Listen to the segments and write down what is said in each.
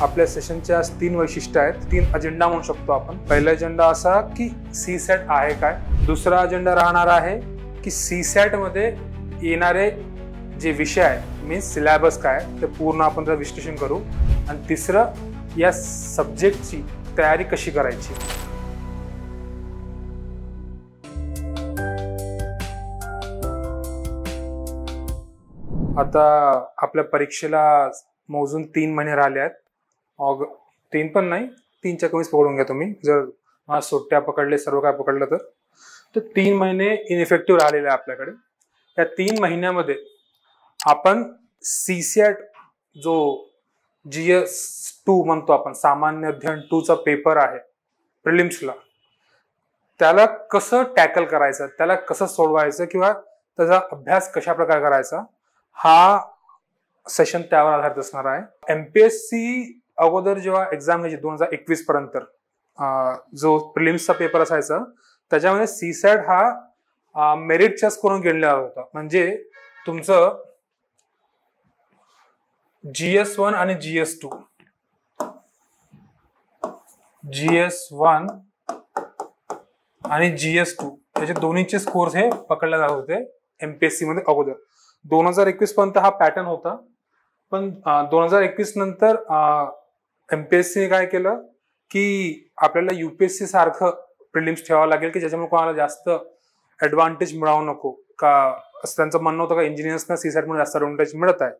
आपल्या सेशनच्या 3 वैशिष्ट्य आहेत, 3 अजेंडा म्हणू शकतो आपण. पहिला अजेंडा असा की सीसॅट आहे काय. दुसरा अजेंडा राहणार आहे की सीसॅट मध्ये येणारे जे विषय आहे मीन्स सिलेबस काय ते पूर्ण आपण त्याचं विश्लेषण करू. आणि तिसरं या सब्जेक्टची तयारी कशी करायची. आता आपल्या परीक्षेला मोजून 3 महिने राहिले आहेत. 3 पण नाही, 3च्या कमीच पकडून घ्या तुम्ही, जर सुट्ट्या पकडले सर्व काय पकडलं तर 3 महिने इनइफेक्टिव्ह राहिलेले आहे आपल्याकडे. या 3 महिन्यामध्ये आपण सीसॅट जो GS2 म्हणतो आपण, सामान्य अध्ययन 2चा पेपर आहे प्रिलिम्सला, त्याला कसं टॅकल करायचं, त्याला कसं सोडवायचं किंवा त्याचा अभ्यास कशा प्रकारे करायचा, हा सेशन त्यावर आधारित असणार आहे. MPSC अगोदर जेव्हा एक्झाम घ्यायची 2021 पर्यंत जो प्रिलिम्सचा पेपर असायचा त्याच्यामध्ये सीसॅट हा मेरिटच्या स्कोरवरून गेलेला होता. म्हणजे तुमचं GS1 आणि GS2 आणि GS2 त्याचे दोन्हीचे स्कोर्स हे पकडले जात होते MPSC मध्ये अगोदर. 2021 पर्यंत हा पॅटर्न होता, पण 2021 नंतर MPSC काय केलं की आपल्याला UPSC सारखं प्रिलिम्स ठेवावं लागेल की ज्याच्यामुळे कोणाला जास्त ऍडव्हान्टेज मिळावं नको का, असं त्यांचं म्हणणं होतं का इंजिनियर्सना सीसॅट म्हणून जास्त ऍडव्हान्टेज मिळत आहे.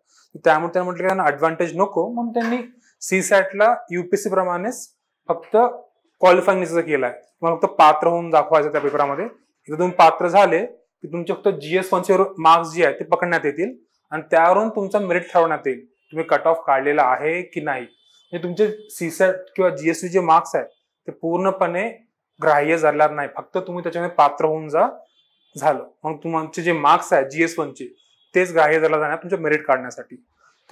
त्यामुळे त्यांना म्हटलं की त्यांना ऍडव्हान्टेज नको, म्हणून त्यांनी सीसॅटला UPSC प्रमाणेच फक्त क्वालिफाईंग केलंय. मग फक्त पात्र होऊन दाखवायचं त्या पेपरामध्ये. एकदा तुम्ही पात्र झाले की तुमचे फक्त GS1चे मार्क्स जे आहेत ते पकडण्यात येतील आणि त्यावरून तुमचा मेरिट ठरवण्यात येईल, तुम्ही कट ऑफ काढलेला आहे की नाही. म्हणजे तुमचे सीसॅट किंवा GS2 जे मार्क्स आहेत ते पूर्णपणे ग्राह्य झाणार नाही, फक्त तुम्ही त्याच्यामध्ये पात्र होऊन झालं. मग तुमचे जे मार्क्स आहेत GS1चे तेच ग्राह्य धरला जाणार तुमच्या मेरिट काढण्यासाठी.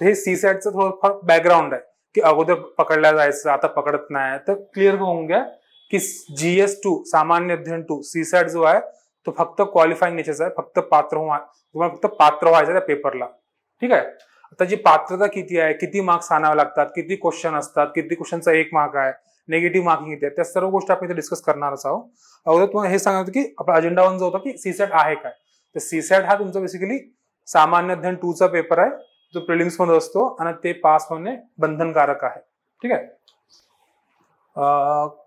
तर हे सीसॅटचं थोडंफार बॅकग्राऊंड आहे की अगोदर पकडल्या जायचं, आता पकडत नाही. तर क्लिअर होऊन घ्या की GS2 सामान्य अध्ययन 2 सीसॅट जो आहे तो फक्त क्वालिफाईंग नेचरचा आहे, फक्त तुम्हाला फक्त पात्र व्हायचं त्या पेपरला. ठीक आहे. आता जी पात्रता किती आहे, किती मार्क्स आणावे लागतात, किती क्वेश्चन असतात, किती क्वेश्चनचा 1 मार्क आहे, निगेटिव्ह मार्किंग किती आहे, त्या सर्व गोष्टी आपण इथे डिस्कस करणारच आहोत. अगोदर तुम्हाला हे सांगायचं की आपला अजेंडा 1 जो होता की सीसॅट आहे काय. तर सीसॅट हा तुमचा बेसिकली सामान्य अध्ययन 2चा पेपर आहे जो प्रिलिम्स मध्ये असतो आणि ते पास होणे बंधनकारक आहे. ठीक आहे.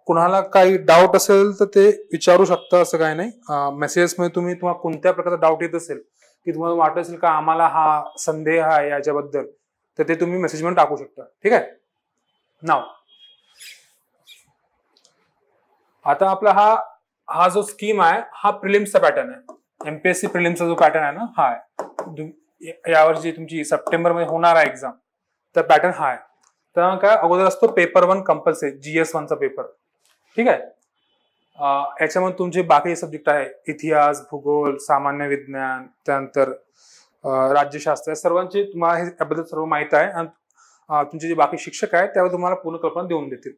कुणाला काही डाऊट असेल तर ते विचारू शकता, असं काही नाही. मेसेजेस मध्ये तुम्हाला कोणत्या प्रकारचा डाऊट येत असेल की तुम्हाला वाटत असेल का आम्हाला हा संदेह आहे याच्याबद्दल, तर ते तुम्ही मेसेज मध्ये टाकू शकता. ठीक आहे. नाव आता आपला हा जो स्कीम आहे हा प्रिलिम्सचा पॅटर्न आहे. MPSC प्रिलिम्सचा जो पॅटर्न आहे ना हा आहे. यावर जी तुमची सप्टेंबर मध्ये होणार आहे एक्झाम, तर पॅटर्न हा आहे. तर काय अगोदर असतो पेपर 1 कंपल्सरी GS1चा पेपर. ठीक आहे. याच्यामध्ये तुमचे बाकी सब्जेक्ट आहे इतिहास, भूगोल, सामान्य विज्ञान, त्यानंतर राज्यशास्त्र, या सर्वांचे तुम्हाला हे याबद्दल सर्व माहिती आहे आणि तुमचे जे बाकी शिक्षक आहेत त्यावर तुम्हाला पूर्ण कल्पना देऊन देतील.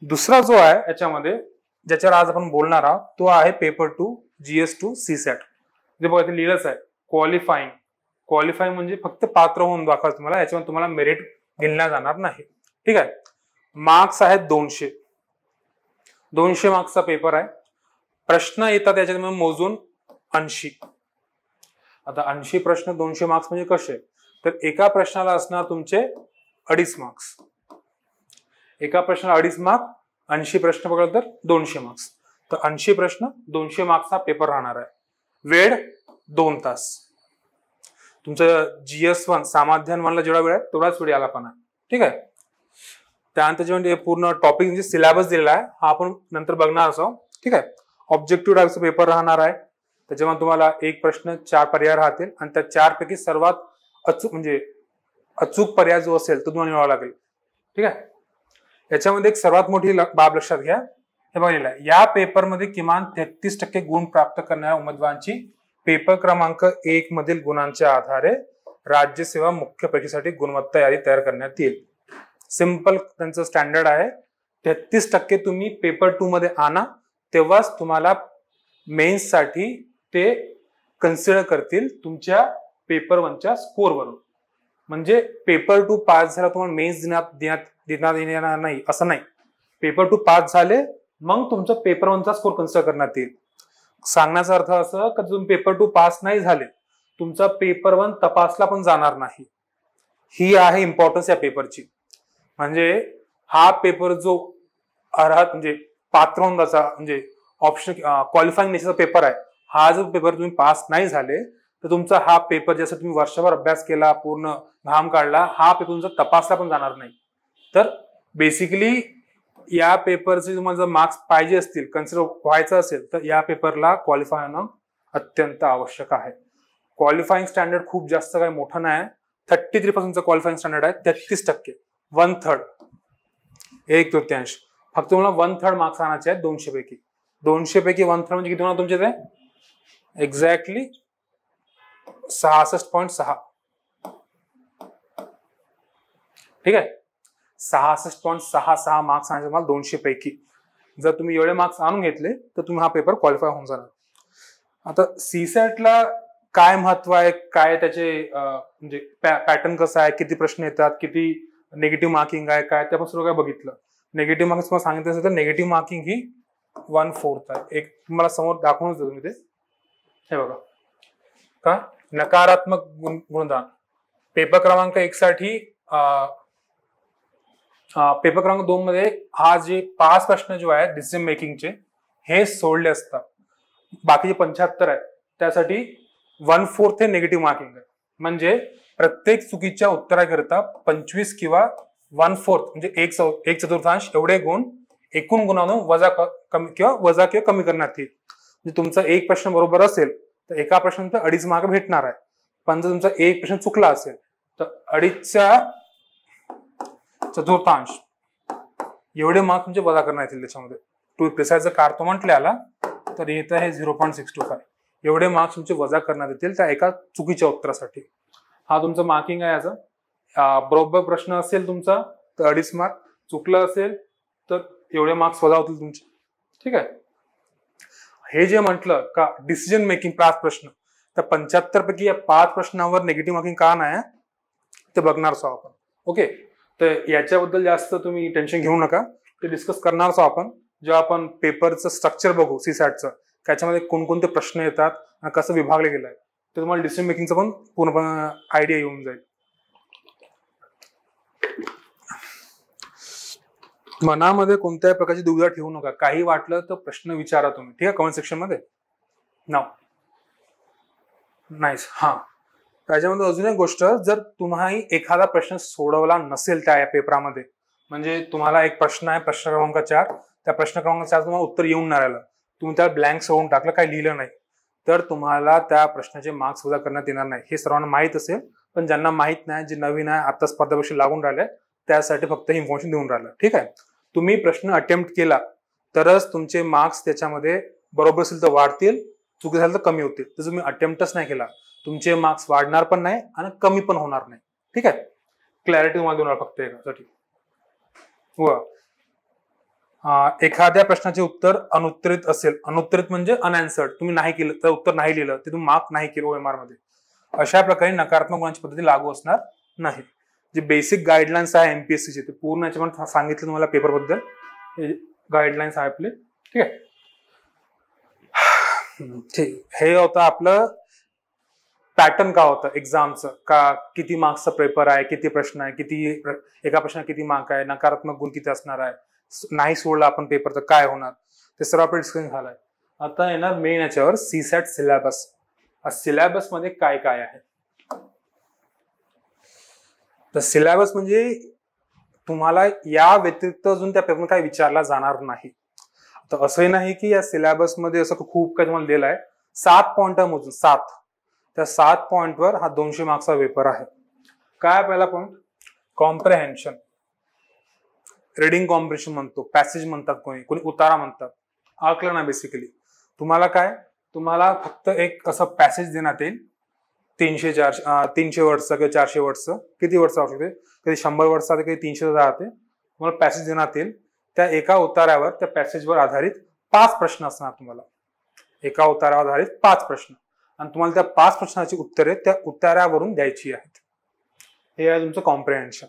दुसरा जो आहे याच्यामध्ये ज्याच्यावर आज आपण बोलणार आहोत तो आहे पेपर 2 GS2 सीसॅट. जे बघा ते लिहिलंच आहे क्वालिफाईंग म्हणजे फक्त पात्र होऊन दाखवा तुम्हाला, याच्यामध्ये तुम्हाला मेरिट घेतल्या जाणार नाही. ठीक आहे. मार्क्स आहेत 200 मार्क्सचा पेपर आहे. प्रश्न येतात याच्यामध्ये मोजून 80. आता 80 प्रश्न 200 मार्क्स म्हणजे कसे, तर एका प्रश्नाला असणार तुमचे 2.5 मार्क्स. एका प्रश्नाला 2.5 मार्क, 80 प्रश्न पकडलं तर 200 मार्क्स. तर 80 प्रश्न 200 मार्क्सचा पेपर राहणार आहे. वेळ 2 तास. तुमचं GS1 सामान्य म्हणलं जेवढा वेळ आहे तेवढाच वेळ याला पण आहे. ठीक आहे. त्यानंतर जे पूर्ण टॉपिक म्हणजे सिलेबस दिलेला आहे हा आपण नंतर बघणार आहोत. ठीक आहे. ऑब्जेक्टिव्ह टाईपचा पेपर राहणार आहे. त्याच्यामध्ये तुम्हाला एक प्रश्न 4 पर्याय राहतील आणि त्या 4 पैकी सर्वात अचूक पर्याय जो असेल तो तुम्हाला निवडावा लागेल. ठीक आहे. याच्यामध्ये एक सर्वात मोठी बाब लक्षात घ्या, हे बघितलं आहे या पेपरमध्ये किमान 33% गुण प्राप्त करणाऱ्या उमेदवारांची पेपर क्रमांक 1 मधील गुणांच्या आधारे राज्यसेवा मुख्य परीक्षेसाठी गुणवत्ता यादी तयार करण्यात येईल. सिंपल त्यांचं स्टँडर्ड आहे. 33% तुम्ही पेपर 2 मध्ये आणा, तेव्हाच तुम्हाला मेन्स साठी ते कन्सिडर करतील तुमच्या पेपर 1च्या स्कोर वरून. म्हणजे पेपर 2 पास झाला तुम्हाला मेन्स देण्यात येणार नाही असं नाही. पेपर 2 पास झाले मग तुमचं पेपर 1चा स्कोर कन्सिडर करण्यात येईल. सांगण्याचा अर्थ असं की तुम्ही पेपर 2 पास नाही झाले तुमचा पेपर 1 तपासला पण जाणार नाही. ही आहे इम्पॉर्टन्स या पेपरची. म्हणजे हा पेपर जो अर्हत म्हणजे पात्र होण्याचा म्हणजे ऑप्शन क्वालिफाईंग नेचरचा पेपर आहे, हा जो पेपर तुम्ही पास नाही झाले तर तुमचा हा पेपर जसं तुम्ही वर्षभर अभ्यास केला पूर्ण घाम काढला हा पेपर तुमचा तपासला पण जाणार नाही. तर बेसिकली या पेपरचे तुम्हाला जर मार्क्स पाहिजे असतील कन्सिडर व्हायचं असेल तर या पेपरला क्वालिफाय होणं अत्यंत आवश्यक आहे. क्वालिफाईंग स्टँडर्ड खूप जास्त काही मोठं नाही, 33% क्वालिफाईंग स्टँडर्ड आहे, 33%, 1/3, 1/3. फक्त तुम्हाला 1/3 मार्क्स आणायचे आहेत 200 पैकी. 200 पैकी 1/3 म्हणजे किती होणार तुमचे ते एक्झॅक्टली 66.6. ठीक आहे, 66.66 मार्क्स आणायचे तुम्हाला 200 पैकी. जर तुम्ही एवढे मार्क्स आणून घेतले तर तुम्ही हा पेपर क्वालिफाय होऊन जाणार. आता सीसॅटला काय महत्व आहे, काय त्याचे म्हणजे पॅटर्न कसं आहे, किती प्रश्न येतात, किती निगेटिव्ह मार्किंग आहे, काय ते आपण सर्व काय बघितलं. निगेटिव्ह मार्किंग तुम्हाला सांगितलं असेल तर निगेटिव्ह मार्किंग ही 1/4 आहे. एक तुम्हाला समोर दाखवूनच देतो मी ते. हे बघा का नकारात्मक गुणधर्म पेपर क्रमांक 1 साठी पेपर क्रमांक 2 मध्ये हा जे 5 प्रश्न जो आहे डिसिजन मेकिंगचे हे सोडले असतात. बाकीचे 75 आहेत त्यासाठी 1/4 हे निगेटिव्ह मार्किंग आहे. म्हणजे प्रत्येक चुकीच्या उत्तराकरिता 25 किंवा 1/4 म्हणजे 1/4 एवढे गुण एकूण गुणांना वजा किंवा कमी करण्यात येईल. म्हणजे तुमचा एक प्रश्न बरोबर असेल तर एका प्रश्नानंतर 2.5 मार्क भेटणार आहे. पण जर तुमचा एक प्रश्न चुकला असेल तर 2.5 एवढे मार्क म्हणजे वजा करण्यात येतील त्याच्यामध्ये. टू प्रिसाइज जर काढतो म्हटल्याला तर येतं हे 0.625 एवढे मार्क्स तुमचे वजा करण्यात येतील त्या एका चुकीच्या उत्तरासाठी. हा तुमचं मार्किंग आहे याचा. बरोबर प्रश्न असेल तुमचा तर 2.5 मार्क, चुकलं असेल तर एवढे मार्क्स वजा होतील तुमचे. ठीक आहे, हे जे म्हटलं का डिसिजन मेकिंग 5 प्रश्न तर 75 पैकी या 5 प्रश्नावर निगेटिव्ह मार्किंग का नाही ते बघणारच आहोत आपण. ओके, तर याच्याबद्दल जास्त तुम्ही टेन्शन घेऊ नका, ते डिस्कस करणारच आहोत आपण जेव्हा आपण पेपरचं स्ट्रक्चर बघू सीसॅटचं, त्याच्यामध्ये कोणकोणते प्रश्न येतात आणि कसं विभागले गेलं आहे तर तुम्हाला डिसिजन मेकिंगचं पण पूर्णपणे आयडिया येऊन जाईल. मनामध्ये कोणत्याही प्रकारची दुविधा ठेवू नका. काही वाटलं तर प्रश्न विचारा तुम्ही, ठीक आहे, कमेंट सेक्शन मध्ये. नाईस. हा, त्याच्यामध्ये अजून एक गोष्ट, जर तुम्ही एखादा प्रश्न सोडवला नसेल त्या पेपरामध्ये, म्हणजे तुम्हाला एक प्रश्न आहे प्रश्न क्रमांक 4, त्या प्रश्न क्रमांक 4 तुम्हाला उत्तर येऊन नाही राहिलं, तुम्ही त्याला ब्लँक सोडून टाकलं, काही लिहिलं नाही, तर तुम्हाला त्या प्रश्नाचे मार्क्स वजा करण्यात येणार नाही. हे सर्वांना माहित असेल, पण ज्यांना माहित नाही, जे नवीन आहे आता स्पर्धा परीक्षा लागून राहिले त्यासाठी फक्त इन्फॉर्मेशन देऊन राहिलं. ठीक आहे, तुम्ही प्रश्न अटेम्प्ट केला तरच तुमचे मार्क्स त्याच्यामध्ये बरोबर असेल तर वाढतील, चुकी झालं तर कमी होतील. तर तुम्ही अटेम्प्टच नाही केला तुमचे मार्क्स वाढणार पण नाही आणि कमी पण होणार नाही. ठीक आहे, क्लॅरिटी तुम्हाला देणार फक्त यासाठी. एखाद्या प्रश्नाचे उत्तर अनुत्तरित असेल, अनुत्तरित म्हणजे अनआन्सर्ड, तुम्ही नाही केलं तर उत्तर नाही लिहिलं ते तुम्ही मार्क नाही केलं OMR मध्ये, अशा प्रकारे नकारात्मक गुणांची पद्धती लागू असणार नाही. जे बेसिक गाईडलाईन्स आहे MPSC चे ते पूर्ण याच्यामध्ये सांगितलं तुम्हाला पेपर बद्दल, गाईडलाईन्स आहे आपले. ठीक आहे, ठीक, हे होतं आपलं पॅटर्न का होतं एक्झामचं, का किती मार्क्सचा पेपर आहे, किती प्रश्न आहे, किती एका प्रश्नात किती मार्क आहे, नकारात्मक गुण किती असणार आहे, नाही सोडला आपण पेपर तर काय होणार, ते सर्व आपण डिस्कशन झालंय. आता येणार मेन याच्यावर सीसॅट सिलेबस. सिलेबस मध्ये काय काय आहे तर सिलेबस म्हणजे तुम्हाला या व्यतिरिक्त अजून त्या पेपर काय विचारला जाणार नाही. तर असंही नाही की या सिलेबस मध्ये असं खूप काही तुम्हाला दिलं आहे. 7 पॉइंट मोजून 7, त्या 7 पॉइंटवर हा 200 मार्क्सचा पेपर आहे. काय पहिला पॉइंट, कॉम्प्रेहेन्शन, रीडिंग कॉम्प्रेशन म्हणतो, पॅसेज म्हणतात, कोणी उतारा म्हणतात, आकलन आहे बेसिकली. तुम्हाला काय, तुम्हाला फक्त एक असं पॅसेज देण्यात येईल 300 वर्डचं किंवा 400 वर्डचं, किती वर्डचं असू दे, कधी 100 वर्डचा कधी 300 राहते. तुम्हाला पॅसेज देण्यात येईल, त्या एका उतार्यावर त्या पॅसेजवर आधारित 5 प्रश्न असणार तुम्हाला, एका उतार्यावर आधारित 5 प्रश्न, आणि तुम्हाला त्या 5 प्रश्नाची उत्तरे त्या उतार्यावरून द्यायची आहेत. हे आहे तुमचं comprehension.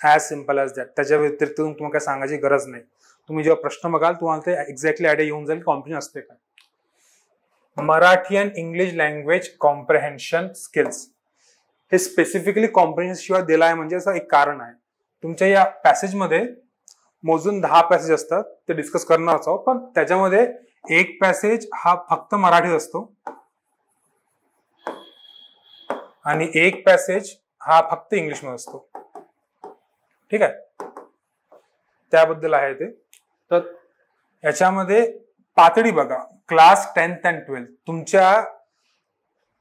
As simple as that. त्याच्या व्यतिरिक्त तुम्हाला काय सांगायची गरज नाही. तुम्ही जेव्हा प्रश्न बघाल तुम्हाला ते एक्झॅक्टली आयडिया येऊन जाईल कॉम्प्रिहेन्शन असते काय. Marathi and English language comprehension skills हे स्पेसिफिकली कॉम्प्रिहेन्शन शिवाय दिला आहे म्हणजे असं एक कारण आहे. तुमच्या या पॅसेजमध्ये मोजून 10 पॅसेज असतात, ते डिस्कस करणारच आहोत, पण त्याच्यामध्ये एक पॅसेज हा फक्त मराठीत असतो आणि एक पॅसेज हा फक्त इंग्लिशमध्ये असतो. ठीक आहे, त्याबद्दल आहे ते. तर याच्यामध्ये पातळी बघा, क्लास 10th and 12th तुमच्या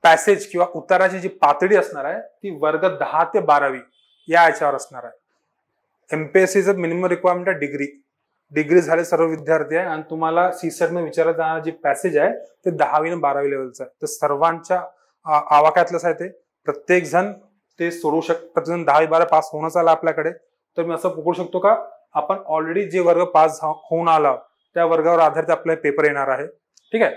पॅसेज किंवा उताराची जी पातळी असणार आहे ती वर्ग 10 ते 12वी या याच्यावर असणार आहे. एमपीएससीचं मिनिमम रिक्वायरमेंट आहे डिग्री झाले सर्व विद्यार्थी आहे आणि तुम्हाला सीसेट मध्ये विचारलं जाणार जे पॅसेज आहे ते 10वी आणि 12वी लेवलचं आहे. तर सर्वांच्या आवाक्यातलंच आहे ते. प्रत्येक जण ते सोडवू प्रत्येक 10वी-12 पास होणंच आला आपल्याकडे. तर मी असं पकडू शकतो का आपण ऑलरेडी जे वर्ग पास होऊन आला त्या वर्गावर आधारित आपले पेपर येणार आहे. ठीक आहे,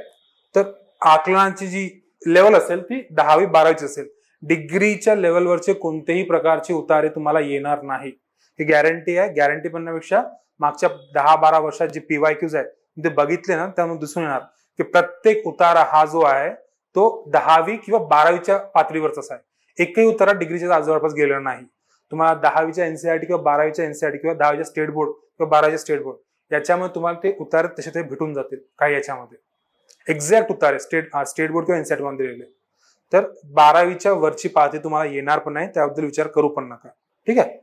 तर आकलनाची जी लेवल असेल ती 10वी-12वीची असेल. डिग्रीच्या लेवलवरचे कोणतेही प्रकारचे उतारे तुम्हाला येणार नाही, ही गॅरंटी आहे. गॅरंटी बनण्यापेक्षा मागच्या 10-12 वर्षात जे PYQs आहेत ते बघितले ना, त्यामुळे दिसून येणार की प्रत्येक उतारा हा जो आहे तो 10वी किंवा 12वीच्या पातळीवरचाच आहे. एकही उतारा डिग्रीच्या जवळपास गेलेला नाही. तुम्हाला 10वीच्या NCERT किंवा 12वीच्या NCERT किंवा 10वीच्या स्टेट बोर्ड किंवा 12वीच्या स्टेट बोर्ड याच्यामध्ये तुम्हाला ते उतारे तसे ते भेटून जातील. काही याच्यामध्ये एक्झॅक्ट उतारे स्टेट बोर्ड किंवा NCERT मध्ये दिलेले. तर 12वीच्या वरची पातळी तुम्हाला येणार पण नाही, त्याबद्दल विचार करू पण नका. ठीक आहे.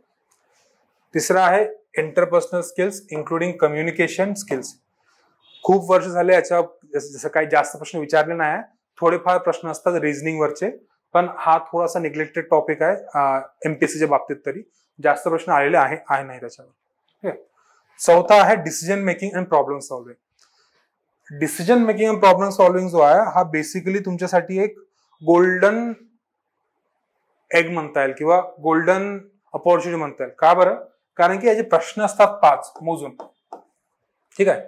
तिसरा आहे interpersonal skills including communication skills. खूप वर्ष झाले याच्यावर जसं काही जास्त प्रश्न विचारले नाही, थोडेफार प्रश्न असतात रिझनिंग वरचे, पण हा थोडासा निग्लेक्टेड टॉपिक आहे एमपीएससीच्या बाबतीत. तरी जास्त प्रश्न आलेले आहे नाही त्याच्यावर. चौथा आहे decision making and problem solving. Decision making and problem solving जो आहे हा बेसिकली तुमच्यासाठी एक गोल्डन एग म्हणता येईल किंवा गोल्डन अपॉर्च्युनिटी म्हणता येईल. का बरं? कारण की याचे प्रश्न असतात 5 मोजून. ठीक आहे,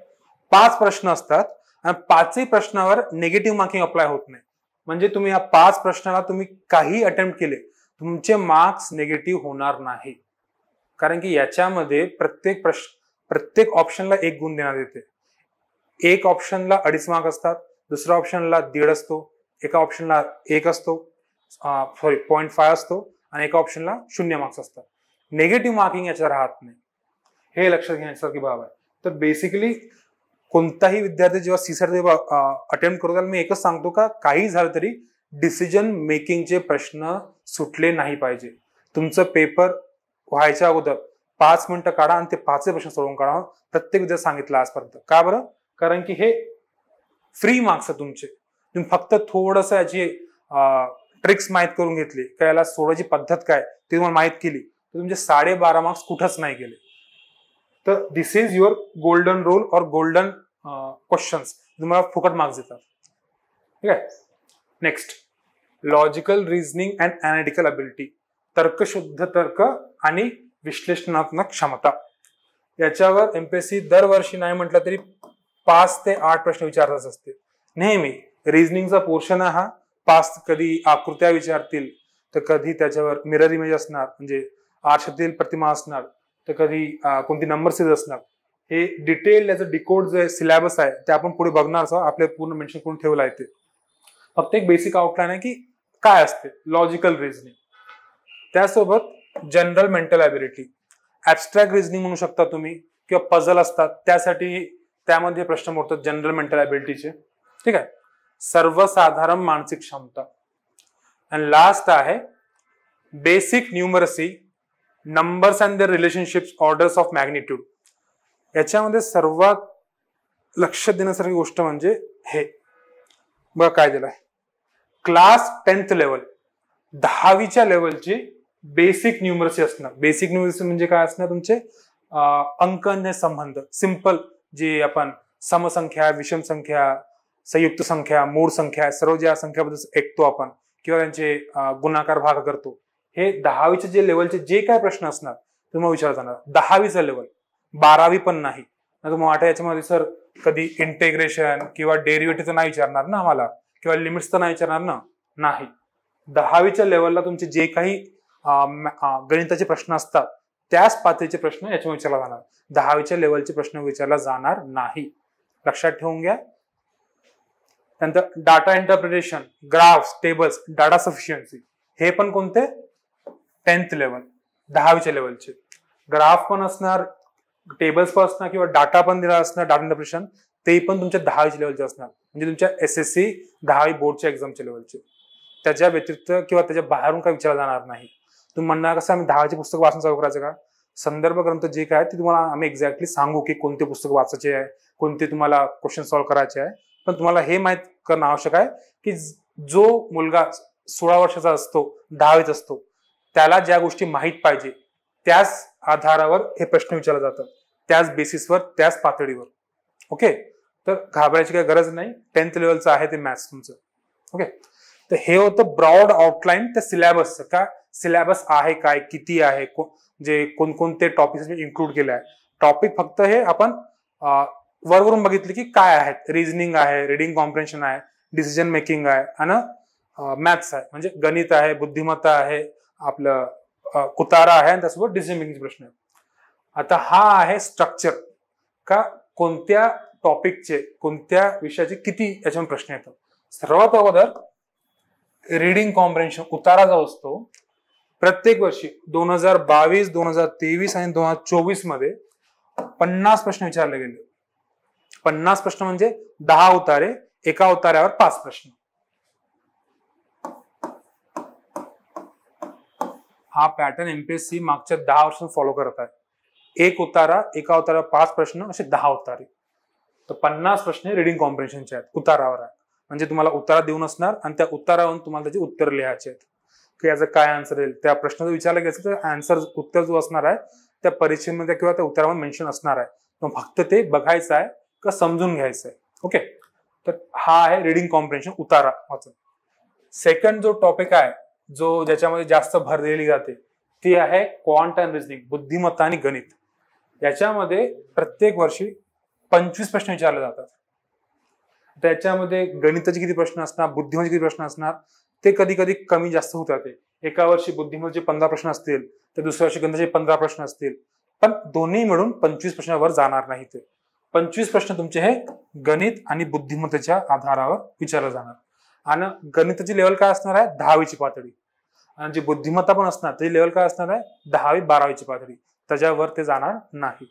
5 प्रश्न असतात आणि 5ही प्रश्नावर निगेटिव्ह मार्किंग अप्लाय होत नाही. म्हणजे तुम्ही या 5 प्रश्नाला तुम्ही काही अटेम्प्ट केले तुमचे मार्क्स निगेटिव्ह होणार नाही. कारण की याच्यामध्ये प्रत्येक ऑप्शनला 1 गुण देण्यात येते. एक ऑप्शनला 2.5 मार्क असतात, दुसऱ्या ऑप्शनला 1.5 असतो, एका ऑप्शनला 1 असतो, 0.5 असतो आणि एका ऑप्शनला 0 मार्क्स असतात. नेगेटिव्ह मार्किंग याच्यात राहत नाही, हे लक्षात घेण्यासारखी बाब आहे. तर बेसिकली कोणताही विद्यार्थी जेव्हा सीसेट अटेम्प्ट करतो त्याला मी एकच सांगतो का काही झालं तरी डिसिजन मेकिंगचे प्रश्न सुटले नाही पाहिजे. तुमचं पेपर व्हायच्या अगोदर 5 मिनिटं काढा आणि ते 5 प्रश्न सोडवून काढा. प्रत्येक विद्यार्थी सांगितलं आजपर्यंत. का बरं? कारण की हे फ्री मार्क्स आहे तुमचे. तुम्ही फक्त थोडस याची ट्रिक्स माहीत करून घेतली का, याला सोडायची पद्धत काय ती तुम्हाला माहीत केली तर तुमचे 12.5 मार्क्स कुठंच नाही गेले. तर दिस इज युअर गोल्डन रोल और गोल्डन क्वेश्चन्स, तुम्हाला फुकट मार्क्स देतात. ठीक आहे. Next, logical reasoning and analytical ability. तर्कशुद्ध तर्क आणि विश्लेषणात्मक क्षमता. याच्यावर एमपीएससी दरवर्षी नाही म्हटलं तरी 5 ते 8 प्रश्न विचारतच असते नेहमी. रिझनिंगचा पोर्शन हा 5, कधी आकृत्या विचारतील तर कधी त्याच्यावर मिरर इमेज असणार म्हणजे आरशातील प्रतिमा असणार, तर कधी कोणती नंबर सीरीज असणार. हे डिटेल याचं डिकोड जे सिलेबस आहे ते आपण पुढे बघणार आहोत. आपले पूर्ण मेन्शन करून ठेवलं आहे. ते फक्त एक बेसिक आउटलाईन आहे की काय असते लॉजिकल रिझनिंग. त्यासोबत general mental ability, abstract reasoning म्हणू शकता तुम्ही, किंवा पझल असतात त्यासाठी त्यामध्ये प्रश्न मोडतात जनरल मेंटल ॲबिलिटीचे. ठीक आहे. सर्वसाधारण मानसिक क्षमता. आणि लास्ट आहे basic numeracy, numbers and their relationships, orders of magnitude. याच्यामध्ये सर्वात लक्ष देण्यासारखी गोष्ट म्हणजे हे बघा काय दिलंय. क्लास 10th लेवल 10वीच्या लेवलची बेसिक न्यूमरसी असणार. बेसिक न्यूमरसी म्हणजे काय असणार? तुमचे अंकन संबंध, सिंपल जे आपण समसंख्या, विषम संख्या, संयुक्त संख्या, मूळ संख्या, सर्व ज्या संख्याबद्दल ऐकतो आपण किंवा त्यांचे गुणाकार भाग करतो, हे 10वीचे जे लेवलचे जे काय प्रश्न असणार तुम्हाला विचारला जाणार. 10वीचा लेवल, 12वी पण नाही. तुम्हाला वाटतं याच्यामध्ये सर कधी इंटेग्रेशन किंवा डेरिव्हेटिव्ह नाही विचारणार ना आम्हाला, किंवा लिमिट्स तर नाही विचारणार ना. नाही, 10वीच्या लेवलला तुमचे जे काही गणिताचे प्रश्न असतात त्याच पातळीचे प्रश्न याच्यामध्ये विचारला जाणार, 10वीच्या लेवलचे प्रश्न विचारला जाणार नाही, लक्षात ठेवून घ्या. त्यानंतर data interpretation, graphs, tables, data sufficiency, हे पण कोणते 10th लेवल, 10वीच्या लेवलचे. ग्राफ पण असणार, टेबल्स पण असणार किंवा डाटा पण दिला असणार, डाटा इंटरप्रिटेशन, ते पण तुमच्या 10वीच्या लेवलचे असणार, म्हणजे तुमच्या SSC 10वी बोर्डच्या एक्झामच्या लेवलचे. त्याच्या व्यतिरिक्त किंवा त्याच्या बाहेरून काय विचारला जाणार नाही. तुम्ही म्हणणार कसं आम्ही 10वीचे पुस्तक वाचून चालू करायचं का? संदर्भ ग्रंथ जे काय ते तुम्हाला आम्ही एक्झॅक्टली सांगू की कोणते पुस्तक वाचायचे आहे, कोणते तुम्हाला क्वेश्चन सॉल्व्ह करायचे आहे. पण तुम्हाला हे माहित करणं आवश्यक आहे की जो मुलगा 16 वर्षाचा असतो, 10वीत असतो, त्याला ज्या गोष्टी माहीत पाहिजे त्याच आधारावर हे प्रश्न विचारले जातात, त्याच बेसिसवर, त्याच पातळीवर. ओके, तर घाबरायची काही गरज नाही. 10th लेवलचं आहे ते मॅथ्स तुमचं. ओके, तर हे होतं ब्रॉड आउटलाईन त्या सिलेबसचं. का सिलेबस आहे काय, किती आहे, जे कोणकोणते टॉपिक्स इन्क्लूड केले आहे. टॉपिक फक्त हे आपण वरवरून बघितले की काय आहेत. रिझनिंग आहे, रिडिंग कॉम्प्रेन्शन आहे, डिसिजन मेकिंग आहे आणि मॅथ्स आहे, म्हणजे गणित आहे, बुद्धिमत्ता आहे, आपलं उतारा आहे आणि त्यासोबत डिसिजन मेकिंगचे प्रश्न आहेत. आता हा आहे स्ट्रक्चर, का कोणत्या टॉपिकचे, कोणत्या विषयाचे किती याच्यामध्ये प्रश्न येतात. सर्वात अगोदर रिडिंग कॉम्प्रेन्शन उतारा जो असतो, प्रत्येक वर्षी 2022, 2023 आणि 2024 मध्ये 50 प्रश्न विचारले गेले. 50 प्रश्न म्हणजे 10 उतारे, एका उतार्यावर 5 प्रश्न. हा पॅटर्न MPSC मागच्या 10 वर्षांपासून फॉलो करत आहे. एक उतारा, एका उतारावर 5 प्रश्न, असे 10 उतारे. तर 50 प्रश्न रिडिंग कॉम्प्रेन्शनचे आहेत, उतारावर आहे. म्हणजे तुम्हाला उतारा देऊन असणार आणि त्या उतारावरून तुम्हाला त्याची उत्तर लिहायचे आहेत की याचं काय आन्सर येईल. त्या प्रश्नाचं विचारलं गेलं तर आन्सर, उत्तर जो असणार आहे त्या परीक्षेमध्ये किंवा त्या उत्तरामध्ये मेन्शन असणार आहे. मग फक्त ते बघायचं आहे का समजून घ्यायचं आहे. ओके, तर हा आहे रिडिंग कॉम्प्रेन्शन उतारा वाचन. सेकंड जो टॉपिक आहे, जो ज्याच्यामध्ये जास्त भर दिली जाते, ती आहे क्वांट अँड रिझनिंग, बुद्धिमत्ता आणि गणित. याच्यामध्ये प्रत्येक वर्षी 25 प्रश्न विचारले जातात. त्याच्यामध्ये गणिताचे किती प्रश्न असणार, बुद्धिमत्तेचे किती प्रश्न असणार, ते कधी कधी कमी जास्त होतात. एका वर्षी बुद्धिमत्तेचे 15 प्रश्न असतील, तर दुसऱ्या वर्षी गणिताचे 15 प्रश्न असतील, पण दोन्ही मिळून 25 प्रश्नावर जाणार नाही. ते 25 प्रश्न तुमचे हे गणित आणि बुद्धिमत्तेच्या आधारावर विचारले जाणार. आणि गणिताची लेवल काय असणार आहे, 10वीची पातळी. आणि जी बुद्धिमत्ता पण असणार त्याची लेवल काय असणार आहे, 10वी 12वीची पातळी. त्याच्यावर ते जाणार नाही.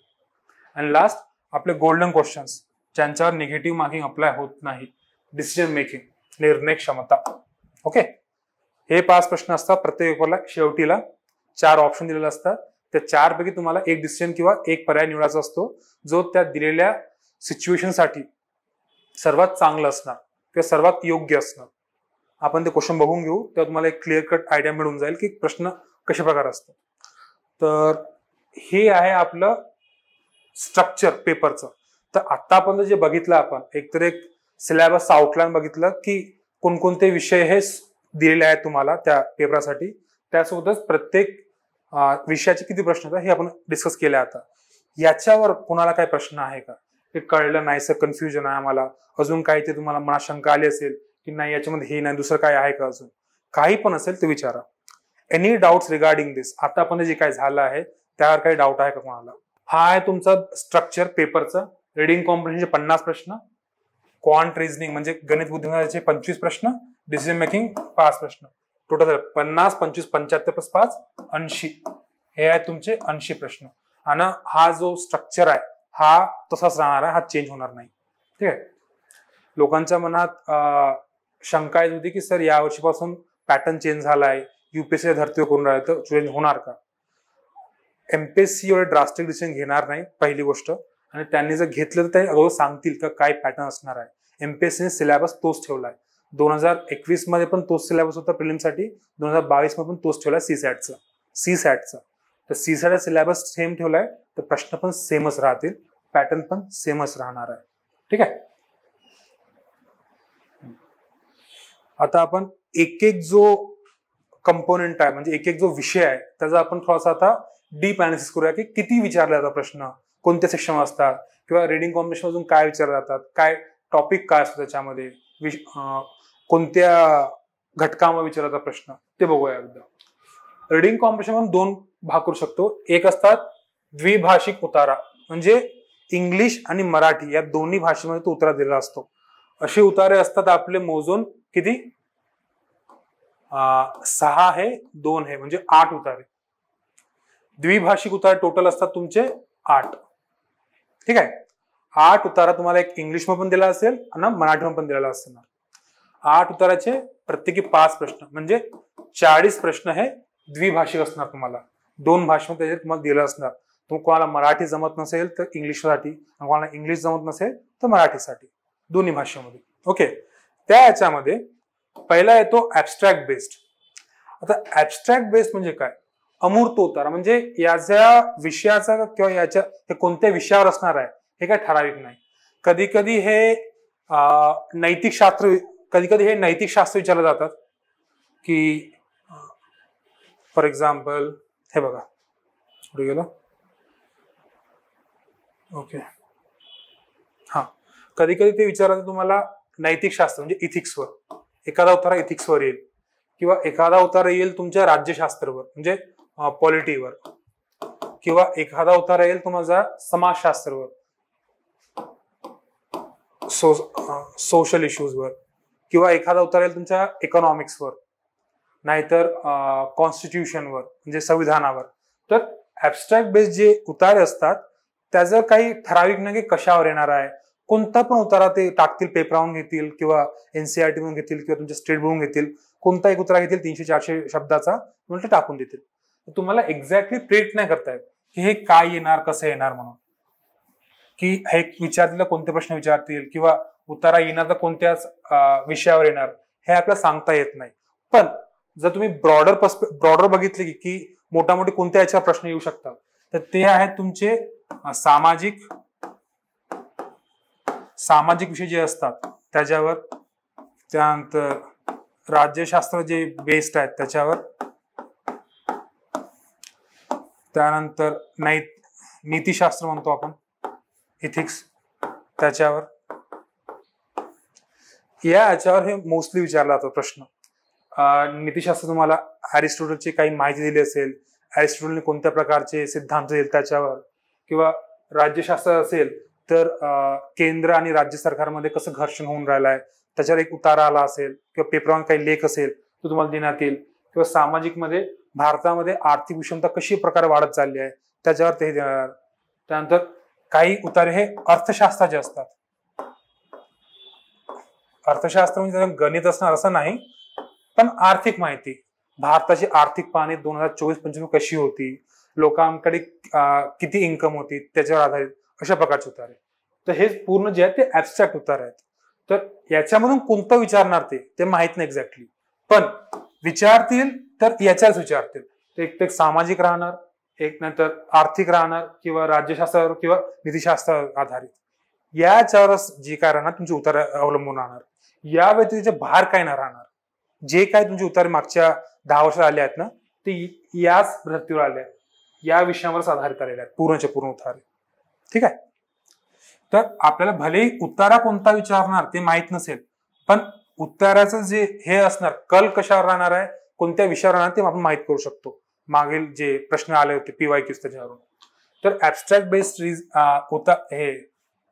आणि लास्ट आपले गोल्डन क्वेश्चन्स, ज्यांच्यावर निगेटिव्ह मार्किंग अप्लाय होत नाही. डिसिजन मेकिंग, निर्णय क्षमता. ओके, हे 5 प्रश्न असतात प्रत्येक पेपरला. शेवटीला 4 ऑप्शन दिलेले असतात. त्या 4 पैकी तुम्हाला एक डिसिजन किंवा एक पर्याय निवडायचा असतो, जो त्या दिलेल्या सिच्युएशनसाठी सर्वात चांगलं असणार किंवा सर्वात योग्य असणार. आपण ते क्वेश्चन बघून घेऊ, तेव्हा तुम्हाला एक क्लिअर कट आयडिया मिळून जाईल की प्रश्न कशा प्रकारे असतो. तर हे आहे आपलं स्ट्रक्चर पेपरचं. तर आतापर्यंत जे बघितलं आपण, एकतर एक सिलेबस आउटलाईन बघितलं की कोणकोणते विषय हे दिलेले आहेत तुम्हाला त्या पेपरासाठी. त्यासोबतच प्रत्येक विषयाचे किती प्रश्न आहेत हे आपण डिस्कस केले. आता याच्यावर कोणाला काही प्रश्न आहे का, हे कळलं नाही सर, कन्फ्युजन आहे आम्हाला, अजून काही ते तुम्हाला मनात शंका आली असेल की नाही याच्यामध्ये हे नाही, दुसरं काय आहे का, अजून काही पण असेल ते विचारा. एनी डाऊट्स रिगार्डिंग दिस, आतापर्यंत जे काही झालं आहे त्यावर काही डाऊट आहे का कोणाला? हा आहे तुमचा स्ट्रक्चर पेपरचा. रिडिंग कॉम्प्रेन्शनचे 50 प्रश्न, क्वांट रिझनिंग म्हणजे गणित बुद्धिमत्तेचे 25 प्रश्न, डिसिजन मेकिंग 5 प्रश्न. Total 50, 25, 75 plus 5 80. हे आहे तुमचे 80 प्रश्न. आणि हा जो स्ट्रक्चर आहे हा तसाच राहणार आहे, हा चेंज होणार नाही. ठीक आहे. लोकांच्या मनात शंका येत होती की सर या वर्षीपासून पॅटर्न चेंज झाला आहे, UPSC धरतीवर करून राहिलं, तर चेंज होणार का? MPSC एवढे ड्रास्टिक डिसिजन घेणार नाही, पहिली गोष्ट. आणि त्यांनी जर घेतलं तर ते अगोदर सांगतील का काय पॅटर्न असणार आहे. MPSC ने सिलेबस तोच ठेवलाय. 2021 मध्ये पण तोच सिलेबस होता प्रिलिमसाठी, 2022 मध्ये पण तोच ठेवलाय सीसॅटचा. तर सीसॅटचा सिलेबस सेम ठेवलाय, तर प्रश्न पण सेमच राहतील, पॅटर्न पण सेमच राहणार आहे. ठीक आहे. आता आपण एक एक जो कंपोनेंट आहे, म्हणजे एक एक जो विषय आहे, त्याचा आपण थोडासा आता डीप अनालिसिस करूया की किती विचारले जातात प्रश्न, कोणत्या सेक्शन असतात, किंवा रिडिंग कॉम्प्रेन्शन मधून काय विचारले जातात, काय टॉपिक काय असतो त्याच्यामध्ये, कोणत्या घटकामध्ये विचारला जातात प्रश्न, ते बघूया एकदा. रीडिंग कॉम्प्रिहेन्शन म्हणून दोन भाग करू शकतो. एक असतात द्विभाषिक उतारा, म्हणजे इंग्लिश आणि मराठी या दोन्ही भाषेमध्ये तो उतारा दिलेला असतो. असे उतारे असतात आपले मोजून किती 6 आहे 2 आहे म्हणजे 8 उतारे. द्विभाषिक उतारे टोटल असतात तुमचे 8. ठीक आहे. 8 उतारा तुम्हाला एक इंग्लिश मध्ये पण दिला असेल आणि मराठी मध्ये पण दिलेला असणार. 8 उताराचे प्रत्येकी 5 प्रश्न म्हणजे 40 प्रश्न हे द्विभाषिक असणार. तुम्हाला 2 भाषेमध्ये तुम्हाला दिलं असणार. कोणाला मराठी जमत नसेल तर इंग्लिशसाठी, कोणाला इंग्लिश जमत नसेल तर मराठीसाठी, दोन्ही भाषेमध्ये. ओके. त्या याच्यामध्ये पहिला येतो ऍबस्ट्रॅक्ट बेस्ड. आता ऍबस्ट्रॅक्ट बेस्ड म्हणजे काय? अमूर्त उतारा, म्हणजे याच्या विषयाचा किंवा याच्या हे कोणत्या विषयावर असणार आहे हे काय ठराविक नाही. कधी कधी हे नैतिक शास्त्र विचारले जातात की फॉर एक्झाम्पल हे बघा पुढे गेलं. ओके. हा, कधी कधी ते विचारतात तुम्हाला नैतिक शास्त्र म्हणजे इथिक्सवर, एखादा उतारा इथिक्सवर येईल किंवा एखादा उतारा येईल तुमच्या राज्यशास्त्रावर म्हणजे पॉलिटीवर, किंवा एखादा उतारा येईल तुमचा समाजशास्त्रावर, सोशल इश्यूजवर, किंवा एखादा उतारा येईल तुमच्या इकॉनॉमिक्सवर, नाहीतर कॉन्स्टिट्यूशनवर म्हणजे संविधानावर. तर ऍबस्ट्रॅक्ट बेस्ड जे उतारे असतात त्याचं काही ठराविक नाही की कशावर येणार आहे. कोणता पण उतारा ते टाकतील, पेपरावरून घेतील किंवा एनसीआरटी म्हणून घेतील किंवा तुमच्या स्टेट बोर्डून घेतील, कोणता एक उतारा घेतील 300-400 शब्दाचा म्हणून ते टाकून देतील. तुम्हाला एक्झॅक्टली प्रेडिक्ट नाही करता येत की हे काय येणार, कसं येणार म्हणून, की हे विचारतील कोणते प्रश्न विचारतील किंवा उतारा येणार तर कोणत्याच विषयावर येणार हे आपल्याला सांगता येत नाही. पण जर तुम्ही ब्रॉडर बघितले की मोठा मोठे कोणत्या याच्यावर प्रश्न येऊ शकतात तर ते आहेत तुमचे सामाजिक विषय जे असतात त्याच्यावर, त्यानंतर राज्यशास्त्र जे बेस्ड आहेत त्याच्यावर, त्यानंतर नीतिशास्त्र म्हणतो आपण इथिक्स त्याच्यावर, याच्यावर हे मोस्टली विचारला जातो प्रश्न. नीतिशास्त्र तुम्हाला अरिस्टॉटलची काही माहिती दिली असेल, अरिस्टॉटलने कोणत्या प्रकारचे सिद्धांत दिले त्याच्यावर, किंवा राज्यशास्त्र असेल तर केंद्र आणि राज्य सरकारमध्ये कसं घर्षण होऊन राहिलं आहे त्याच्यावर एक उतारा आला असेल, किंवा पेपरावर काही लेख असेल तो तुम्हाला देण्यात येईल, किंवा सामाजिक मध्ये भारतामध्ये आर्थिक विषमता कशी प्रकारे वाढत चालली आहे त्याच्यावर ते देणार. त्यानंतर काही उतारे हे अर्थशास्त्राचे असतात. अर्थशास्त्र म्हणजे गणित असणार असं नाही, पण आर्थिक माहिती, भारताची आर्थिक पाहणी 2024-25 कशी होती, लोकांकडे किती इन्कम होती त्याच्यावर आधारित अशा प्रकारचे उतारे. तर हे पूर्ण जे आहे ते ऍबस्ट्रॅक्ट उतारे आहेत. तर याच्यामधून कोणतं विचारणार ते माहित नाही एक्झॅक्टली, पण विचारतील तर याच्याच विचारतील. एक सामाजिक राहणार, एक नंतर आर्थिक राहणार, किंवा राज्यशास्त्रावर किंवा नीतिशास्त्रावर आधारित. याच्यावरच जे काय राहणार तुमचे उतारे अवलंबून राहणार. या व्यतिरिक्त बाहेर काय नाही राहणार. जे काय तुमचे उतारे मागच्या 10 वर्षात आले आहेत ना ते याच पद्धतीवर आले आहेत, या विषयावरच आधारित आलेले आहेत पूर्णचे पूर्ण उतारे. ठीक आहे. तर आपल्याला भलेही उतारा कोणता विचारणार ते माहित नसेल, पण उत्तराचं जे हे असणार, कल कशावर राहणार आहे, कोणत्या विषयावर राहणार ते आपण माहित करू शकतो मागील जे प्रश्न आले होते PYQs त्याच्यावरून. तर ऍबस्ट्रॅक्ट बेस्ड हे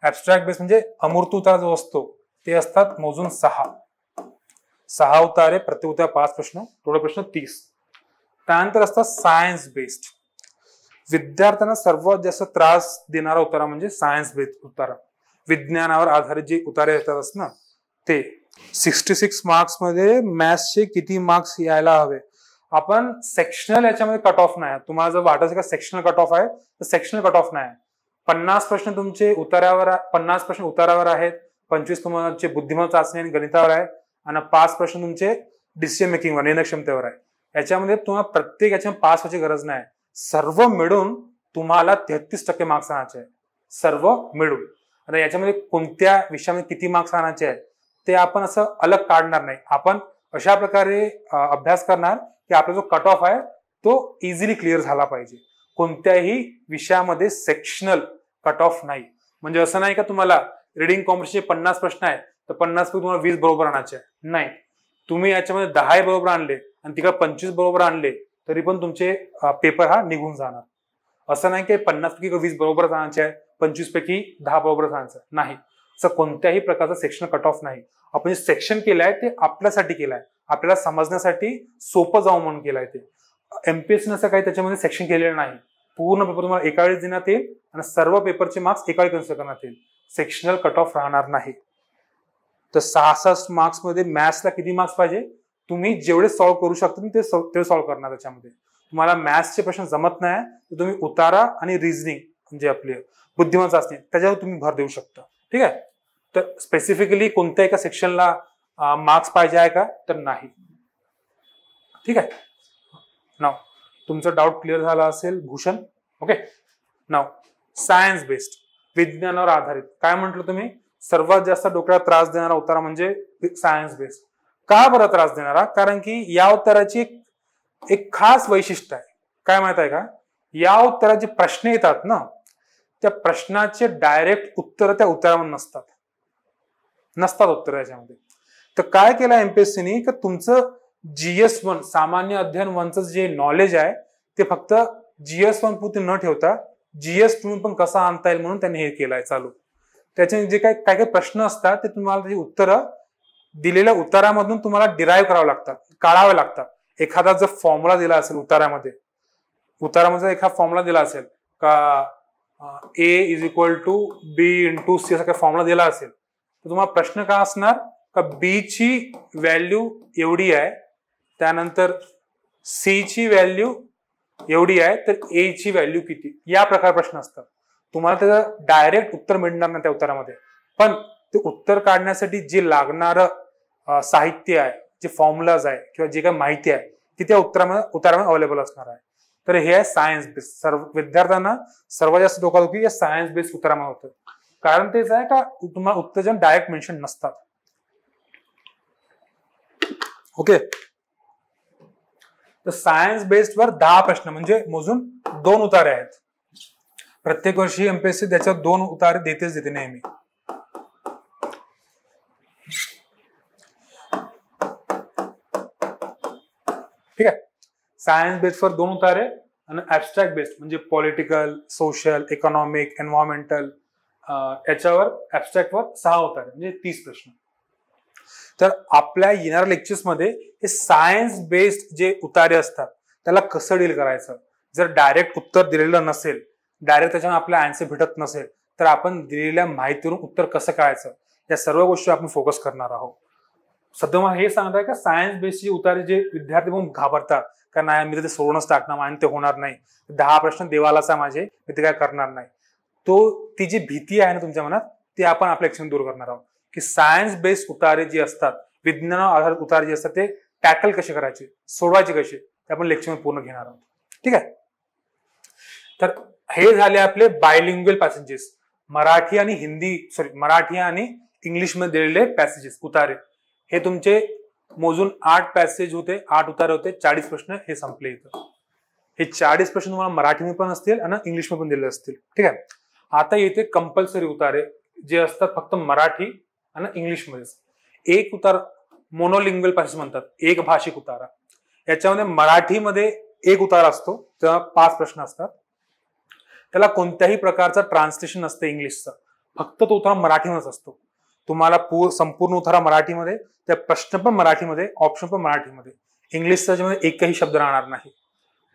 ऍबस्ट्रॅक्ट बेस्ड म्हणजे अमूर्त उतारा जो असतो ते असतात मोजून 6 उतारे, प्रत्येक उतारा 5 प्रश्न, टोटल प्रश्न 30. त्यानंतर असतात सायन्स बेस्ड. विद्यार्थ्यांना सर्वात जास्त त्रास देणारा उतारा म्हणजे सायन्स बेस्ड उतारा. विज्ञानावर आधारित जे उतारे येतात ना ते 66 मार्क्स मध्ये मॅथ्सचे किती मार्क्स यायला हवे. आपण सेक्शनल याच्यामध्ये कट ऑफ नाही. तुम्हाला जर वाटत का सेक्शनल कट ऑफ आहे तर सेक्शनल कट ऑफ नाही. 50 प्रश्न तुमचे उतारावर, 50 प्रश्न उतारावर आहेत, 25 तुमचे बुद्धिमत्ता चाचणी आणि गणितावर आहे, आणि 5 प्रश्न तुमचे डिसिजन मेकिंगवर, निर्णय क्षमतेवर आहे. याच्यामध्ये तुम्हाला प्रत्येक याच्या पास व्हायची गरज नाही. सर्व मिळून तुम्हाला 33% मार्क्स आणायचे आहे, सर्व मिळून. आता याच्यामध्ये कोणत्या विषयामध्ये किती मार्क्स आणायचे आहे ते आपण असं अलग काढणार नाही. आपण अशा प्रकारे अभ्यास करणार की आपला जो कट ऑफ आहे तो इझिली क्लिअर झाला पाहिजे. कोणत्याही विषयामध्ये सेक्शनल कट ऑफ नाही. म्हणजे असं नाही का तुम्हाला रिडिंग कॉम्प्रिहेन्शनचे 50 प्रश्न आहेत तर 50 पैकी तुम्हाला 20 बरोबर आणायचे आहे. नाही, तुम्ही याच्यामध्ये 10 बरोबर आणले आणि तिकडे 25 बरोबर आणले तरी पण तुमचे पेपर हा निघून जाणार. असं नाही की 50 पैकी 20 बरोबर आणायचे आहे, 25 पैकी 10 बरोबर आणायचं नाही. असं कोणत्याही प्रकारचं सेक्शन कट ऑफ नाही. आपण जे सेक्शन केलंय ते आपल्यासाठी केलंय, आपल्याला समजण्यासाठी सोपं जावं म्हणून केलंय ते. एमपीएससी असं काही त्याच्यामध्ये सेक्शन केलेलं नाही. पूर्ण पेपर तुम्हाला एका वेळेस देण्यात येईल आणि सर्व पेपरचे मार्क्स एका वेळी कन्सिडर करण्यात येईल. सेक्शनल कट ऑफ राहणार नाही. तर 66 मार्क्स मध्ये मॅथ्सला किती मार्क्स पाहिजे, तुम्ही जेवढे सॉल्व्ह करू शकता ते सॉल्व्ह करणार. त्याच्यामध्ये तुम्हाला मॅथ्सचे प्रश्न जमत नाही तर तुम्ही उतारा आणि रिझनिंग म्हणजे आपले बुद्धिमान चाचणी त्याच्यावर तुम्ही भर देऊ शकता. ठीक आहे. तर स्पेसिफिकली कोणत्या एका सेक्शनला मार्क्स पाहिजे आहे का, तर नाही. ठीक आहे. नाव तुमचा डाऊट क्लिअर झाला असेल भूषण. ओके. नाव सायन्स बेस्ड, विज्ञानावर आधारित. काय म्हटलं तुम्ही, सर्वात जास्त डोक्याला त्रास देणारा उतारा म्हणजे सायन्स बेस्ड. का बरं त्रास देणारा, कारण की या उत्तराची एक खास वैशिष्ट्य आहे. काय माहित आहे का, या उत्तराचे प्रश्न येतात ना, त्या प्रश्नाचे डायरेक्ट उत्तर त्या उत्तरामध्ये नसतात उत्तर याच्यामध्ये. तर काय केलं एमपीएससीने, की तुमचं GS1 सामान्य अध्ययन 1चं जे नॉलेज आहे ते फक्त GS1 पुरते न ठेवता GS2 पण कसा आणता येईल म्हणून त्यांनी हे केलंय चालू. त्याचे जे काही प्रश्न असतात ते तुम्हाला त्याची उत्तरं दिलेल्या उत्तरामधून तुम्हाला डिराईव्ह करावं लागतात, काढावे लागतात. एखादा जर फॉर्म्युला दिला असेल उत्तरामध्ये एखादा फॉर्म्युला दिला असेल का A = B × C असा काही फॉर्म्युला दिला असेल तर तुम्हाला प्रश्न काय असणार का B ची व्हॅल्यू एवढी आहे, त्यानंतर C ची व्हॅल्यू एवढी आहे, तर A ची व्हॅल्यू किती, या प्रकार प्रश्न असतात. तुम्हाला त्याचं डायरेक्ट उत्तर मिळणार नाही त्या उत्तरामध्ये, पण ते उत्तर काढण्यासाठी जे लागणारं साहित्य आहे, जे फॉर्म्युलाज आहे किंवा जे काही माहिती आहे ती त्या उत्तरामध्ये अवेलेबल असणार आहे. तर हे आहे सायन्स बेस्ड. सर्व विद्यार्थ्यांना सर्वात जास्त डोकादुखी या सायन्स बेस्ड उत्तरामध्ये होतं. कारण तेच आहे का तुम्हाला उत्तेजन डायरेक्ट मेन्शन नसतात. ओके. तर सायन्स बेस्ड वर 10 प्रश्न म्हणजे मोजून 2 उतारे आहेत. प्रत्येक वर्षी एमपीएससी त्याच्यात 2 उतारे देते नेहमी. ठीक आहे. सायन्स बेस्ड वर 2 उतारे आणि ऍबस्ट्रॅक्ट बेस्ड म्हणजे पॉलिटिकल, सोशल, इकॉनॉमिक, एन्व्हायरमेंटल याच्यावर ऍबस्ट्रॅक्ट वर 6 उतारे म्हणजे 30 प्रश्न. तर आपल्या येणाऱ्या लेक्चर्स मध्ये हे सायन्स बेस्ड जे उतारे असतात त्याला कसं डील करायचं, जर डायरेक्ट उत्तर दिलेलं नसेल, डायरेक्ट त्याच्यामध्ये आपला आन्सर भेटत नसेल, तर आपण दिलेल्या माहितीवरून उत्तर कसं काढायचं, या सर्व गोष्टी आपण फोकस करणार आहोत. सध्या मला हे सांगताय का सायन्स बेस्ड उतारे जे विद्यार्थी पण घाबरतात का नाही मी ते सोडूनच टाकणार आणि ते होणार नाही, 10 प्रश्न देवालाच आहे माझे, मी ते काय करणार नाही, ती जी भीती आहे ना तुमच्या मनात ती आपण आपल्या लेक्चर दूर करणार आहोत. की सायन्स बेस्ड उतारे जे असतात, विज्ञानावर आधारित उतारे जे असतात ते टॅकल कसे करायचे, सोडवायचे कसे, ते आपण लेक्चर पूर्ण घेणार आहोत. ठीक आहे. तर हे झाले आपले बायलिंग्युअल पॅसेजेस, मराठी आणि इंग्लिश मध्ये दिलेले पॅसेजेस उतारे. हे तुमचे मोजून 8 पॅसेज होते, 8 उतारे होते, 40 प्रश्न हे संपले इथं. हे 40 प्रश्न तुम्हाला मराठीमध्ये पण असतील आणि इंग्लिश मध्ये पण दिलेले असतील. ठीक आहे. आता येते कंपल्सरी उतारे जे असतात फक्त मराठी आणि इंग्लिश मध्येच. एक उतार मोनोलिंग्युअल पॅसेज म्हणतात, एक भाषिक उतारा. याच्यामध्ये मराठीमध्ये एक उतारा असतो, तेव्हा 5 प्रश्न असतात. त्याला कोणत्याही प्रकारचं ट्रान्सलेशन नसतं इंग्लिशचं, फक्त तो उतारा मराठीमध्येच असतो. तुम्हाला संपूर्ण उतारा मराठीमध्ये, त्या प्रश्न पण मराठीमध्ये, ऑप्शन पण मराठीमध्ये. इंग्लिशचा त्याच्यामध्ये एकही शब्द राहणार नाही.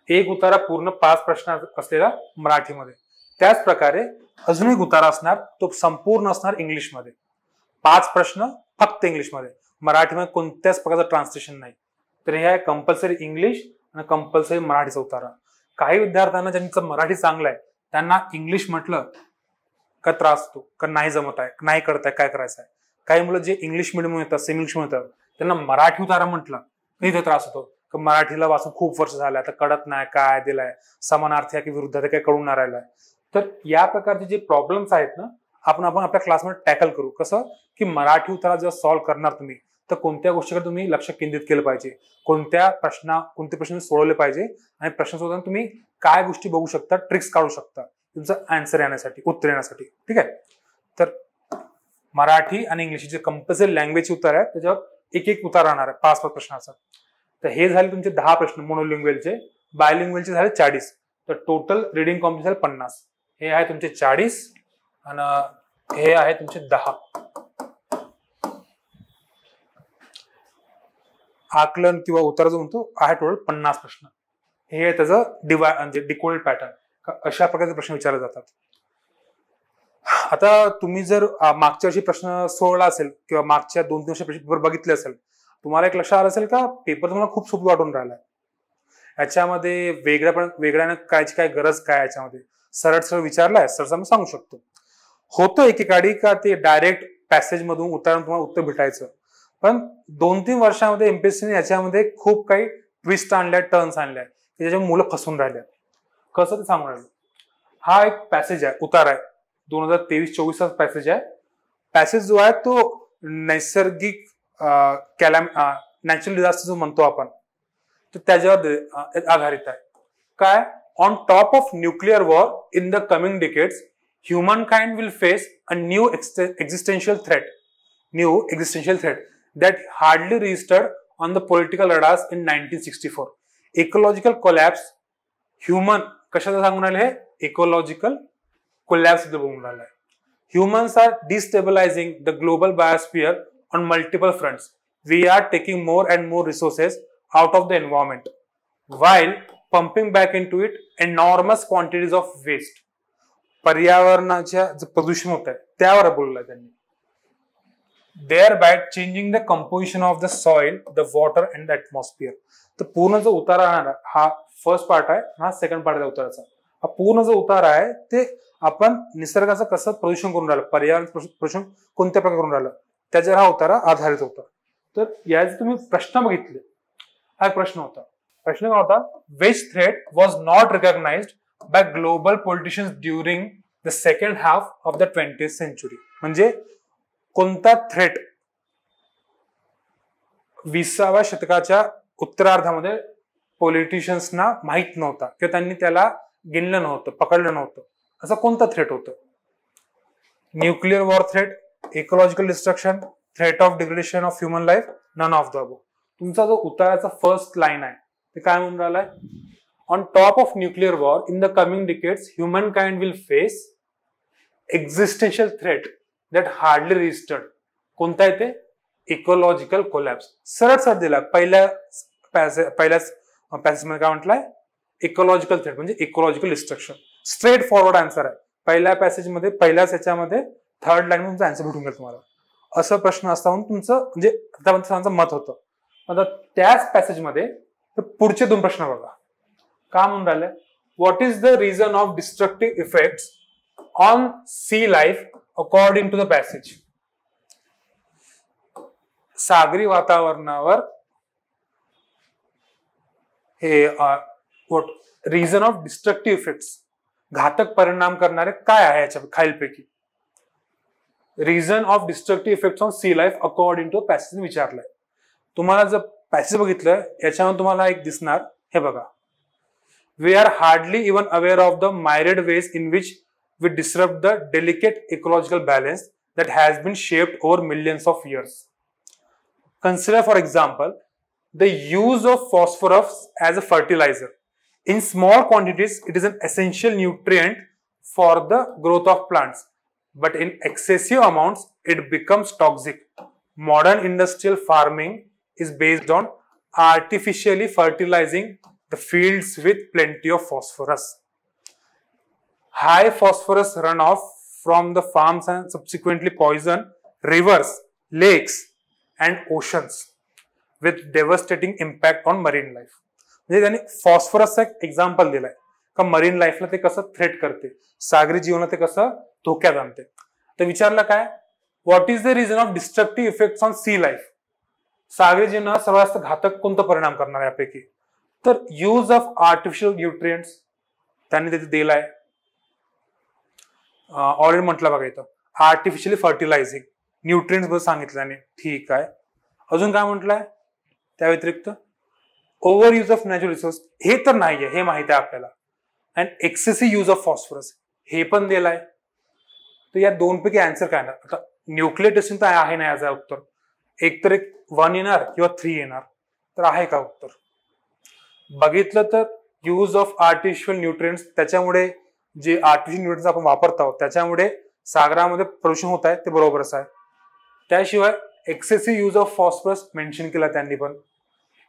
एक उतारा पूर्ण 5 प्रश्न असलेला मराठीमध्ये. त्याच प्रकारे अजून एक उतारा असणार, तो संपूर्ण असणार इंग्लिशमध्ये. 5 प्रश्न फक्त इंग्लिशमध्ये, मराठीमध्ये कोणत्याच प्रकारचं ट्रान्सलेशन नाही. तर हे आहे कंपल्सरी इंग्लिश आणि कंपल्सरी मराठीचा उतारा. काही विद्यार्थ्यांना ज्यांचं मराठी चांगलं आहे त्यांना इंग्लिश म्हटलं का त्रास होतो, का नाही जमत आहे, नाही करताय, काय करायचं आहे. काही मुलं जे इंग्लिश मिडियम येतात, सेमी इंग्लिश मध्ये येतात, त्यांना मराठी उतारा म्हटलं इथे त्रास होतो, की मराठीला वाचून खूप वर्ष झाले, आता कळत नाही काय दिलाय, समानार्थी की विरुद्ध काही कळून नाही राहिलाय. तर या प्रकारचे जे प्रॉब्लेम्स आहेत ना, आपण आपल्या क्लासमध्ये टॅकल करू. कसं की मराठी उतारा जेव्हा सॉल्व्ह करणार तुम्ही, तर कोणत्या गोष्टीकडे तुम्ही लक्ष केंद्रित केलं पाहिजे, कोणते प्रश्न सोडवले पाहिजे, आणि प्रश्न सोडवताना तुम्ही काय गोष्टी बघू शकता, ट्रिक्स काढू शकता तुमचं आन्सर येण्यासाठी, उत्तर येण्यासाठी. ठीक आहे. तर मराठी आणि इंग्लिश जे कंपल्सरी लँग्वेजचे उत्तर आहे त्याच्यावर एक उतार राहणार आहे 5 प्रश्नाचा. तर हे झाले तुमचे 10 प्रश्न मोनोलिंग्युअलचे. बायलिंग्वलचे झाले 40. तर टोटल रिडिंग कॉम्प्रिहेन्शन झाले 50. हे आहे तुमचे 40 आणि हे आहे तुमचे 10. आकलन किंवा उतारा जो म्हणतो आहे टोटल 50 प्रश्न. हे आहे त्याचं म्हणजे डिकोडेड पॅटर्न. अशा प्रकारचे प्रश्न विचारले जातात. आता तुम्ही जर मागच्या वर्षी प्रश्न सोडला असेल किंवा मागच्या 2-3 वर्ष पेपर बघितले असेल, तुम्हाला एक लक्षात आलं असेल का पेपर तुम्हाला खूप सोपं वाटून राहिलाय. याच्यामध्ये वेगळ्यानं करायची काय गरज काय, याच्यामध्ये सरळ सरळ विचारलाय, सरळ मी सांगू शकतो. होतं एकेकाळी का ते डायरेक्ट पॅसेज मधून उतारून तुम्हाला उत्तर भेटायचं, पण 2-3 वर्षामध्ये एमपीएससीने याच्यामध्ये खूप काही ट्विस्ट आणल्या, टर्न्स आणल्या की त्याच्यामुळे मुलं फसून राहिल्या. कसं ते सांगून राहिलं. हा एक पॅसेज आहे, उतार आहे, 2023-24 चा पॅसेज आहे. पॅसेज जो आहे तो नैसर्गिक नॅचरल डिझास्टर जो म्हणतो आपण, तर त्याच्यावर आधारित आहे. काय, on top of nuclear war in the coming decades humankind will face a new existential threat that hardly registered on the political radars in 1964. Ecological collapse. Human कशाचं सांगून राहिले हे? इकोलॉजिकल कोलॅप्स बोलून राहिलं आहे. Humans are destabilizing the global biosphere on multiple fronts. We are taking more and more resources out of the environment while pumping back into it enormous quantities of waste. पर्यावरणाच्या जे प्रदूषण होत आहे त्यावर बोललाय त्यांनी. There by changing the composition of the soil, the water and the atmosphere. तर पूर्ण जो उतारा आहे हा फर्स्ट पार्ट आहे, हा सेकंड पार्ट आहे उताराचा. हा पूर्ण जो उतारा आहे ते आपण निसर्गाचं कसं प्रदूषण करून राहिलं, पर्यावरण प्रदूषण कोणत्या प्रकारे करून राहिलं, त्याच्यावर हा उतारा आधारित होता. तर याचे तुम्ही प्रश्न बघितले. हा प्रश्न होता. प्रश्न काय होता, which threat was not recognized by global politicians during the second half of the 20th century. म्हणजे कोणता थ्रेट 20व्या शतकाच्या उत्तरार्धामध्ये पॉलिटिशियन्सना माहित नव्हता किंवा त्यांनी त्याला गिनलं नव्हतं, पकडलं नव्हतं. असं कोणता थ्रेट होतं? Nuclear war threat, ecological destruction, threat of degradation of human life, none of the above. तुमचा जो उताराचा फर्स्ट लाईन आहे ते काय म्हणून राहिलाय, on top of nuclear war in the coming decades humankind will face existential threat that hardly registered. कोणता आहे ते? Ecological collapse. सरळ सरळ दिला. पहिल्याच पॅसेजमध्ये काय म्हटलंय, इकोलॉजिकल थ्रेट म्हणजे ecological destruction. Straight forward answer आहे. पहिल्या पॅसेजमध्ये पहिल्याच याच्यामध्ये थर्ड लाईन तुमचा आन्सर भेटून गेला तुम्हाला. असं प्रश्न असता म्हणून तुमचं म्हणजे त्याचं मत होतं. आता त्याच पॅसेजमध्ये पुढचे 2 प्रश्न बघा. काय म्हणून राहिले, what is the reason of destructive effects on sea life according to the passage. सागरी वातावरणावर हे रिझन ऑफ डिस्ट्रक्टिव्ह इफेक्ट्स, घातक परिणाम करणारे काय आहे याच्या खालीलपैकी. Reason of destructive effects on sea life according to passage विचारलाय. तुम्हाला जर पॅसेज बघितलं याच्यावर तुम्हाला एक दिसणार, हे बघा, we are hardly even aware of the myriad ways in which we disrupt the delicate ecological balance that has been shaped over millions of years. Consider, for example, the use of phosphorus as a fertilizer. In small quantities, it is an essential nutrient for the growth of plants, but in excessive amounts, it becomes toxic. Modern industrial farming is based on artificially fertilizing the fields with plenty of phosphorus. High phosphorus runoff from the farms and subsequently poison rivers, lakes and oceans with devastating impact on marine life. म्हणजे त्यांनी फॉस्फरसचा एक example दिलाय का marine लाईफला ते कसं threat करते, सागरी जीवनाला ते कसं धोक्यात आणते. तर विचारलं काय, what is the reason of destructive effects on sea life. सागरी जीवनाला सर्वात जास्त घातक कोणता परिणाम करणार यापैकी. तर यूज ऑफ आर्टिफिशियल न्यूट्रिएंट्स त्यांनी तिथे दिलाय. ऑलरेडी म्हटलं बघा इथं आर्टिफिशियली फर्टिलायझिंग, न्यूट्रिएंट्स बद्दल सांगितलं त्याने. ठीक आहे. अजून काय म्हटलंय त्या व्यतिरिक्त, over use of natural resource, हे तर नाहीये, हे माहिती आहे आपल्याला. And excessive use of phosphorus हे पण दिलाय. तर या 2 पैकी आन्सर काय येणार. आता न्यूक्लिअर टेस्टिंग तर आहे ना याचं उत्तर, एक तर 1 येणार किंवा 3 येणार. तर आहे का उत्तर. बघितलं तर यूज ऑफ आर्टिफिशियल न्यूट्रिएंट्स, त्याच्यामुळे जे आर्टिफिशियल न्यूट्रिएंट्स आपण वापरत आहोत त्याच्यामुळे सागरामध्ये प्रदूषण होत आहे, ते बरोबरच आहे. त्याशिवाय excessive use of phosphorus mention केला त्यांनी पण,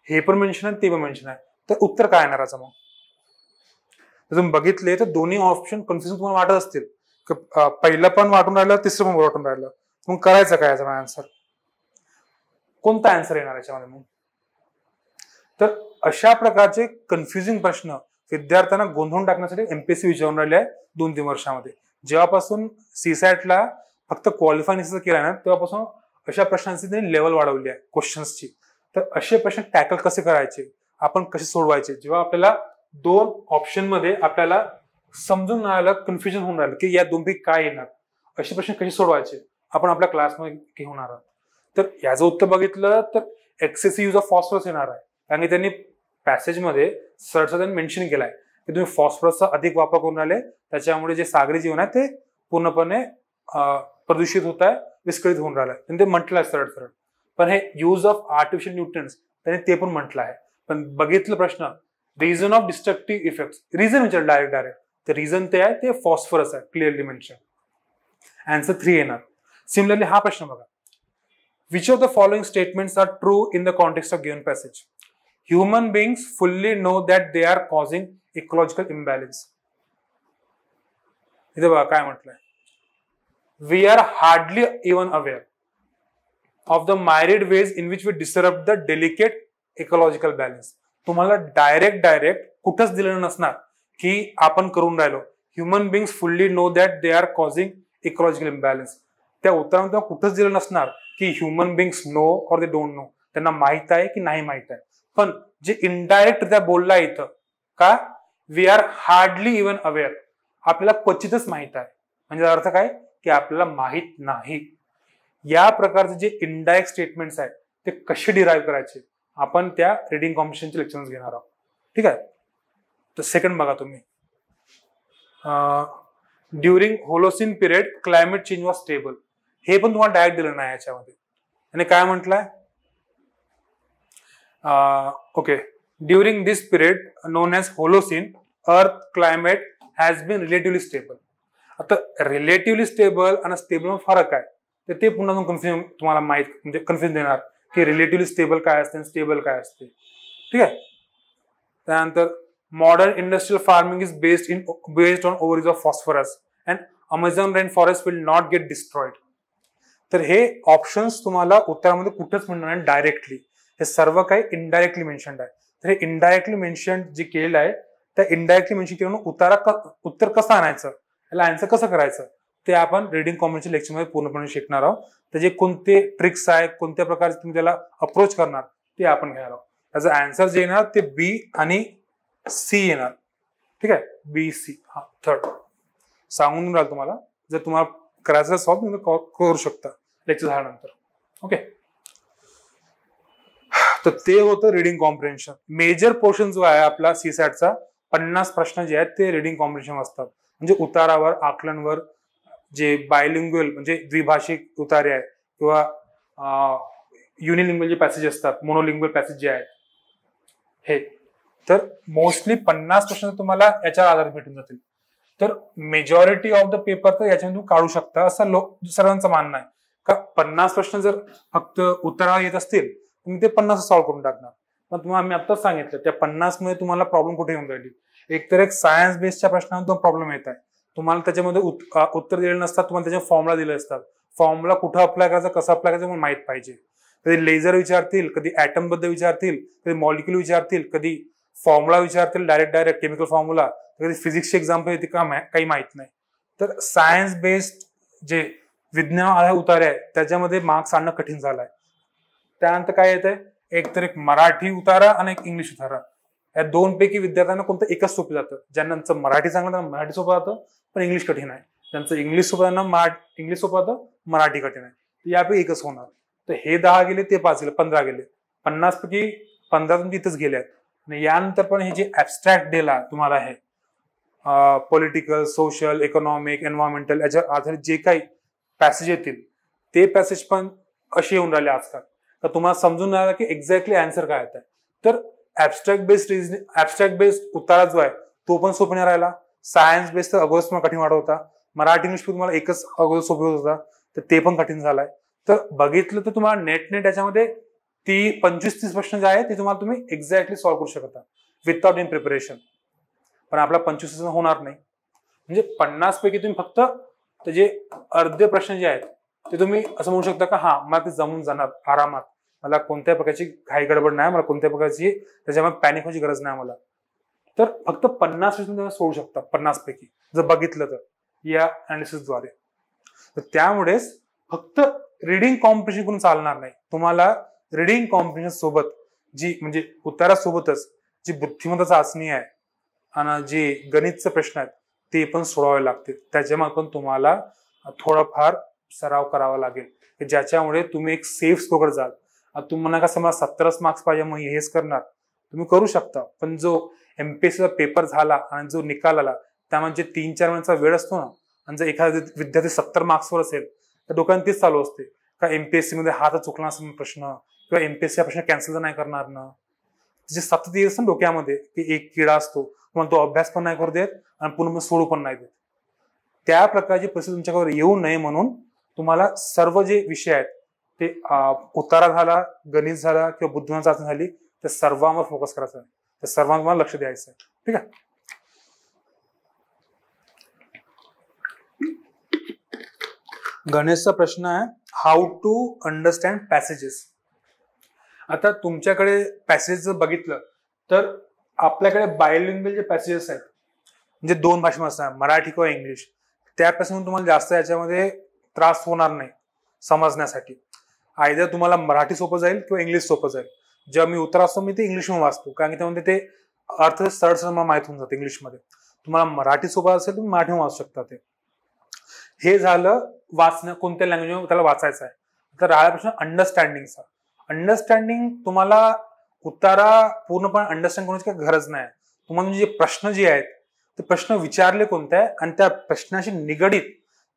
हे पण मेन्शन आहे ते पण मेन्शन आहे. तर उत्तर काय येणार याचं मग? तुम्ही बघितले तर दोन्ही ऑप्शन कन्फ्युजन तुम्हाला वाटत असतील, पहिलं पण वाटून राहिलं, तिसरं पण वाटून राहिलं, मग करायचं काय याचा आन्सर? कोणता आन्सर येणार याच्यामध्ये मग? तर अशा प्रकारचे कन्फ्युजिंग प्रश्न विद्यार्थ्यांना गोंधळून टाकण्यासाठी एमपीएससी विचारून राहिले आहे 2-3 वर्षामध्ये. जेव्हापासून सीसॅटला फक्त क्वालिफाय केलं ना, तेव्हापासून अशा प्रश्नांची त्यांनी लेवल वाढवली आहे क्वेश्चन्सची. तर असे प्रश्न टॅकल कसे करायचे, आपण कसे सोडवायचे, जेव्हा आपल्याला 2 ऑप्शन मध्ये आपल्याला समजून राहिलं, कन्फ्युजन होऊन राहिलं की या दोनपैकी काय येणार, असे प्रश्न कसे सोडवायचे आपण आपल्या क्लासमध्ये घेऊन आहोत. तर याचं उत्तर बघितलं तर एक्सेसिव्ह यूज ऑफ फॉस्फरस येणार आहे, कारण की त्यांनी पॅसेजमध्ये सरचा त्यांनी मेन्शन केलाय की तुम्ही फॉस्फरसचा अधिक वापर करून राहिले, त्याच्यामुळे जे सागरी जीवन आहे ते पूर्णपणे प्रदूषित होत आहे, विस्कळीत होऊन राहिलं आहे, ते म्हटलं आहे सरळ. पण हे यूज ऑफ आर्टिफिशियल न्यूट्रिएंट्स त्यांनी ते पण म्हटलं आहे. पण बघितलं प्रश्न, reason of destructive effects, reason विचार डायरेक्ट तर रिझन ते आहे ते फॉस्फरस आहे, क्लिअरली मेन्शन. आन्सर 3 येणार. सिमिलरली हा प्रश्न बघा, which of the following statements are true in the context of given passage? Human beings fully know that they are causing ecological imbalance. इथे बघा काय म्हटलंय, we are hardly even aware of the myriad ways in which we disrupt the delicate ecological balance. तुम्हाला direct कुठंच दिलेलं नसणार की आपण करून राहिलो. Human beings fully know that they are causing ecological imbalance. त्या उत्तरामध्ये कुठंच दिलं नसणार की human beings know or they don't know, त्यांना माहित आहे की नाही माहित आहे. पण जे इनडायरेक्ट त्या बोलला इथं का, we are hardly even aware, आपल्याला क्वचितच माहित आहे, म्हणजे अर्थ काय की आपल्याला माहित नाही. या प्रकारचे जे इनडायरेक्ट स्टेटमेंट्स आहेत ते कसे डिराईव्ह करायचे आपण त्या रिडिंग कॉम्पिटिशनचे लेक्चर्स घेणार आहोत. ठीक आहे. तर सेकंड बघा तुम्ही, during Holocene period climate change was stable. हे पण तुम्हाला डायरेक्ट दिलं नाही याच्यामध्ये. आणि काय म्हटलंय, okay, during this period known as Holocene earth climate has been relatively stable. आता रिलेटिव्हली स्टेबल आणि स्टेबल मध्ये फरक आहे, तर ते पुन्हा कन्फ्युजन तुम्हाला माहित, म्हणजे कन्फ्युजन देणार की रिलेटिव्हली स्टेबल काय असते आणि स्टेबल काय असते. ठीक आहे. त्यानंतर modern industrial farming is based on overuse of phosphorus and Amazon rain forest will not get destroyed. तर हे ऑप्शन्स तुम्हाला उत्तरामध्ये कुठंच मिळणार नाही डायरेक्टली, हे सर्व काही इनडायरेक्टली मेन्शन्ड आहे. तर हे इनडायरेक्टली मेन्शन जे केलेलं आहे त्या इनडायरेक्टली मेन्शन केल्यानं उत्तर कसं आणायचं, याला आन्सर कसं करायचं ते आपण रिडिंग कॉम्पिटिशन लेक्चरमध्ये पूर्णपणे शिकणार आहोत. त्याचे कोणते ट्रिक्स आहेत, कोणत्या प्रकारे तुम्ही त्याला अप्रोच करणार ते आपण घेणार आहोत. त्याचं आन्सर जे येणार ते बी आणि सी येणार. ठीक आहे, बी सी. हा थर्ड सांगून राहिलं तुम्हाला, जर तुम्हाला करायचं सॉल्व तुम्ही करू शकता लेक्चर झाल्यानंतर. ओके, तर ते होतं रिडिंग कॉम्प्रिहेन्शन. मेजर पोर्शन जो आहे आपला सीसॅटचा 50 प्रश्न जे आहेत ते रिडिंग कॉम्प्रिहेन्शन असतात. म्हणजे उतारावर, आकलनवर, जे बायलिंग्युअल म्हणजे द्विभाषिक उतारे आहेत किंवा युनिलिंग्युअल जे पॅसेज असतात, मोनोलिंग्युअल पॅसेज जे आहेत हे, तर मोस्टली 50 प्रश्न तुम्हाला याच्यावर आधारित भेटून जातील. तर मेजॉरिटी ऑफ द पेपर तर याच्यामध्ये तुम्ही काढू शकता असं सर्वांचं मानणं आहे. का 50 प्रश्न जर फक्त उत्तरावर येत असतील तुम्ही ते 50 सॉल्व्ह करून टाकणार. पण तुम्हाला आम्ही आत्ताच सांगितलं त्या 50 मध्ये तुम्हाला प्रॉब्लेम कुठे येऊन राहिली, एकतर एक सायन्स बेस्डच्या प्रश्नांवर प्रॉब्लेम येत आहे, तुम्हाला त्याच्यामध्ये उत्तर दिलेलं नसतात, तुम्हाला त्याचे फॉर्म्युला दिले असतात, फॉर्म्युला कुठं अप्लाय करायचं, कसं अप्लाय करायचं मला माहित पाहिजे. कधी लेझर विचारतील, कधी ऍटम बद्दल विचारतील, कधी मॉलिक्युल विचारतील, कधी फॉर्म्युला विचारतील डायरेक्ट केमिकल फॉर्म्युला, कधी फिजिक्सचे एक्झाम्पल येते का काही माहित नाही. तर सायन्स बेस्ड जे विज्ञान आधारित उतारे आहे त्याच्यामध्ये मार्क्स आणणं कठीण झालंय. त्यानंतर काय येतंय, एक तर एक मराठी उतारा आणि एक इंग्लिश उतारा. या दोनपैकी विद्यार्थ्यांना कोणतं एकच सोपं जातं. ज्यांचं मराठी चांगलं त्यांना मराठी सोपं जातं, पण इंग्लिश कठीण आहे. ज्यांचं इंग्लिश सोपं त्यांना इंग्लिश सोपं जातं, मराठी कठीण आहे. तर यापैकी एकच होणार. तर हे 10 गेले, ते 5 गेले, 15 गेले. 50 पैकी 15 तिथेच गेले आहेत. आणि यानंतर पण हे जे ऍबस्ट्रॅक्ट दिला तुम्हाला हे पॉलिटिकल, सोशल, इकॉनॉमिक, एन्व्हायरमेंटल याच्यावर आधारित जे काही पॅसेज येतील ते पॅसेज पण असे येऊन राहिले आजकाल. तर तुम्हाला समजून राहिलं की एक्झॅक्टली आन्सर काय येत आहे. तर ऍबस्ट्रॅक्ट बेस्ड उत्तरा जो आहे तो पण सोपा नाही राहिला. सायन्स बेस्ड तर अगोदर तुम्हाला कठीण वाटत होता. मराठी इंग्लिश तुम्हाला एकच अगोदर सोपे होत होता, तर ते पण कठीण झालाय. तर बघितलं तर तुम्हाला नेट याच्यामध्ये ती 25-30 प्रश्न जे आहे ते तुम्हाला तुम्ही एक्झॅक्टली सॉल्व्ह करू शकता विथआउट इन प्रिपरेशन. पण आपला 25 होणार नाही. म्हणजे 50 पैकी तुम्ही फक्त त्याचे अर्धे प्रश्न जे आहेत ते तुम्ही असं म्हणू शकता का हा मला ते जमून जाणार आरामात, मला कोणत्या प्रकारची घाई गडबड नाही, मला कोणत्या प्रकारची त्याच्यामध्ये पॅनिक व्हायची गरज नाही मला. तर फक्त 50 प्रश्न तुम्ही सोडू शकता 50 पैकी जर बघितलं तर या अनालिसिसद्वारे. तर त्यामुळेच फक्त रिडिंग कॉम्प्रिहेन्शन करून चालणार नाही. तुम्हाला रिडिंग कॉम्प्रिहेन्शन सोबत जी म्हणजे उत्तरासोबतच जी बुद्धिमत्ता चाचणी आहे आणि जे गणितचे प्रश्न आहेत ते पण सोडवावे लागतील. त्याच्यामध्ये पण तुम्हाला थोडाफार सराव करावा लागेल, ज्याच्यामुळे तुम्ही एक सेफ स्कोर जाल. तुम्हाला कसं मला 17 मार्क्स पाहिजे मग हेच करणार तुम्ही करू शकता, पण जो एमपीएससीचा पेपर झाला आणि जो निकाल आला त्यामध्ये 3-4 महिन्याचा वेळ असतो ना, आणि जर एखादा विद्यार्थी 70 मार्क्सवर असेल तर डोक्यात तेच चालू असते का एमपीएससी मध्ये हा तर चुकला असेल प्रश्न, किंवा एमपीएससी हा प्रश्न कॅन्सल तर नाही करणार ना. जे सतत येत असतं डोक्यामध्ये की एक किडा असतो, तुम्हाला तो अभ्यास पण नाही करू देत आणि पूर्ण सोडू पण नाही देत. त्या प्रकारची परिस्थिती तुमच्याकडे येऊ नये म्हणून तुम्हाला सर्व जे विषय आहेत ते उतारा झाला, गणित झाला किंवा बुद्धिमत्ता चाचणी झाली, त्या सर्वांवर फोकस करायचा आहे, त्या सर्वांवर तुम्हाला लक्ष द्यायचं आहे. ठीक आहे. गणेशचा प्रश्न आहे हाऊ टू अंडरस्टँड पॅसेजेस. आता तुमच्याकडे पॅसेज जर बघितलं तर आपल्याकडे बायलिंग्वल जे पॅसेजेस आहेत म्हणजे 2 भाषेमध्ये असतात मराठी किंवा इंग्लिश, त्यापासून तुम्हाला जास्त याच्यामध्ये त्रास होणार नाही समजण्यासाठी. आयदर तुम्हाला मराठी सोपं जाईल किंवा इंग्लिश सोपं जाईल. जेव्हा मी उत्तर असतो मी ते इंग्लिशमध्ये वाचतो, कारण की त्यामध्ये ते अर्थ सरळ मला माहित होऊन जातं इंग्लिशमध्ये. तुम्हाला मराठी सोपं असेल तुम्ही मराठीमध्ये वाचू शकता. ते हे झालं वाचणं, कोणत्या लँग्वेजमध्ये त्याला वाचायचं आहे. तर राहिला प्रश्न अंडरस्टँडिंगचा. अंडरस्टँडिंग तुम्हाला उत्तरा पूर्णपणे अंडरस्टँड करण्याची काही गरज नाही. तुम्हाला जे प्रश्न जे आहेत ते प्रश्न विचारले कोणते आहे आणि त्या प्रश्नाशी निगडीत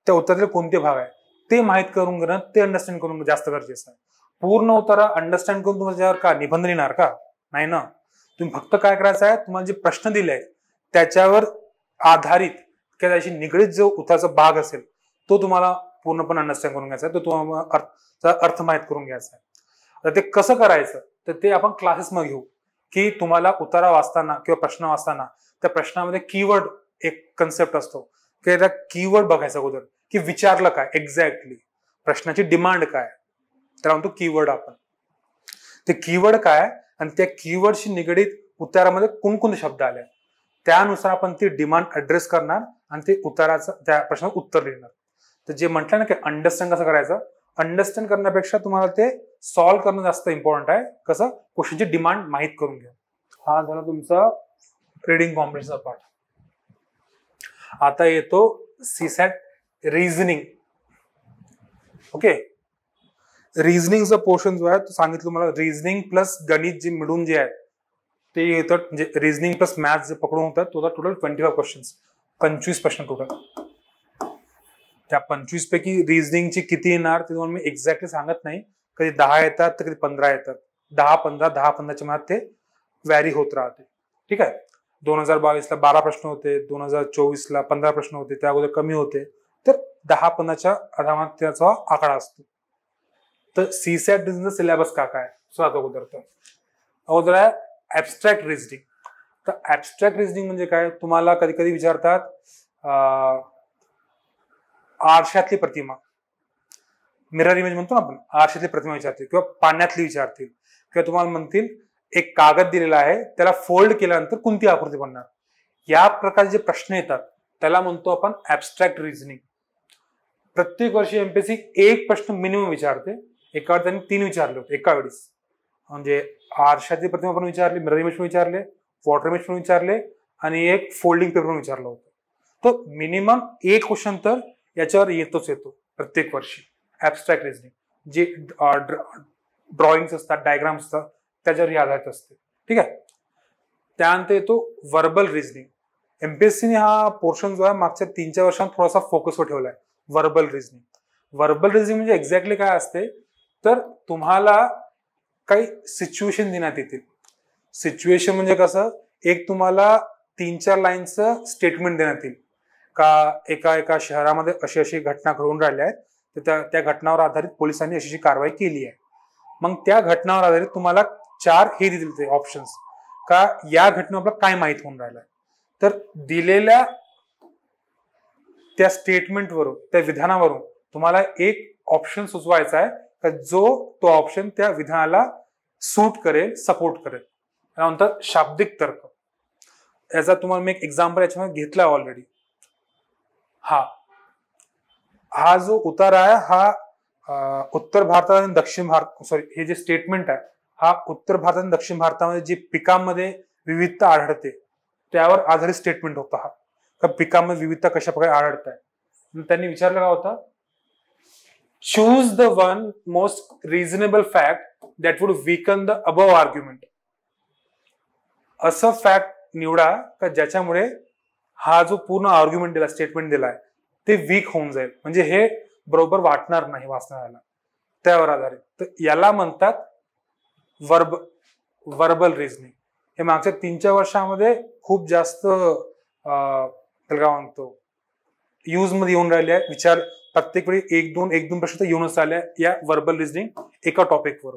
त्या उत्तरातले कोणते भाग आहे ते माहित करून घेणं, ते अंडरस्टँड करून जास्त गरजेचं आहे. पूर्ण उत्तरा अंडरस्टँड करून तुम्हाला त्यावर का निबंध लिहिणार का नाही ना. तुम्ही फक्त काय करायचं आहे, तुम्हाला जे प्रश्न दिले आहेत त्याच्यावर आधारित किंवा त्याशी निगडीत जो उत्तराचा भाग असेल तो तुम्हाला पूर्णपणे अंडरस्टँड करून घ्यायचा आहे, तो तुम्हाला अर्थ माहित करून घ्यायचा आहे. तर ते कसं करायचं तर ते आपण क्लासेसमध्ये घेऊ, की तुम्हाला उत्तरा वाचताना किंवा प्रश्न वाचताना त्या प्रश्नामध्ये कीवर्ड एक कन्सेप्ट असतो की त्या कीवर्ड बघायचा अगोदर की विचारलं काय एक्झॅक्टली, प्रश्नाची डिमांड काय, त्याला म्हणतो कीवर्ड आपण. ते कीवर्ड काय आणि त्या कीवर्डशी निगडीत उत्तरामध्ये कोणकोणते शब्द आले त्यानुसार आपण ती डिमांड ऍड्रेस करणार आणि ते उत्तराचं त्या प्रश्नाचं उत्तर लिहिणार. तर जे म्हटलं ना की अंडरस्टँड कसं करायचं, अंडरस्टँड करण्यापेक्षा तुम्हाला ते सॉल्व्ह करणं जास्त इम्पॉर्टंट आहे. कसं, क्वेश्चनची डिमांड माहित करून घ्या. हा झाला तुमचा रिडिंग कॉम्प्रिहेन्शनचा पार्ट. आता येतो सीसॅट रिझनिंग. ओके, रिझनिंगचा पोर्शन जो आहे तो सांगितलं मला, रिझनिंग प्लस गणित जे मिळून जे आहे ते येतात, म्हणजे रिझनिंग प्लस मॅथ्स जे पकडून होतात तो टोटल 25 क्वेश्चन्स, 25 प्रश्न टोटल. त्या 25 पैकी रिझनिंगची किती येणार ते तुम्हाला मी एक्झॅक्टली सांगत नाही. कधी 10 येतात तर कधी 15 येतात. 10-15 च्या मध्ये ते व्हॅरी होत राहते. ठीक आहे. 2022ला 12 प्रश्न होते, 2024ला 15 प्रश्न होते, त्या अगोदर कमी होते. तर 10-15च्या आरामात त्याचा आकडा असतो. तर सीसॅट रिझनिंगचा सिलेबस काय स्वतः अगोदर आहे ऍबस्ट्रॅक्ट रिझनिंग. तर ऍबस्ट्रॅक्ट रिझनिंग म्हणजे काय, तुम्हाला कधी कधी विचारतात आरशातली प्रतिमा, मिरर इमेज म्हणतो ना आपण, आरशातली प्रतिमा विचारतील किंवा पाण्यातली विचारतील, किंवा तुम्हाला म्हणतील एक कागद दिलेला आहे त्याला फोल्ड केल्यानंतर कोणती आकृती बनणार. या प्रकारचे जे प्रश्न येतात त्याला म्हणतो आपण ऍबस्ट्रॅक्ट रिझनिंग. प्रत्येक वर्षी एमपीएससी एक प्रश्न मिनिमम विचारते. एका वेळी त्यांनी 3 विचारले होते एका वेळेस, म्हणजे आरशातली प्रतिमा पण विचारली, मिरर इमेज पण विचारले, वॉटर इमेज पण विचारले आणि एक फोल्डिंग पेपर पण विचारलं होतं. तर मिनिमम एक क्वेश्चन तर याच्यावर येतो प्रत्येक वर्षी. ऍबस्ट्रॅक्ट रिझनिंग जे ड्रॉइंग्स असतात, डायग्राम्स असतात त्याच्यावर आधारित असते. ठीक आहे. त्यानंतर येतो व्हर्बल रिझनिंग. एमपीएससीने हा पोर्शन जो आहे मागच्या 3-4 वर्षांत थोडासा फोकसवर ठेवलाय, व्हर्बल रिझनिंग. व्हर्बल रिझनिंग म्हणजे एक्झॅक्टली काय असते, तर तुम्हाला काही सिच्युएशन देण्यात येतील, सिच्युएशन म्हणजे कसं, एक तुम्हाला 3-4 लाईनचं स्टेटमेंट देण्यात येईल का एका शहरामध्ये अशी अशी घटना घडून राहिल्या आहेत, तर त्या घटनावर आधारित पोलिसांनी अशी कारवाई केली आहे. मग त्या घटनावर आधारित तुम्हाला 4 हे दिले ते ऑप्शन्स का या घटनेवर काय माहित होऊन राहिलंय. तर दिलेल्या त्या स्टेटमेंटवरून, त्या विधानावरून तुम्हाला एक ऑप्शन सुचवायचा आहे का जो तो ऑप्शन त्या विधानाला सूट करेल, सपोर्ट करेल. त्यानंतर शाब्दिक तर्क. याचा तुम्हाला मी एक एक्झाम्पल याच्यामध्ये घेतला ऑलरेडी. हा जो उतारा आहे हा उत्तर भारतात आणि दक्षिण भारत, सॉरी, हे जे स्टेटमेंट आहे हा उत्तर भारत आणि दक्षिण भारतामध्ये जी पिकांमध्ये विविधता आढळते त्यावर आधारित स्टेटमेंट होता. हा का पिकांमध्ये विविधता कशा प्रकारे आढळत आहे. त्यांनी विचारलं का होता, choose the one most reasonable fact that would weaken the above argument. असं फॅक्ट निवडा का ज्याच्यामुळे हा जो पूर्ण आर्ग्युमेंट दिला, स्टेटमेंट दिलाय ते वीक होऊन जाईल, म्हणजे हे बरोबर वाटणार नाही वाचणाऱ्याला, त्यावर आधारित. तर याला म्हणतात वर्बल रिझनिंग. हे मागच्या 3-4 वर्षामध्ये खूप जास्त त्याला काय म्हणतो यूज मध्ये येऊन राहिले आहे. विचार प्रत्येक वेळी एक दोन प्रश्न तर येऊनच आले या वर्बल रिझनिंग एका टॉपिकवर.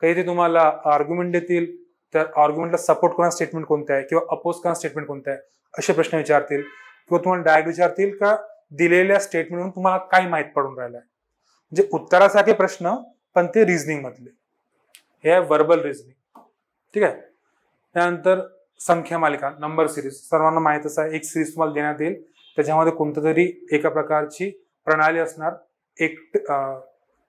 काही ते तुम्हाला आर्ग्युमेंट देतील, तर आर्ग्युमेंटला सपोर्ट करणारा स्टेटमेंट कोणतं आहे किंवा अपोज करणारा स्टेटमेंट कोणतं आहे असे प्रश्न विचारतील, किंवा तुम्हाला डायरेक्ट विचारतील का दिलेल्या स्टेटमेंटवरून तुम्हाला काय माहित पडून राहिलं आहे. म्हणजे उत्तरासारखे प्रश्न पण ते रिझनिंग मधले. हे आहे वर्बल रिझनिंग. ठीक आहे. त्यानंतर संख्या मालिका, नंबर सिरीज. सर्वांना माहितच आहे, एक सिरीज तुम्हाला देण्यात येईल, त्याच्यामध्ये कोणतं तरी एका प्रकारची प्रणाली असणार, एक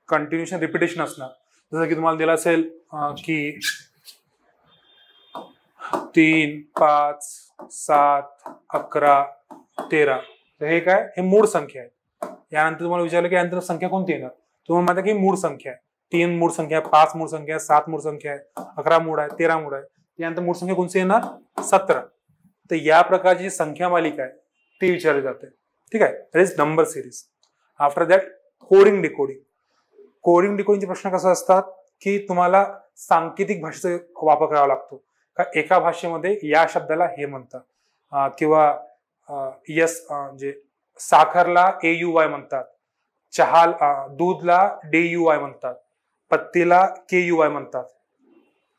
कंटिन्युएशन रिपिटेशन असणार. जसं की तुम्हाला दिलं असेल की 3, 5, 7, 11, 13. तर हे काय, हे मूळ संख्या आहे. यानंतर तुम्हाला विचारलं की यानंतर संख्या कोणती येणार, तुम्हाला माहिती आहे की मूळ संख्या आहे. 3 मूळ संख्या आहे, 5 मूळ संख्या आहे, 7 मूळ संख्या आहे, 11 मूळ आहे, 13 मूळ आहे. यानंतर मूळ संख्या कोणती येणार, 17. तर या प्रकारची संख्या मालिका आहे ती विचारली जाते. ठीक आहे. That is number series. After that coding decoding. Coding डिकोडिंगचे प्रश्न कसे असतात की तुम्हाला सांकेतिक भाषेचा वापर करावा लागतो. का एका भाषेमध्ये या शब्दाला हे म्हणतात, किंवा म्हणजे साखरला AUY म्हणतात, दूधला DUY म्हणतात, पत्तीला KUY म्हणतात.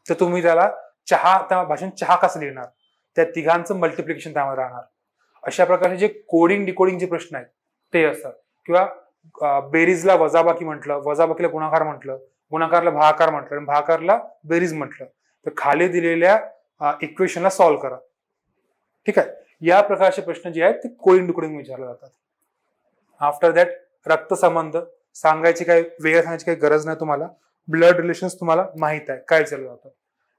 तर तुम्ही त्याला त्या भाषेत चहा कसं लिहिणार, त्या तिघांचं मल्टिप्लिकेशन त्यामध्ये राहणार. अशा प्रकारचे जे कोडिंग डिकोडिंगचे प्रश्न आहेत ते असतात. किंवा बेरीजला वजाबाकी म्हटलं, वजाबाकीला गुणाकार म्हटलं, गुणाकारला भागाकार म्हटलं आणि भागाकारला बेरीज म्हटलं, तर खाली दिलेल्या इक्वेशनला सॉल्व्ह करा. ठीक आहे. या प्रकारचे प्रश्न जे आहेत ते कोडिंग डिकोडिंग विचारले जातात. आफ्टर दॅट रक्तसंबंध. सांगायची काही वेगळं सांगायची काही गरज नाही तुम्हाला. ब्लड रिलेशन्स तुम्हाला माहित आहे काय चालू जातं.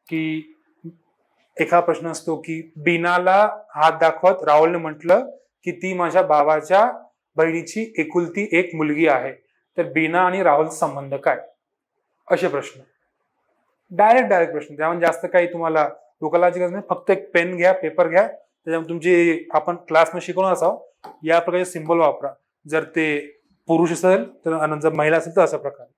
की एका प्रश्न असतो की बीनाला हात दाखवत राहुलने म्हटलं की ती माझ्या बाबाच्या बहिणीची एकुलती एक मुलगी आहे, तर बीना आणि राहुलचा संबंध काय, असे प्रश्न. डायरेक्ट प्रश्न. त्यामध्ये जास्त काही तुम्हाला डोकालाची गरज नाही. फक्त एक पेन घ्या, पेपर घ्या, त्याच्यामध्ये तुमची आपण क्लासमध्ये शिकवणार असावं या प्रकारचे सिम्बॉल वापरा. जर ते पुरुष असेल तर, आणि जर महिला असेल तर अशा प्रकारे,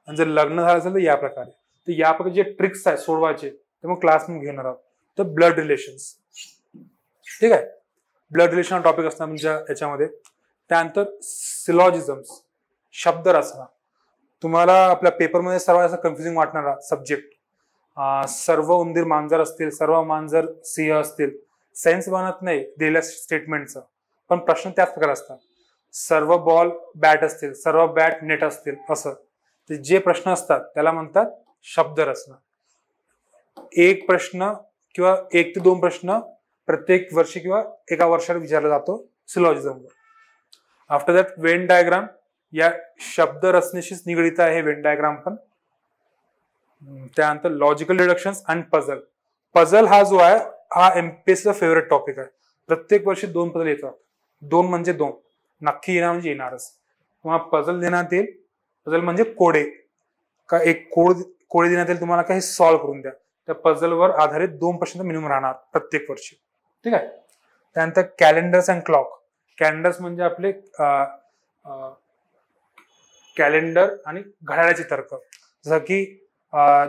आणि जर लग्न झालं असेल तर या प्रकारे. तर या प्रकारचे जे ट्रिक्स आहेत सोडवायचे ते मग क्लासमध्ये घेणार आहोत. तर ब्लड रिलेशन्स. ठीक आहे. ब्लड रिलेशन हा टॉपिक असणार म्हणजे याच्यामध्ये. त्यानंतर सिलॉजिझम्स, शब्द रचना. तुम्हाला आपल्या पेपरमध्ये सर्वात जास्त कन्फ्युजिंग वाटणारा सब्जेक्ट. सर्व उंदीर मांजर असतील, सर्व मांजर सिंह असतील, सेन्स बनत नाही दिलेल्या स्टेटमेंटचं, पण प्रश्न त्याच प्रकारे असतात. सर्व बॉल बॅट असतील, सर्व बॅट नेट असतील, असं जे प्रश्न असतात त्याला म्हणतात शब्द रचना. एक प्रश्न किंवा 1 ते 2 प्रश्न प्रत्येक वर्षी किंवा एका वर्षात विचारला जातो सिलॉजिझमवर. After that Venn diagram. या शब्द रचनेशीच निगडित आहे हे वेन डायग्राम पण. त्यानंतर लॉजिकल डिडक्शन्स आणि पझल. पझल हा जो आहे हा MPSCचा फेवरेट टॉपिक आहे. प्रत्येक वर्षी 2 पझल येतात. 2 म्हणजे 2 नक्की येणार म्हणजे येणारच. तुम्हाला पझल देण्यात येईल. पझल म्हणजे कोडे. का एक कोडे देण्यात येईल तुम्हाला, काही सॉल्व्ह करून द्या. त्या पझलवर आधारित 2 प्रश्न मिनिमम राहणार प्रत्येक वर्षी. ठीक आहे. त्यानंतर कॅलेंडर्स अँड क्लॉक. कॅलेंडर्स म्हणजे आपले कॅलेंडर आणि घड्याळाचे तर्क. जसं की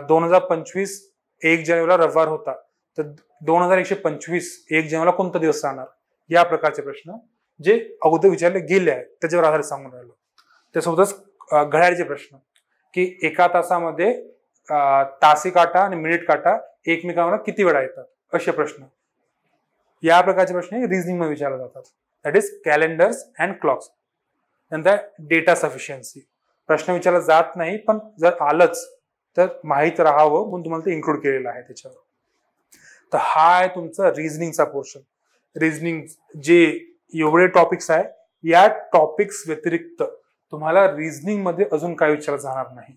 2025 1 जानेवारीला रविवार होता, तर 2125 1 जानेवारीला कोणता दिवस राहणार, या प्रकारचे प्रश्न जे अगोदर विचारले गेले आहेत त्याच्यावर आधारित सांगून राहिलो. त्यासोबतच घड्याळीचे प्रश्न, की एका तासामध्ये तासी काटा आणि मिनिट काटा एकमेकांना किती वेळा येतात, असे प्रश्न. या प्रकारचे प्रश्न रिझनिंग मध्ये विचारले जातात. That is calendars and clocks. नंतर डेटा सफिशियन्सी, प्रश्न विचारला जात नाही पण जर आलंच तर माहीत राहावं म्हणून तुम्हाला ते इन्क्लूड केलेलं आहे त्याच्यावर. तर हा आहे तुमचा रिझनिंगचा पोर्शन. रिझनिंग जे एवढे टॉपिक्स आहे, या टॉपिक्स व्यतिरिक्त तुम्हाला रिझनिंग मध्ये अजून काय विचारलं जाणार नाही.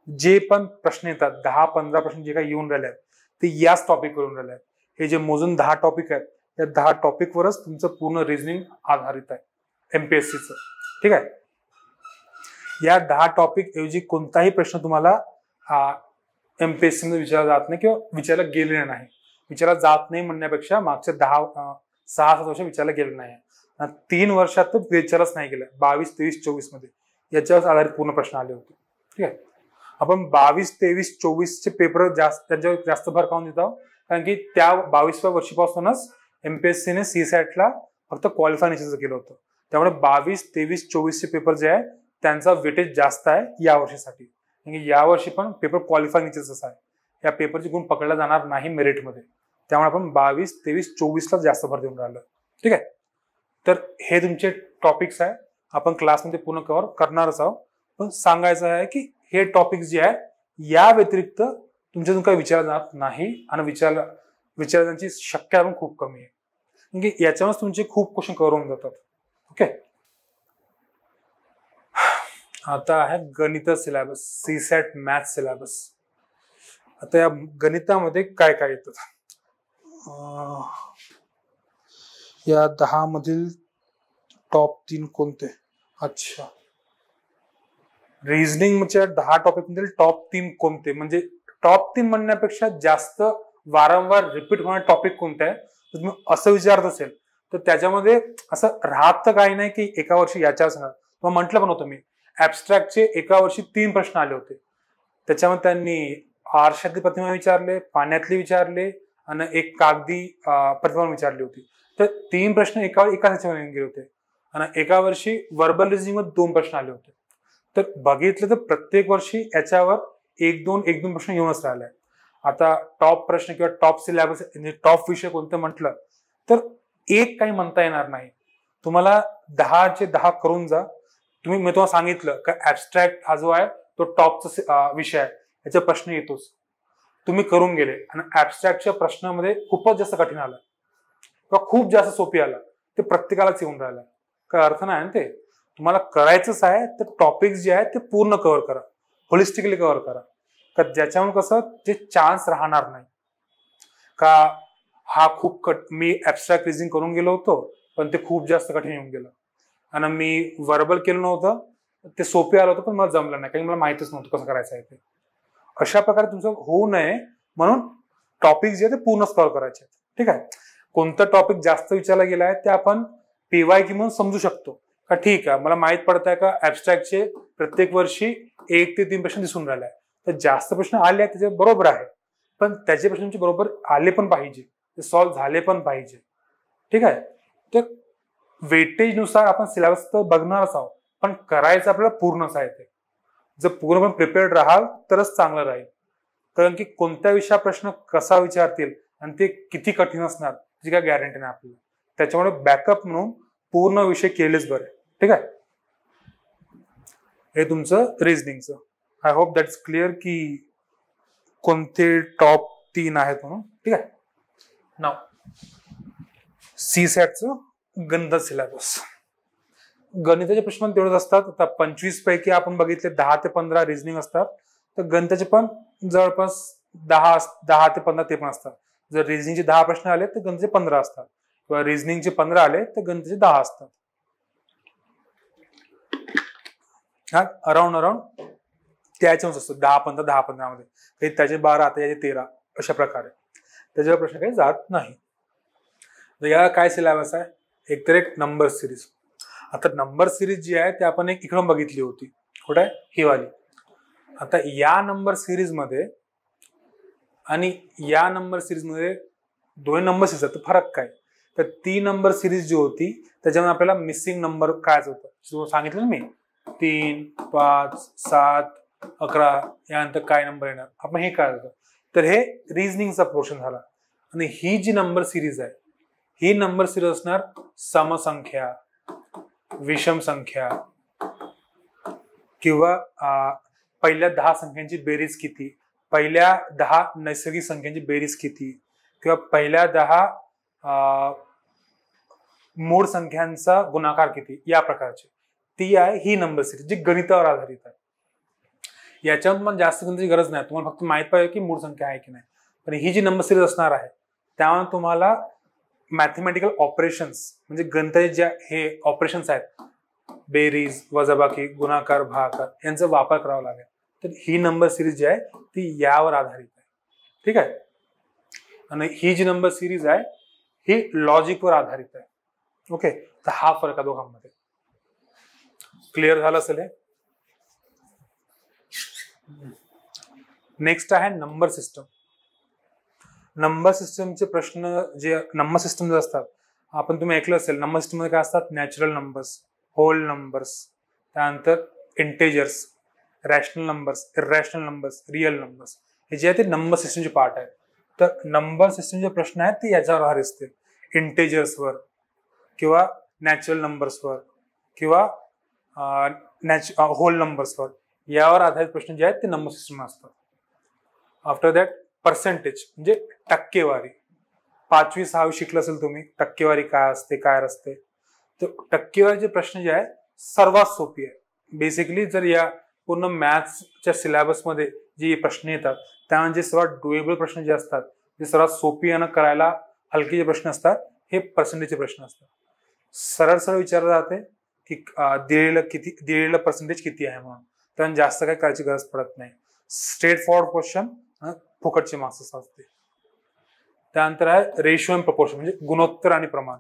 जे पण प्रश्न येतात 10-15 प्रश्न जे काही येऊन राहिले आहेत ते याच टॉपिक वरून राहिले आहेत. हे जे मोजून 10 टॉपिक आहेत त्या 10 टॉपिक वरच तुमचं पूर्ण रिझनिंग आधारित आहे एमपीएससीचं. ठीक आहे. या 10 टॉपिक ऐवजी कोणताही प्रश्न तुम्हाला एमपीएससी मध्ये विचारला जात नाही किंवा विचारला गेलेला नाही. विचारला जात नाही म्हणण्यापेक्षा मागच्या 6-7 वर्ष विचारला गेलं नाही. 3 वर्षात तर विचारच नाही गेलं. 22, 23, 24 मध्ये याच्यावर आधारित पूर्ण प्रश्न आले होते. ठीक आहे. आपण 22, 23, 24 चे पेपर त्यांच्यावर जास्त भर काढून देत आहोत कारण की त्या 22व्या वर्षीपासूनच एमपीएससीने सीसॅटला फक्त क्वालिफाय निश्चित केलं होतं. त्यामुळे 22, 23, 24 चे पेपर जे आहे त्यांचा वेटेज जास्त आहे या वर्षीसाठी. या वर्षी पण पेपर क्वालिफाय निश्चितच आहे. या पेपरचे गुण पकडला जाणार नाही मेरिटमध्ये. त्यामुळे आपण 22, 23, 24 ला जास्त भर देऊन राहिलो. ठीक आहे. तर हे तुमचे टॉपिक्स आहे. आपण क्लासमध्ये पूर्ण कव्हर करणारच आहोत. पण सांगायचं आहे की हे टॉपिक्स जे आहे या व्यतिरिक्त तुमच्यातून काही विचारलं जात नाही आणि विचारण्याची शक्यता पण खूप कमी आहे. म्हणजे याच्यावरच तुमचे खूप क्वेश्चन कव्हर होऊन जातात. ओके. आता आहे गणित सिलेबस, सीसॅट मॅथ सिलेबस. आता या गणितामध्ये काय काय येतं, या 10 मधील टॉप 3 कोणते. अच्छा, रिझनिंगच्या 10 टॉपिक मधील टॉप 3 कोणते, म्हणजे टॉप 3 म्हणण्यापेक्षा जास्त वारंवार रिपीट होणारे टॉपिक कोणते आहे. तर तुम्ही असं विचारत असेल तर त्याच्यामध्ये असं राहत काही नाही की एका वर्षी याच्यावर सांगा. मग म्हटलं पण होतं मी, ऍबस्ट्रॅक्टचे एका वर्षी 3 प्रश्न आले होते. त्याच्यामध्ये त्यांनी आरशातली प्रतिमा विचारले, पाण्यातली विचारले आणि एक कागदी प्रतिमा विचारली होती. तर 3 प्रश्न एकाच ह्याच्यामध्ये गेले होते. आणि एका वर्षी वर्बल रिझनिंग मध्ये 2 प्रश्न आले होते. तर बघितलं तर प्रत्येक वर्षी याच्यावर 1-2 प्रश्न येऊनच राहिले. आता टॉप प्रश्न किंवा टॉप सिलेबस टॉप विषय कोणतं म्हटलं तर एक काही म्हणता येणार नाही. तुम्हाला 10चे 10 करून जा. मी तुम्हाला सांगितलं का ऍबस्ट्रॅक्ट हा जो आहे तो टॉपचा विषय आहे, याचा प्रश्न येतोच. तुम्ही करून गेले आणि ऍबस्ट्रॅक्टच्या प्रश्नामध्ये खूपच जास्त कठीण आलं किंवा खूप जास्त सोपी आला ते प्रत्येकालाच येऊन राहिलं. काय अर्थ नाही ना ते. तुम्हाला करायचंच आहे तर टॉपिक्स जे आहेत ते पूर्ण कव्हर करा, होलिस्टिकली कव्हर करा. का ज्याच्यामुळे कसं ते चान्स राहणार नाही का हा खूप मी ऍबस्ट्रॅक्ट रिझनिंग करून गेलो होतो पण ते खूप जास्त कठीण येऊन गेलं आणि मी वर्बल केलं नव्हतं ते सोपे आलं होतं पण मला जमलं नाही कारण मला माहितच नव्हतं कसं करायचं आहे ते. अशा प्रकारे तुमचं होऊ नये म्हणून टॉपिक जे आहे ते पूर्णच कव्हर करायचे. ठीक आहे. कोणतं टॉपिक जास्त विचारला गेला आहे ते आपण पीवायक्यू म्हणून समजू शकतो का. ठीक आहे, मला माहित पडत आहे का ऍबस्ट्रॅक्टचे प्रत्येक वर्षी 1 ते 3 प्रश्न दिसून राहिले आहे. तर जास्त प्रश्न आले आहेत त्याचे बरोबर आहे, पण त्याचे प्रश्न बरोबर आले पण पाहिजे, ते सॉल्व्ह झाले पण पाहिजे. ठीक आहे. तर वेटेज नुसार आपण सिलेबस तर बघणारच आहोत पण करायचं आपल्याला पूर्णच आहे. ते जर पूर्णपणे प्रिपेअर्ड राहाल तरच चांगलं राहील. कारण की कोणत्या विषया प्रश्न कसा विचारतील आणि ते किती कठीण असणार त्याची काय गॅरंटी नाही आपल्याला. त्याच्यामुळे बॅकअप म्हणून पूर्ण विषय केलेच बरे. ठीक आहे. हे तुमचं रिझनिंगचं. I hope that is clear की कोणते टॉप 3 आहेत म्हणून. ठीक आहे. नाव सीसॅटचं गणित सिलेबस. गणिताचे प्रश्न तेवढेच असतात. आता 25 पैकी आपण बघितले 10 ते 15 रिझनिंग असतात. तर गणिताचे पण जवळपास 10 ते 15 ते पण असतात. जर रिझनिंगचे 10 प्रश्न आले तर गणिताचे 15 असतात किंवा रिझनिंगचे 15 आले तर गणिताचे 10 असतात. हा अराउंड त्याच्याच असतो 10-15 मध्ये. काही त्याचे 12 आता याचे 13 अशा प्रकारे त्याच्यावर प्रश्न काही जात नाही. तर या काय सिलेबस आहे, एकतर एक नंबर सिरीज. आता नंबर सिरीज जी आहे ती आपण एक इकडून बघितली होती. कुठे आहे, ही वाली. आता या नंबर सिरीज मध्ये आणि या नंबर सिरीज मध्ये दोन्ही नंबर सिरीज आहेत, तर फरक काय? तर ती नंबर सिरीज जी होती त्याच्यामध्ये आपल्याला मिसिंग नंबर काय होतं, जो सांगितलं ना मी, 3, 5, 7, 11 यानंतर काय नंबर येणार, आपण हे काय होतं. तर हे रिझनिंगचा पोर्शन झाला. आणि ही जी नंबर सिरीज आहे, ही नंबर सिरीज असणार समसंख्या, विषम संख्या, किंवा पहिल्या 10 संख्यांची बेरीज किती, पहिल्या 10 नैसर्गिक संख्यांची बेरीज किती, किंवा पहिल्या 10 मूळ संख्यांचा गुणाकार किती, या प्रकारची ती आहे ही नंबर सिरीज, जी गणितावर आधारित आहे. याच्यावर पण जास्त गणिताची गरज नाही, तुम्हाला फक्त माहित पाहिजे की मूळ संख्या आहे की नाही. पण ही जी नंबर सिरीज असणार आहे त्यामुळे तुम्हाला मॅथमॅटिकल ऑपरेशन्स म्हणजे गणिताचे जे हे ऑपरेशन्स आहेत, बेरीज, वजाबाकी, गुणाकार, भागाकार यांचा वापर करावा लागेल. तर ही नंबर सिरीज जी आहे ती यावर आधारित आहे. ठीक आहे. आणि ही जी नंबर सिरीज आहे ही लॉजिकवर आधारित आहे. ओके, तर हा फरक आहे दोघांमध्ये. क्लिअर झालं असेल हे. नेक्स्ट आहे नंबर सिस्टम. नंबर सिस्टमचे प्रश्न जे नंबर सिस्टम असतात, आपण तुम्ही ऐकलं असेल, नंबर सिस्टम मध्ये काय असतात, नॅचरल नंबर्स, होल नंबर्स, त्यानंतर integers, rational numbers, irrational numbers, real numbers, हे जे आहे ते नंबर सिस्टमचे पार्ट आहेत. तर नंबर सिस्टमचे प्रश्न आहेत ते याच्यावर आधारित असतील, इंटेजर्सवर किंवा नॅचरल नंबर्सवर किंवा होल नंबर्सवर, यावर आधारित प्रश्न जे आहेत ते नंबर सिस्टम असतात. आफ्टर दॅट पर्सेंटेज म्हणजे टक्केवारी. 5वी 6वी शिकलं असेल तुम्ही, टक्केवारी काय असते काय असते. तर टक्केवारीचे प्रश्न जे आहे सर्वात सोपी आहे. बेसिकली जर या पूर्ण मॅथ्सच्या सिलेबसमध्ये जे प्रश्न येतात त्यामध्ये सर्वात डुएबल प्रश्न जे असतात, जे सर्वात सोपी आणि करायला हलके जे प्रश्न असतात, हे पर्सेंटेजचे प्रश्न असतात. सरळ सरळ विचारलं जाते की दिलेलं पर्सेंटेज किती आहे म्हणून, तर जास्त काही करायची गरज पडत नाही. स्ट्रेट फॉरवर्ड क्वेश्चन, फुकटचे मार्क्स असते. त्यानंतर आहे रेशिओ अँड प्रपोर्शन म्हणजे गुणोत्तर आणि प्रमाण.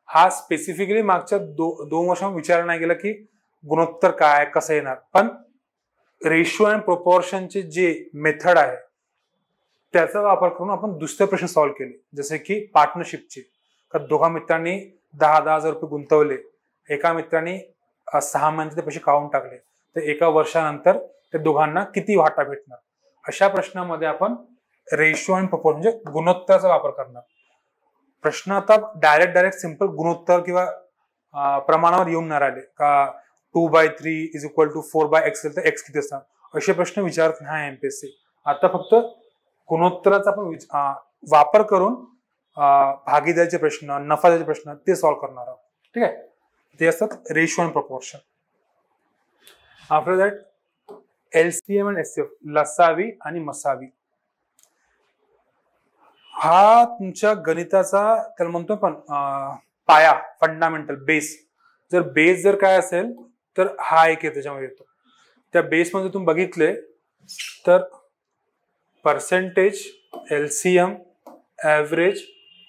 हा स्पेसिफिकली मागच्या 2 वर्षांमध्ये विचारला नाही गेला की गुणोत्तर काय कसं येणार, पण रेशिओ अँड प्रपोर्शनचे जे मेथड आहे त्याचा वापर करून आपण दुसरे प्रश्न सॉल्व्ह केले, जसे की पार्टनरशिपचे. दोघा मित्रांनी 10,000 रुपये गुंतवले, एका मित्रांनी 6 महिन्याचे पैसे काढून टाकले, तर एका वर्षानंतर ते दोघांना किती वाटा भेटणार. अशा प्रश्नामध्ये आपण रेशिओ अँड प्रपोर्शन म्हणजे गुणोत्तराचा वापर करणार. प्रश्न आता डायरेक्ट सिंपल गुणोत्तर किंवा प्रमाणावर येऊन नाही राहिले का 2/3 इज इक्वल टू 4/x तर x किती असणार, असे प्रश्न विचारत नाही एमपीएससी. आता फक्त गुणोत्तराचा आपण वापर करून भागीदारीचे प्रश्न, नफाचे प्रश्न ते सॉल्व्ह करणार आहोत. ठीक आहे, ते असतात ratio and proportion. After that LCM and HCF, लसावी आणि मसावी. हा तुमच्या गणिताचा त्याला म्हणतो पण पाया, फंडामेंटल बेस. जर बेस जर काय असेल तर हा एक त्याच्यामध्ये येतो. त्या बेसमध्ये तुम्ही बघितले तर पर्सेंटेज, एलसीएम, ॲव्हरेज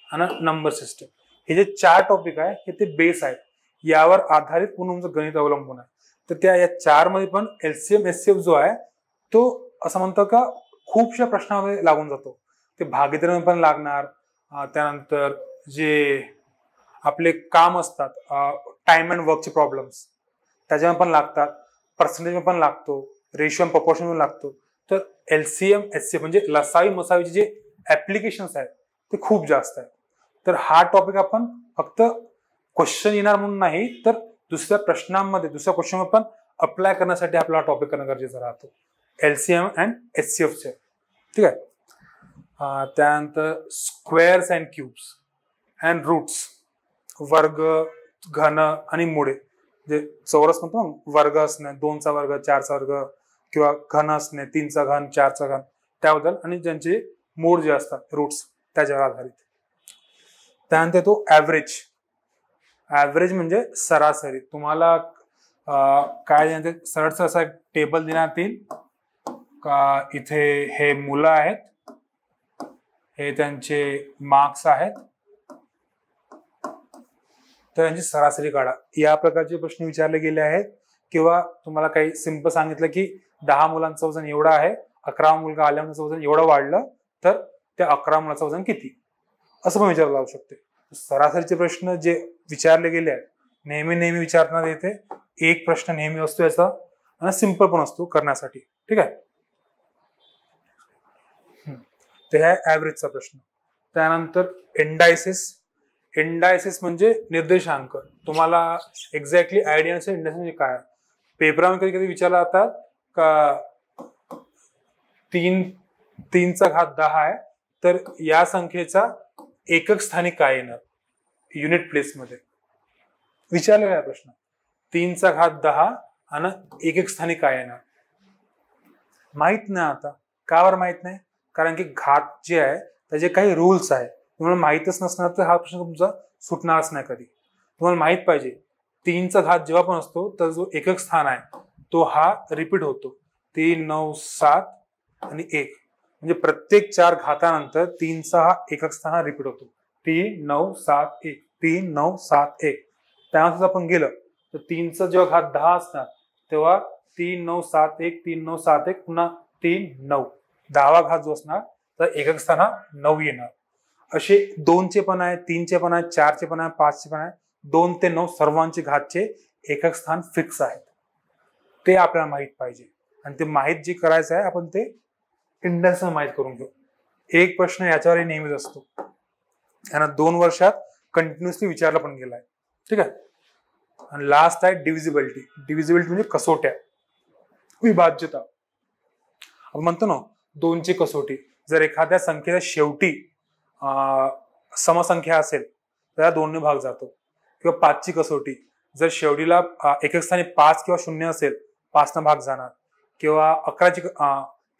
आणि नंबर सिस्टम, हे जे 4 टॉपिक आहे हे ते बेस आहेत. यावर आधारित पूर्ण तुमचं गणित अवलंबून आहे. तर त्या या 4 मध्ये पण एलसीएम एचसीएफ जो आहे तो असं म्हणतो का खूपशा प्रश्नामध्ये लागून जातो. ते भागीदारीमध्ये पण लागणार, त्यानंतर जे आपले काम असतात, टाइम अँड वर्कचे प्रॉब्लेम्स त्याच्यामध्ये पण लागतात, पर्सेंटेज पण लागतो, रेशिओ अँड प्रपोर्शन पण लागतो. तर एलसीएम एचसीएफ म्हणजे लसावी मसावीचे जे ऍप्लिकेशन्स आहेत ते खूप जास्त आहेत. तर हा टॉपिक आपण फक्त क्वेश्चन येणार म्हणून नाही, तर दुसऱ्या प्रश्नांमध्ये, दुसऱ्या क्वेश्चनमध्ये पण अप्लाय करण्यासाठी आपल्याला टॉपिक करणं गरजेचं राहतो, एलसीएम अँड एचसीएफचे. ठीक आहे. त्यानंतर squares and cubes and roots, वर्ग, घन आणि मुळे. जे चौरस म्हणतो ना, वर्ग असणे, 2चा वर्ग, 4चा वर्ग, किंवा घन असणे, 3चा घन, 4चा घन, त्याबद्दल, आणि ज्यांचे मूळ जे असतात रूट्स त्याच्यावर आधारित. त्यानंतर तो ऍव्हरेज. ऍव्हरेज म्हणजे सरासरी. तुम्हाला काय सरळ असा टेबल देण्यात येईल का इथे हे मुलं आहेत, हे त्यांचे मार्क्स आहेत, तर यांची सरासरी काढा. या प्रकारचे प्रश्न विचारले गेले आहेत. किंवा तुम्हाला काही सिंपल सांगितलं की 10 मुलांचं वजन एवढं आहे, 11 मुलगा आल्यानंतर वजन एवढं वाढलं, तर त्या 11 मुलाचं वजन किती. असं पण विचारलं जाऊ शकते. सरासरीचे प्रश्न जे विचारले गेले आहेत नेहमी विचारण्यात येते. एक प्रश्न नेहमी असतो याचा आणि सिंपल पण असतो करण्यासाठी. ठीक आहे. ते आहे ऍव्हरेजचा प्रश्न. त्यानंतर एंडायसिस म्हणजे निर्देशांक. तुम्हाला एक्झॅक्टली आयडिया नसेल इंडायसिस म्हणजे काय. पेपरामध्ये कधी विचारला जातात का 3चा घात 10 आहे तर या संख्येचा एकक स्थानी काय येणार युनिट प्लेस मध्ये विचारलेला आहे प्रश्न. 3चा घात 10 आणि एकक स्थानी काय येणार माहित नाही. आता का बरं माहित नाही, कारण की घात जे आहे त्याचे काही रूल्स आहे. तुम्हाला माहितच नसणार तर हा प्रश्न तुमचा सुटणारच नाही कधी. तुम्हाला माहित पाहिजे 3चा घात जेव्हा पण असतो तर जो एकक स्थान आहे तो हा रिपीट होतो. 3, 9, 7 आणि 1 म्हणजे प्रत्येक 4 घातानंतर 3चा हा एकक स्थान हा रिपीट होतो. 3, 9, 7, 1 3, 9, 7, 1. त्यानंतर आपण गेलं तर 3चा जेव्हा घात 10 असणार तेव्हा 3, 9, 7, 1 3, 9, 7, 1 पुन्हा 3, 9. 10वा घात जो असणार तर एकक स्थान हा 9 येणार. असे 2चे पण आहे, 3चे पण आहे, 4चे पण आहे, 5चे पण आहे. 2 ते 9 सर्वांचे घातचे एकक स्थान फिक्स आहेत. ते आपल्याला माहित पाहिजे आणि ते माहित जे करायचं आहे आपण ते इंडेक्स माहित करून घेऊ. एक प्रश्न याच्यावर नेहमीच असतो आणि 2 वर्षात कंटिन्युअसली विचारला पण गेलाय. ठीक आहे. आणि लास्ट आहे डिव्हिजिबिलिटी. डिव्हिजिबिलिटी म्हणजे कसोट्या, विभाज्यता. आपण म्हणतो ना 2ची कसोटी. जर एखाद्या संख्येच्या शेवटी समसंख्या असेल तर 2ने भाग जातो. किंवा 5ची कसोटी. जर शेवटीला एकक स्थानी 5 किंवा 0 असेल 5 भाग जाणार. किंवा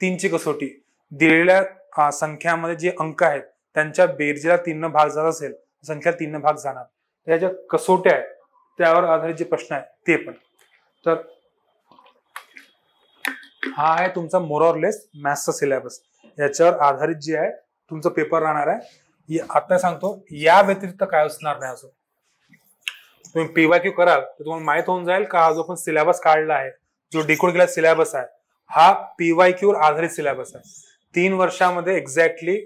3ची कसोटी. दिलेल्या संख्यामध्ये जे अंक आहेत त्यांच्या बेरजेला 3 भाग जात असेल संख्या 3 भाग जाणार. या ज्या कसोट्या आहेत त्यावर आधारित जे प्रश्न आहेत ते पण. तर हा आहे तुमचा मोर ऑर लेस मॅथ्सचा सिलेबस. याच्यावर आधारित जे आहे तुमचा पेपर राहणार आहे. आता सांगतो या व्यतिरिक्त काय असणार नाही. अजून तुम्ही पीवायक्यू कराल तर तुम्हाला माहित होऊन जाईल का हा जो आपण सिलेबस काढला आहे जो डिकोड केलेला सिलेबस आहे हा पीवायक्यू वर आधारित सिलेबस आहे. 3 वर्षामध्ये एक्झॅक्टली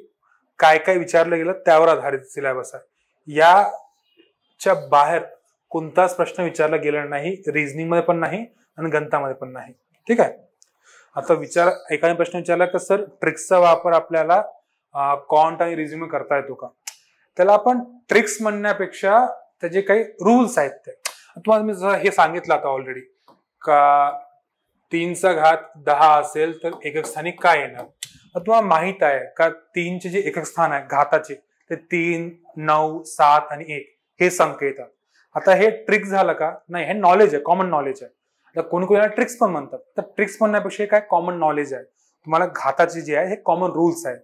काय काय विचारलं गेलं त्यावर आधारित सिलेबस आहे. याच्या बाहेर कोणताच प्रश्न विचारला गेला नाही. रिझनिंग मध्ये पण नाही आणि गणितामध्ये पण नाही. ठीक आहे. आता एकाने प्रश्न विचारला की सर ट्रिक्सचा वापर आपल्याला कॉन्ट आणि रिझ्यूम करता येतो का. त्याला आपण ट्रिक्स म्हणण्यापेक्षा त्याचे काही रूल्स आहेत. ते तुम्हाला मी जर हे सांगितलं आता ऑलरेडी का 3चा घात 10 असेल तर एकक स्थानी काय येणार. तुम्हाला माहित आहे का 3चे जे एकक स्थान आहे घाताचे ते 3, 9, 7 आणि 1 हे संख्या येतात. आता हे ट्रिक झालं का नाही, हे नॉलेज आहे, कॉमन नॉलेज आहे. कोणी कोणी ट्रिक्स पण म्हणतात. तर ट्रिक्स म्हणण्यापेक्षा काय कॉमन नॉलेज आहे. तुम्हाला घाताचे जे आहे हे कॉमन रूल्स आहेत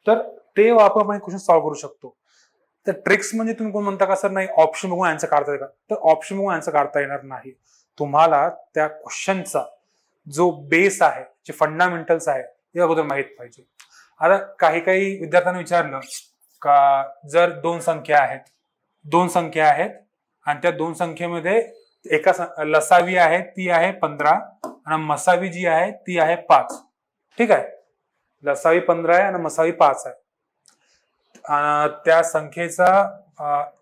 तर ते वापरून आपण क्वेश्चन सॉल्व्ह करू शकतो. तर ट्रिक्स म्हणजे तुम्ही कोण म्हणता का सर नाही ऑप्शन बघून आन्सर काढता येईल का, तर ऑप्शन बघून आन्सर काढता येणार नाही. तुम्हाला त्या क्वेश्चनचा जो बेस आहे जे फंडामेंटल्स आहे ते अगोदर माहित पाहिजे. आता काही विद्यार्थ्यांना विचारलं का जर दोन संख्या आहेत आणि त्या दोन संख्येमध्ये एका लसावी आहे ती आहे 15 आणि मसावी जी आहे ती आहे 5. ठीक आहे. लसावी 15 आहे आणि मसावी 5 आहे. त्या संख्येचा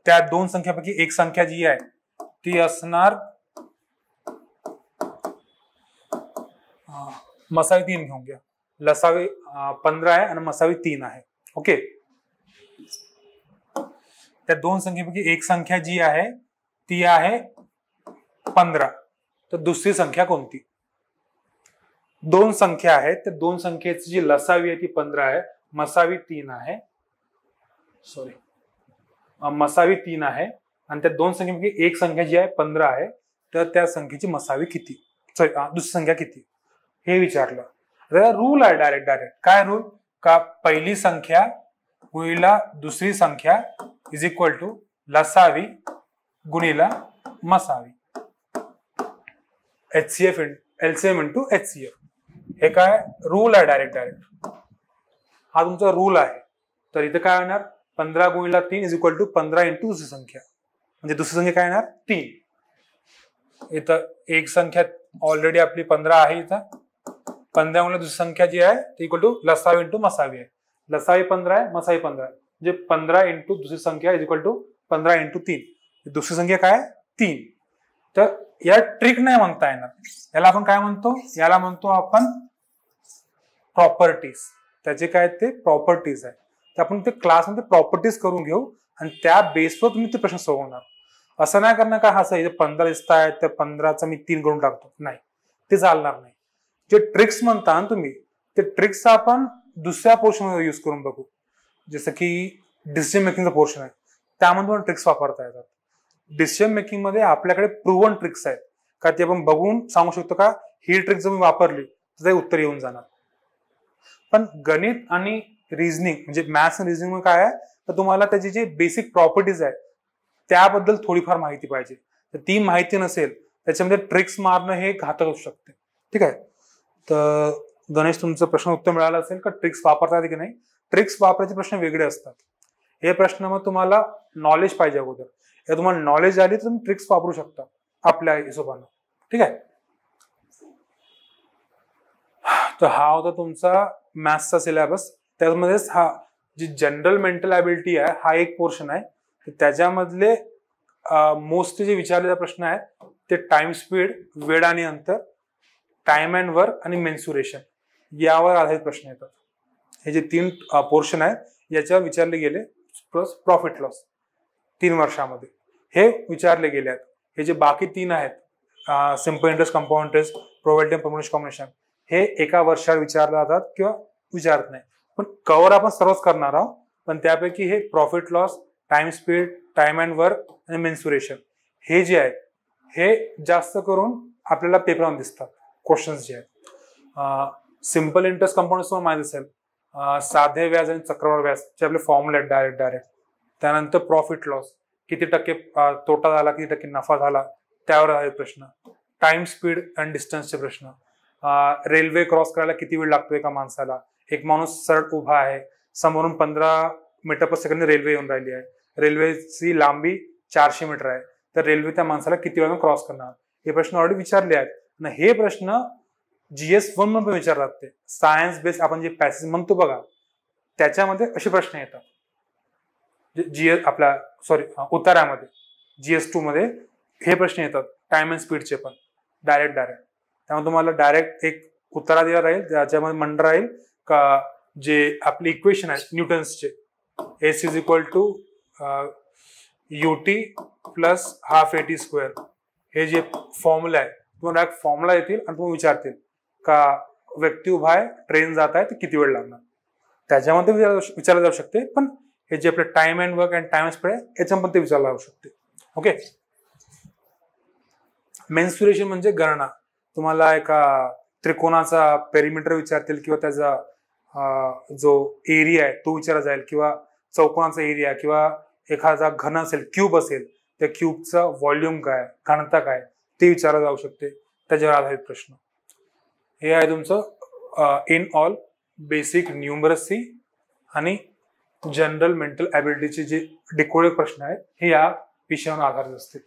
त्या दोन संख्यापैकी एक संख्या जी आहे ती असणार मसावी 3 घेऊन घ्या. लसावी 15 आहे आणि मसावी 3 आहे. ओके. त्या दोन संख्येपैकी एक संख्या जी आहे ती आहे 15. तर दुसरी संख्या कोणती. दोन संख्या आहेत त्या दोन संख्येची जी लसावी आहे ती 15 आहे, मसावी 3 आहे. मसावी 3 आहे आणि त्या दोन संख्येपैकी एक संख्या जी आहे 15 आहे. तर त्या संख्येची मसावी किती, दुसरी संख्या किती हे विचारलं. रूल आहे डायरेक्ट काय रूल का पहिली संख्या गुणिला दुसरी संख्या इज इक्वल टू लसावी गुणिला मसावी. HCF LCM इंटू HCF हे काय रूल आहे डायरेक्ट हा तुमचा रूल आहे. तर इथे काय होणार 15 गुणिला 3 इज इक्वल टू 15 इंटू दुसरी संख्या म्हणजे दुसरी संख्या काय येणार 3. इथं एक संख्या ऑलरेडी आपली 15 आहे. इथं 15 गुणिला दुसरी संख्या जी आहे ती इक्वल टू लसावी इंटू मसावी आहे. लसावी 15 आहे मसावी 15 आहे. म्हणजे 15 इंटू दुसरी संख्या इज इक्वल टू 15 इंटू 3. दुसरी संख्या काय 3. तर या ट्रिक नाही म्हणता येणार. याला आपण काय म्हणतो, याला म्हणतो आपण प्रॉपर्टीज. त्याचे काय ते प्रॉपर्टीज आहे. तर आपण ते क्लासमध्ये प्रॉपर्टीज करून घेऊ आणि त्या बेसवर तुम्ही ते प्रश्न सोडवणार. असं नाही करणार का, हा सर 15 दिसत आहे तर 15चा मी 3 करून टाकतो, नाही, ते चालणार नाही. जे ट्रिक्स म्हणता ना तुम्ही, ते ट्रिक्स आपण दुसऱ्या पोर्शन मध्ये युज करून बघू. जसं की डिसिजन मेकिंगचा पोर्शन आहे, त्यामध्ये पण ट्रिक्स वापरता येतात. डिसिजन मेकिंग मध्ये आपल्याकडे प्रूव्हन ट्रिक्स आहेत का, ते आपण बघून सांगू शकतो का ही ट्रिक जर मी वापरली तर ते उत्तर येऊन जाणार. पण गणित आणि रिझनिंग म्हणजे मॅथ्स आणि रिझनिंग काय आहे, तर तुम्हाला त्याची जी बेसिक प्रॉपर्टीज आहे त्याबद्दल थोडीफार माहिती पाहिजे. तर ती माहिती नसेल त्याच्यामध्ये ट्रिक्स मारणं हे घातक असू शकते. ठीक आहे. तर गणेश, तुमचं प्रश्न उत्तर मिळालं असेल का ट्रिक्स वापरता येते की नाही. ट्रिक्स वापरायचे प्रश्न वेगळे असतात. हे प्रश्न मग तुम्हाला नॉलेज पाहिजे अगोदर. हे तुम्हाला नॉलेज आली तर तुम्ही ट्रिक्स वापरू शकता आपल्या हिशोबानं. ठीक आहे. तर हा होता तुमचा मॅथ्सचा सिलेबस. त्यामध्येच हा जी जनरल मेंटल ॲबिलिटी आहे हा एक पोर्शन आहे. तर त्याच्यामधले मोस्टली जे विचारलेले प्रश्न आहेत ते टाइम स्पीड, वेळ आणि अंतर, टाइम अँड वर्क आणि मेन्सुरेशन यावर आधारित प्रश्न येतात. हे जे 3 पोर्शन आहेत याच्यावर विचारले गेले, प्लस प्रॉफिट लॉस 3 वर्षामध्ये हे विचारले गेले आहेत. हे जे बाकी 3 आहेत, simple interest, compound interest, probability आणि प्रॉब्बिलिटी कॉम्बिनेशन, हे एका वर्षात विचारले जातात किंवा विचारत नाही. पण कव्हर आपण सर्वच करणार आहोत. पण त्यापैकी हे profit loss, time speed, time and work आणि मेन्सुरेशन हे जे आहेत हे जास्त करून आपल्याला पेपरमध्ये दिसतात क्वेश्चन्स जे आहेत. सिम्पल इंटरेस्ट, कंपाऊंड इंटरेस्ट माहिती असेल, साधे व्याज आणि चक्रवाढ व्याज जे आपले फॉर्म्युले आहेत डायरेक्ट. त्यानंतर प्रॉफिट लॉस, किती टक्के तोटा झाला, किती टक्के नफा झाला, त्यावर आहे प्रश्न. टाइम स्पीड अँड डिस्टन्सचे प्रश्न. रेल्वे क्रॉस करायला किती वेळ लागतो एका माणसाला. एक माणूस सरळ उभा आहे, समोरून 15 मीटर पर सेकंड रेल्वे येऊन राहिली आहे. रेल्वेची लांबी 400 मीटर आहे, तर रेल्वे त्या माणसाला किती वेळानं क्रॉस करणार. हे प्रश्न ऑलरेडी विचारले आहेत. आणि हे प्रश्न GS1 मध्ये पण विचारतात. ते सायन्स बेस्ड आपण जे पॅसेज म्हणतो बघा, त्याच्यामध्ये असे प्रश्न येतात. GS आपल्या उत्तरामध्ये GS2 मध्ये हे प्रश्न येतात टाइम अँड स्पीडचे पण डायरेक्ट. त्यामुळे तुम्हाला डायरेक्ट एक उत्तरा दिला राहील ज्याच्यामध्ये म्हणणं राहील का जे आपले इक्वेशन आहेत न्यूटन्सचे, S is equal to UT plus half AT square, हे जे फॉर्म्युला आहे तुम्हाला डायरेक्ट फॉर्म्युला येतील आणि तुम्ही विचारतील का व्यक्ती उभा आहे, ट्रेन जात आहे, तर किती वेळ लागणार. त्याच्यामध्ये विचारलं जाऊ शकते. पण हे जे आपले time and work and time speed आहे याच्यामध्ये ते विचारलं जाऊ शकते. ओके. मेन्सुरेशन म्हणजे गणना. तुम्हाला एका त्रिकोणाचा पेरिमीटर विचारतील किंवा त्याचा जो एरिया आहे तो विचारला जाईल, किंवा चौकोनाचा एरिया, किंवा एखादा घन असेल, क्यूब असेल, त्या क्यूबचा व्हॉल्यूम काय, घनता काय, ते विचारलं जाऊ शकते. त्याच्यावर आधारित प्रश्न. हे आहे तुमचं इन ऑल बेसिक न्यूमरसी आणि जनरल मेंटल ॲबिलिटीचे जे डिकोडेड प्रश्न आहेत हे या विषयावर आधारित असतील.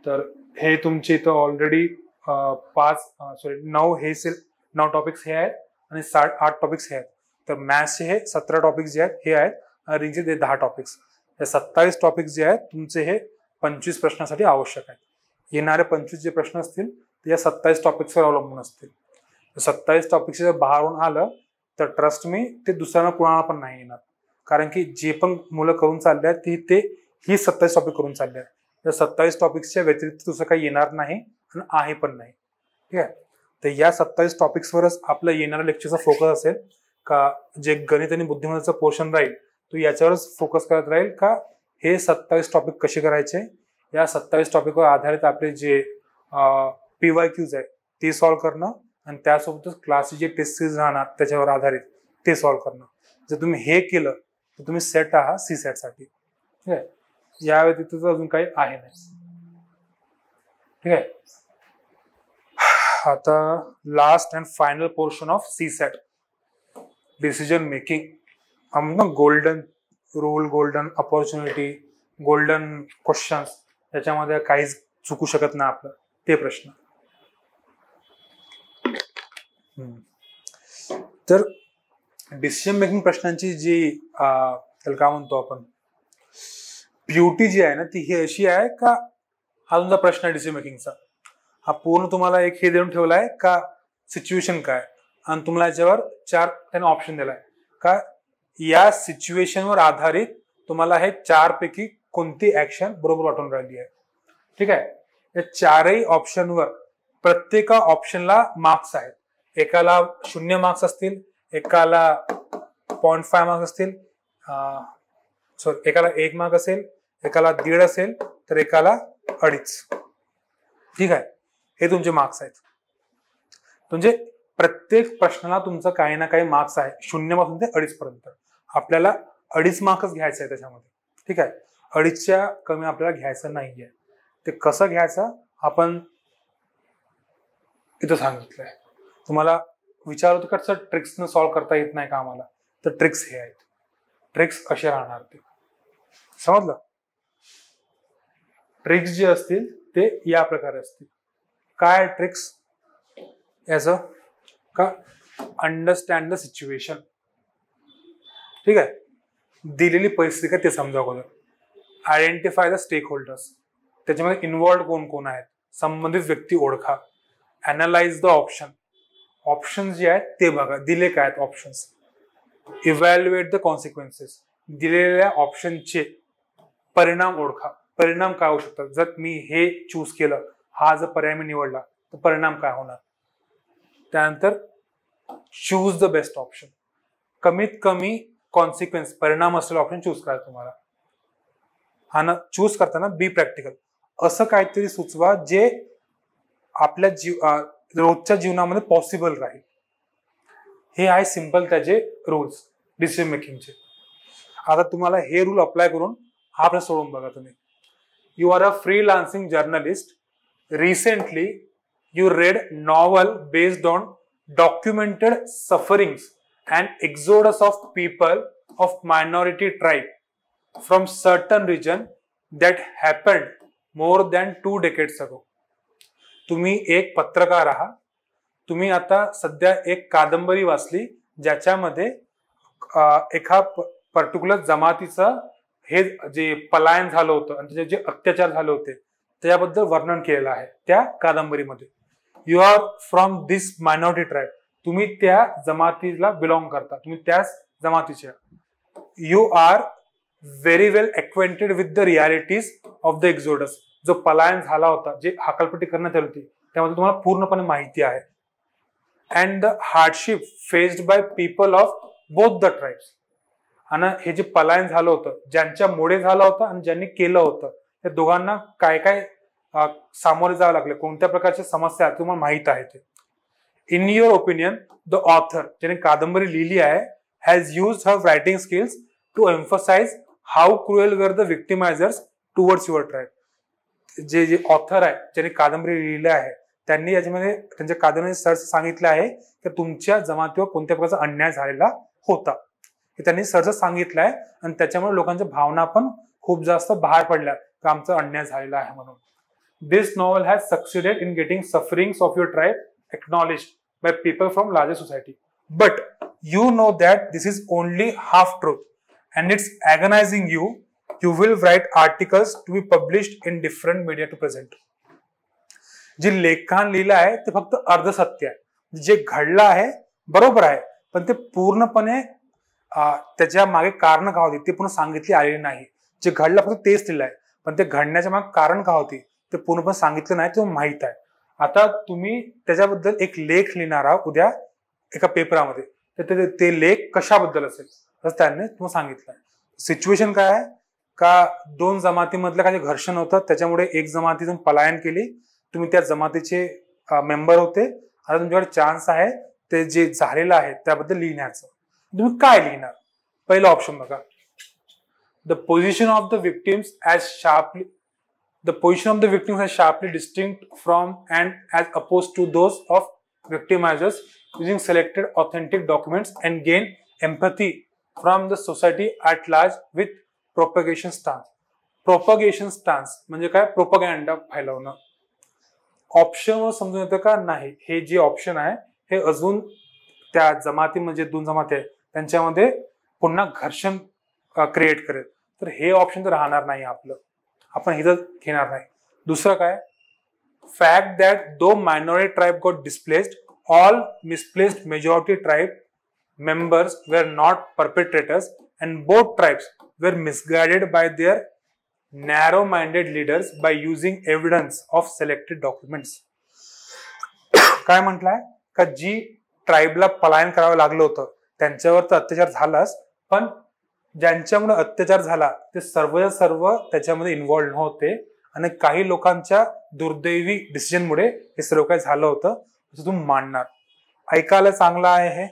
तर हे तुमचे इथं ऑलरेडी 9 टॉपिक्स हे आहेत आणि 8 टॉपिक्स हे आहेत. तर मॅथ्सचे हे 17 टॉपिक्स जे आहेत हे आहेत आणि रिंगचे ते 10 टॉपिक्स. हे 27 टॉपिक्स जे आहेत तुमचे हे 25 प्रश्नासाठी आवश्यक आहेत. येणारे 25 जे प्रश्न असतील ते या 27 टॉपिक्सवर अवलंबून असतील. 27 टॉपिक्स जर बाहेरून आलं तर ट्रस्ट मी ते दुसऱ्यांना कुणाला पण नाही येणार. कारण की जे पण मुलं करून चालले आहेत ते ही 27 टॉपिक करून चालले आहेत. त्या 27 टॉपिक्सच्या व्यतिरिक्त दुसरं काही येणार नाही आणि आहे पण नाही. ठीक आहे. तर या 27 टॉपिक्सवरच आपलं येणाऱ्या लेक्चरचा फोकस असेल का जे गणित आणि बुद्धिमत्तेचं पोर्शन राहील तो याच्यावरच फोकस करत राहील का हे 27 टॉपिक कसे करायचे. या 27 टॉपिकवर आधारित आपले जे PYQs आहे ते सॉल्व्ह करणं आणि त्यासोबतच क्लासचे जे टेस्ट सिरीज राहणार त्याच्यावर आधारित ते सॉल्व्ह करणं. जर तुम्ही हे केलं तर तुम्ही सेट आहात CSAT साठी. ठीक आहे. या व्यतिरिक्त अजून काही आहे नाही. ठीक आहे. आता last and final portion of CSAT, decision making. Golden rule, golden opportunity, golden questions, त्याच्यामध्ये काहीच चुकू शकत नाही आपलं ते प्रश्न. तर डिसिजन मेकिंग प्रश्नांची जी त्याला काय म्हणतो आपण, ब्युटी जी आहे ना ती ही अशी आहे का, हा तुमचा प्रश्न आहे डिसिजन मेकिंगचा, हा पूर्ण तुम्हाला एक हे देऊन ठेवलाय का सिच्युएशन काय, आणि तुम्हाला याच्यावर 4 त्यांना ऑप्शन दिलाय का या सिच्युएशनवर आधारित तुम्हाला हे 4 पैकी कोणती ऍक्शन बरोबर वाटून राहिली आहे. ठीक आहे, या 4ही ऑप्शनवर प्रत्येक ऑप्शनला मार्क्स आहेत. एकाला 0 मार्क्स असतील, एकाला 0.5 मार्क्स असतील, सॉरी एकाला 1 मार्क असेल, एकाला 1.5 असेल, तर एकाला 2.5. ठीक आहे, हे तुमचे मार्क्स आहेत. म्हणजे प्रत्येक प्रश्नाला तुमचं काही ना काही मार्क्स आहे, 0 पासून ते 2.5 पर्यंत. आपल्याला 2.5 मार्क्स घ्यायचं आहे त्याच्यामध्ये. ठीक आहे, 2.5च्या कमी आपल्याला घ्यायचं नाहीये. ते कसं घ्यायचं आपण इथं सांगितलंय. तुम्हाला विचारतो का सर ट्रिक्सनं सॉल्व्ह करता येत नाही का आम्हाला, तर ट्रिक्स हे आहेत. ट्रिक्स असे राहणार ते, समजलं. ट्रिक्स जे असतील ते या प्रकारे असतील. काय ट्रिक्स, याचं का अंडरस्टँड द सिच्युएशन. ठीक आहे, दिलेली परिस्थिती काय ते समजा अगोदर. आयडेंटिफाय द स्टेक होल्डर्स, त्याच्यामध्ये इन्व्हॉल्ड कोण कोण आहेत, संबंधित व्यक्ती ओळखा. अनालाइज द ऑप्शन, ऑप्शन जे आहेत ते बघा, दिले काय आहेत ऑप्शन्स. इव्हॅल्युएट द कॉन्सिक्वेन्सेस, दिलेल्या ऑप्शनचे परिणाम ओळखा. परिणाम काय होऊ शकतात, जर मी हे चूज केलं, हा जर पर्याय मी निवडला तर परिणाम काय होणार. त्यानंतर चूज द बेस्ट ऑप्शन, कमीत कमी कॉन्सिक्वेन्स परिणाम असलेला ऑप्शन चूज करा तुम्हाला. हा ना, चूज करताना बी प्रॅक्टिकल, असं काहीतरी सुचवा जे आपल्या रोजच्या जीवनामध्ये पॉसिबल राहील. हे आहे सिंपल त्याचे रूल्स डिसिजन मेकिंगचे. आता तुम्हाला हे रूल अप्लाय करून हा प्रश्न सोडून बघा तुम्ही. You are a freelancing journalist. Recently you read novel based on documented sufferings and exodus of people of minority tribe from certain region that happened more than 2 decades ago. तुम्ही एक पत्रकार आहात. तुम्ही आता सध्या एक कादंबरी वाचली ज्याच्यामध्ये एका पर्टिक्युलर जमातीचं हे जे पलायन झालं होतं आणि त्याचे जे अत्याचार झाले होते त्याबद्दल वर्णन केलेलं आहे त्या कादंबरीमध्ये. You are from this minority tribe, तुम्ही त्या जमातीला बिलॉंग करता, तुम्ही त्याच जमातीचे. You are very well acquainted with the realities of the exodus, जो पलायन झाला होता, जे हकालपट्टी करण्यात आली होती त्यामध्ये तुम्हाला पूर्णपणे माहिती आहे. And the hardship faced by people of both the tribes, आणि हे जे पलायन झालं होतं, ज्यांच्यामुळे झालं होतं आणि ज्यांनी केलं होतं, त्या दोघांना काय काय सामोरे जावं लागले, कोणत्या प्रकारच्या समस्या आहेत तुम्हाला माहित आहे ते. In your opinion the author, ज्याने कादंबरी लिहिली आहे, has used her writing skills to emphasise how cruel were the victimisers towards your tribe. जे ऑथर आहे, ज्याने कादंबरी लिहिली आहे, त्यांनी याच्यामध्ये त्यांच्या कादंबरी सर्च सांगितलं आहे की तुमच्या जमातीवर कोणत्या प्रकारचा अन्याय झालेला होता, हे त्यांनी सर्च सांगितलं आहे. आणि त्याच्यामुळे लोकांच्या भावना पण खूप जास्त बाहेर पडल्या की आमचा अन्याय झालेला आहे म्हणून. This novel has succeeded in getting sufferings of your tribe acknowledged by people from larger society. But you know that this is only half truth and it's agonizing you. You will write articles to be published in different media to present. जे लेखन लिहिलं आहे ते फक्त अर्ध सत्य आहे. जे घडलं आहे बरोबर आहे, पण ते पूर्णपणे त्याच्या मागे कारण का होती ते पुन्हा सांगितली आलेली नाही. जे घडलं फक्त तेच लिहिलं आहे, पण ते घडण्याच्या मागे कारण का होती ते पूर्णपणे सांगितलं नाही, ते माहित आहे. आता तुम्ही त्याच्याबद्दल एक लेख लिहिणार आहात उद्या एका पेपरामध्ये, तर ते लेख कशाबद्दल असेल असं त्यांनी तुम्हाला सांगितलंय. सिच्युएशन काय आहे का 2 जमातीमधलं काही घर्षण होतं, त्याच्यामुळे एक जमातीतून पलायन केली, तुम्ही त्या जमातीचे मेंबर होते. आता तुमच्याकडे चान्स आहे ते जे झालेलं आहे त्याबद्दल लिहिण्याचं. तुम्ही काय लिहिणार? पहिलं ऑप्शन बघा, the position of the victims as sharply The position of the victims is sharply distinct from and as opposed to those of victimizers, using selected authentic documents and gain empathy from the society at large with propagation stance. Propagation stance म्हणजे काय? प्रोपगॅन्डा फैलवणं. Option समजून येतं का नाही? हे जे option आहे हे अजून त्या जमाती म्हणजे 2 जमाती आहेत त्यांच्यामध्ये पुन्हा घर्षण क्रिएट करेल. तर हे ऑप्शन तर राहणार नाही आपलं, आपण हे तर घेणार नाही. दुसरं काय, fact that though minority tribe got displaced, all misplaced majority tribe members were not perpetrators and both tribes were misguided by their narrow-minded leaders by using evidence of selected documents. काय म्हटलंय का जी ट्राईबला पलायन करावं लागलं होतं त्यांच्यावर तर अत्याचार झालाच, पण ज्यांच्यामुळे अत्याचार झाला ते सर्व त्याच्यामध्ये इन्व्हॉल्व नव्हते आणि काही लोकांच्या दुर्दैवी डिसिजनमुळे हे सर्व काही झालं होतं असं तुम्ही मांडणार. ऐकायला चांगलं आहे हे,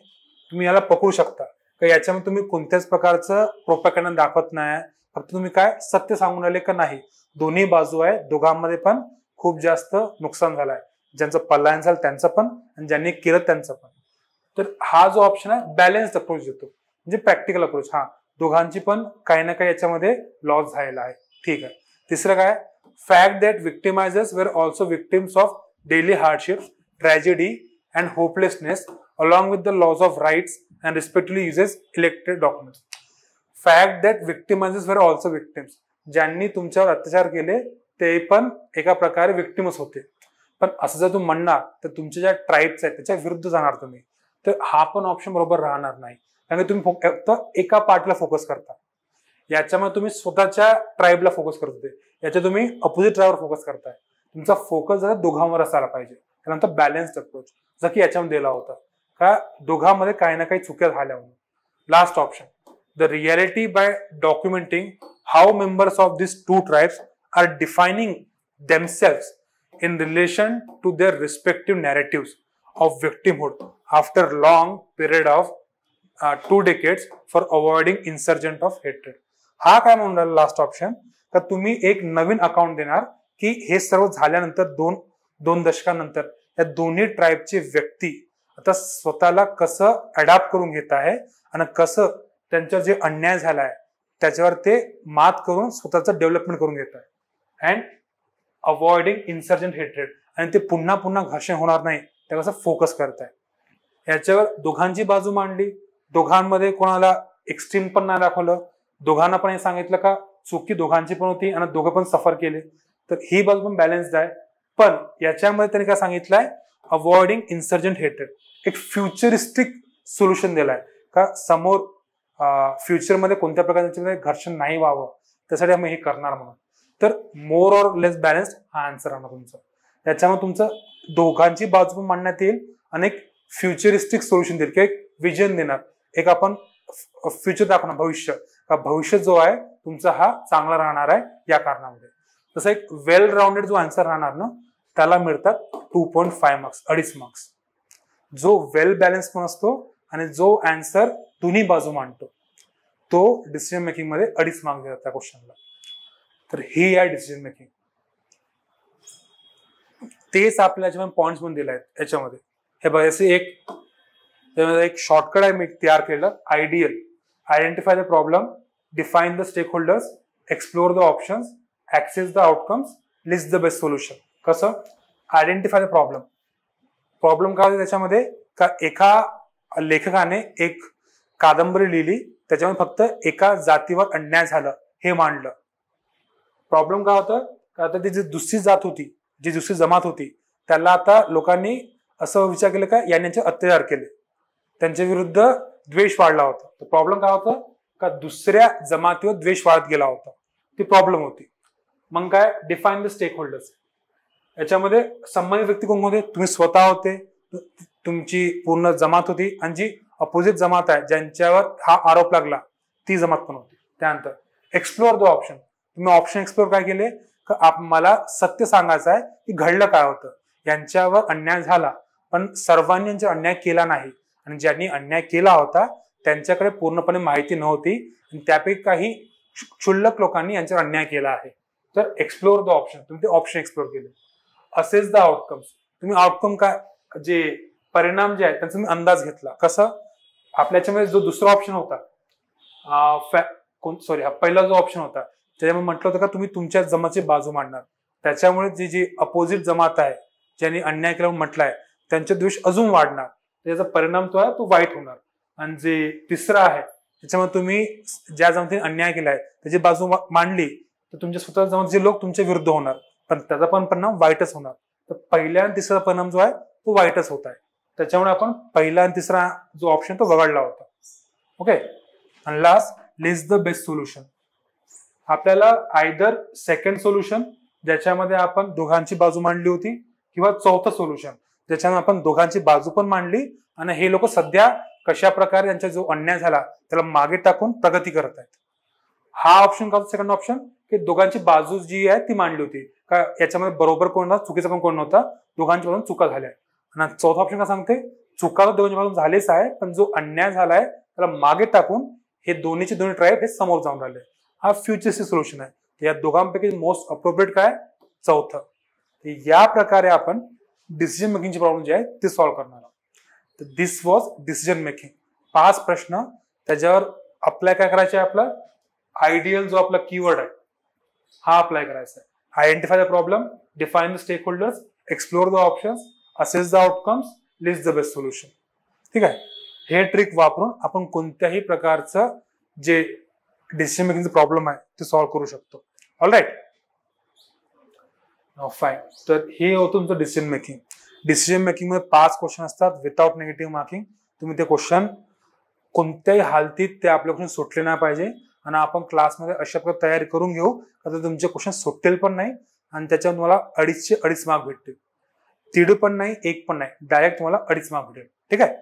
तुम्ही याला पकडू शकता का याच्यामध्ये तुम्ही कोणत्याच प्रकारचं प्रोपॅगंडा दाखवत नाही, फक्त तुम्ही काय सत्य सांगून आले का नाही. दोन्ही बाजू आहे, दोघांमध्ये पण खूप जास्त नुकसान झालंय, ज्यांचं पलायन झालं त्यांचं पण आणि ज्यांनी केलं त्यांचं पण. तर हा जो ऑप्शन आहे बॅलन्स्ड अप्रोच देतो, म्हणजे प्रॅक्टिकल अप्रोच. हा दोघांची पण काही ना काही याच्यामध्ये लॉस झालेला आहे. ठीक आहे. तिसरं काय, fact that victimisers were also victims of daily hardships, tragedy and hopelessness along with the laws of rights and respectively uses elected documents. Fact that victimizers were also victims. ज्यांनी तुमच्यावर अत्याचार केले ते पण एका प्रकारे विक्टिमच होते. पण असं जर तुम्ही म्हणणार तर तुमच्या ज्या ट्राईब्स आहेत त्याच्या विरुद्ध जाणार तुम्ही, तर हा पण ऑप्शन बरोबर राहणार नाही. कारण की तुम्ही फक्त एका पार्टला फोकस करता. याच्यामध्ये तुम्ही स्वतःच्या ट्राईबला फोकस करत होते, याच्या तुम्ही अपोजिट ट्राईबवर फोकस करताय. तुमचा फोकस जरा दोघांवर असायला पाहिजे. त्यानंतर बॅलन्स्ड अप्रोच जर की याच्यामध्ये दिला होता का दोघांमध्ये काही ना काही चुक्या झाल्या म्हणून. Last option, the reality by documenting how members of this two tribes are defining themselves in relation to their respective narratives of victimhood after long period of 2 decades for avoiding insurgent of hatred. हा काय म्हणून राहिला last option, का तुम्ही एक नवीन account देणार की हे सर्व झाल्यानंतर दोन दशकानंतर या दोन्ही ट्राईबचे व्यक्ती आता स्वतःला कसं अडॅप्ट करून घेत आहे आणि कसं त्यांच्यावर जे अन्याय झालाय त्याच्यावर ते मात करून स्वतःचं डेव्हलपमेंट करून घेत आहे अँड अवॉइडिंग इन्सर्जंट हेट्रेड, आणि ते पुन्हा घर्षण होणार नाही त्या कसं फोकस करत आहे. याच्यावर दोघांची बाजू मांडली, दोघांमध्ये कोणाला एक्स्ट्रीम पण नाही दाखवलं, दोघांना पण हे सांगितलं का चुकी दोघांची पण होती आणि दोघं पण सफर केले, तर ही बाजू पण बॅलन्स्ड आहे. पण याच्यामध्ये त्यांनी काय सांगितलंय, अवॉइडिंग इन्सर्जंट हेट्रेड, एक फ्युचरिस्टिक सोल्युशन दिलाय का समोर फ्युचरमध्ये कोणत्या प्रकारचे घर्षण नाही व्हावं त्यासाठी आम्ही हे करणार म्हणून. तर मोर ऑर लेस बॅलन्स्ड हा आन्सर राहणार तुमचा. त्याच्यामुळे तुमचं दोघांची बाजू पण मांडण्यात येईल आणि एक फ्युचरिस्टिक सोल्युशन देईल किंवा एक विजन देणार, एक आपण फ्युचर दाखवणार, भविष्य जो आहे तुमचा हा चांगला राहणार आहे या कारणामध्ये. तसं एक वेल राऊंडेड जो आन्सर राहणार ना त्याला मिळतात 2.5 मार्क्स, 2.5 मार्क्स. जो वेल बॅलन्स पण असतो आणि जो आन्सर दोन्ही बाजू मांडतो तो डिसिजन मेकिंग मध्ये 2.5 मार्क्स देतात त्या क्वेश्चनला. तर हे आहे डिसिजन मेकिंग. तेच आपल्याला पॉइंट्स पण दिले आहेत याच्यामध्ये. हे बघा, असे एक शॉर्टकट आहे मी तयार केलं. Ideal, identify the problem, define the stakeholders, explore the options, access the outcomes, list the best solution. कसं आयडेंटिफाय द प्रॉब्लेम, प्रॉब्लेम काय होते त्याच्यामध्ये का एका लेखकाने एक कादंबरी लिहिली त्याच्यामध्ये फक्त एका जातीवर अन्याय झालं हे मांडलं. प्रॉब्लेम काय होतं का आता ती जी दुसरी जात होती, जी दुसरी जमात होती त्याला आता लोकांनी असं विचार केला का यांचे अत्याचार केले, त्यांच्या विरुद्ध द्वेष वाढला होता. तर प्रॉब्लेम काय होतं का दुसऱ्या जमातीवर द्वेष वाढत गेला होता, ती प्रॉब्लेम होती. मग काय, डिफाइन द स्टेक होल्डर्स. याच्यामध्ये संबंधित व्यक्ती कोण होते, तुम्ही स्वतः होते, तुमची पूर्ण जमात होती आणि जी अपोजिट जमात आहे ज्यांच्यावर हा आरोप लागला ती जमात पण होती. त्यानंतर एक्सप्लोर द ऑप्शन, तुम्ही ऑप्शन एक्सप्लोर काय केले का मला सत्य सांगायचं आहे की घडलं काय होतं, यांच्यावर अन्याय झाला पण सर्वांनी यांचा अन्याय केला नाही आणि ज्यांनी अन्याय केला होता त्यांच्याकडे पूर्णपणे माहिती नव्हती आणि त्यापैकी काही क्षुल्लक लोकांनी यांच्यावर अन्याय केला आहे. तर एक्सप्लोर द ऑप्शन, तुम्ही ते ऑप्शन एक्सप्लोर केले. असेच द आउटकम्स, तुम्ही आउटकम काय जे परिणाम जे आहेत त्यांचा तुम्ही अंदाज घेतला. कसं आपल्या याच्यामध्ये जो दुसरा ऑप्शन होता हा पहिला जो ऑप्शन होता त्याच्यामध्ये म्हटलं होतं का तुम्ही तुमच्या जमातीची बाजू मांडणार, त्याच्यामुळे जी अपोजिट जमात आहे ज्यांनी अन्याय केला म्हटलंय त्यांचे द्वेष अजून वाढणार, त्याचा परिणाम तो आहे तो वाईट होणार. आणि जे तिसरा आहे त्याच्यामुळे तुम्ही ज्या जमातीने अन्याय केलाय त्याची बाजू मांडली तर तुमच्या स्वतः जमातीचे लोक तुमच्या विरुद्ध होणार, पण त्याचा पण परिणाम वाईटच होणार. तर पहिला आणि तिसरा परिणाम जो आहे तो वाईटच होत आहे. त्याच्यामुळे आपण पहिला आणि तिसरा जो ऑप्शन तो वगळला होता. ओके. आणि last, list the best solution. आपल्याला आयदर सेकंड सोल्युशन ज्याच्यामध्ये आपण दोघांची बाजू मांडली होती, किंवा चौथं सोल्युशन ज्याच्यामध्ये आपण दोघांची बाजू पण मांडली आणि हे लोक सध्या कशा प्रकारे त्यांचा जो अन्याय झाला त्याला मागे टाकून प्रगती करत आहेत. हा ऑप्शन का सेकंड ऑप्शन, की दोघांची बाजू जी आहे ती मांडली होती का याच्यामध्ये बरोबर कोण नव्हता, चुकीचा पण कोण नव्हता, दोघांच्या बाजून चुका झाल्या. आणि चौथा ऑप्शन का सांगते, चुका तर दोघांच्या बाजून झालेच आहे, पण जो अन्याय झालाय त्याला मागे टाकून हे दोन्हीचे दोन्ही ट्राईब हे समोर जाऊन राहिले. हा फ्युचरचे सोल्युशन आहे. या दोघांपैकी मोस्ट अप्रोप्रिएट काय, चौथं. या प्रकारे आपण डिसिजन मेकिंगची प्रॉब्लेम जे आहे ते सॉल्व्ह करणार आहोत. तर दिस वॉज डिसिजन मेकिंग. 5 प्रश्न, त्याच्यावर अप्लाय काय करायचे आहे, आपला आयडियल जो आपला कीवर्ड आहे हा अप्लाय करायचा आहे. Identify the problem, define the stakeholders, explore the options, assess the outcomes, list the best solution. ठीक आहे. हे ट्रिक वापरून आपण कोणत्याही प्रकारचं जे डिसिजन मेकिंगचा प्रॉब्लेम आहे ते सॉल्व्ह करू शकतो. All right, fine. तर हे होतं तुमचं डिसिजन मेकिंग. डिसिजन मेकिंग मध्ये 5 क्वेश्चन असतात विदाउट निगेटिव्ह मार्किंग. तुम्ही ते क्वेश्चन कोणत्याही हालतीत ते आपले क्वेश्चन सुटले नाही पाहिजे, आणि आपण क्लासमध्ये अशा प्रकारे तयारी करून घेऊ का तुमचे क्वेश्चन सुटेल पण नाही आणि त्याच्यावर तुम्हाला 2.5 मार्क भेटतील. 3 पण नाही, 1 पण नाही, डायरेक्ट तुम्हाला 2.5 मार्क भेटेल. ठीक आहे.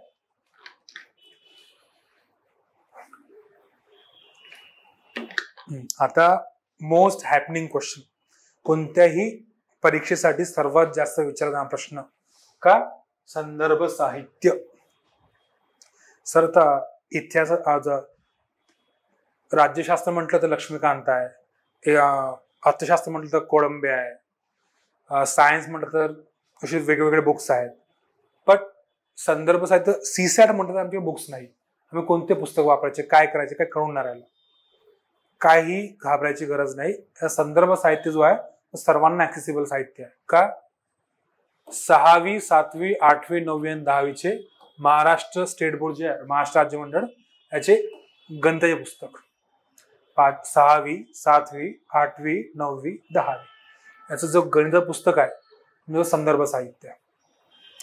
आता मोस्ट हॅपनिंग क्वेश्चन, कोणत्याही परीक्षेसाठी सर्वात जास्त विचारला प्रश्न का, संदर्भ साहित्य. सर इतिहास राज्यशास्त्र म्हटलं तर लक्ष्मीकांत आहे, अर्थशास्त्र म्हटलं तर कोळंबे आहे, सायन्स म्हटलं तर असे वेगवेगळे बुक्स आहेत. पण संदर्भ साहित्य सीसॅट म्हटलं तर आमचे बुक्स नाही. आम्ही कोणते पुस्तक वापरायचे, काय करायचे, काय कळून नाही राहिलं. काही घाबरायची गरज नाही. संदर्भ साहित्य जो आहे सर्वांना ऍक्सेसिबल साहित्य आहे. का, 6वी, 7वी, 8वी, 9वी आणि 10वीचे महाराष्ट्र स्टेट बोर्ड जे आहे, महाराष्ट्र राज्य मंडळ याचे गणिताचे पुस्तक 6वी, 7वी, 8वी, 9वी, 10वी याचं जो गणित पुस्तक आहे म्हणजे संदर्भ साहित्य.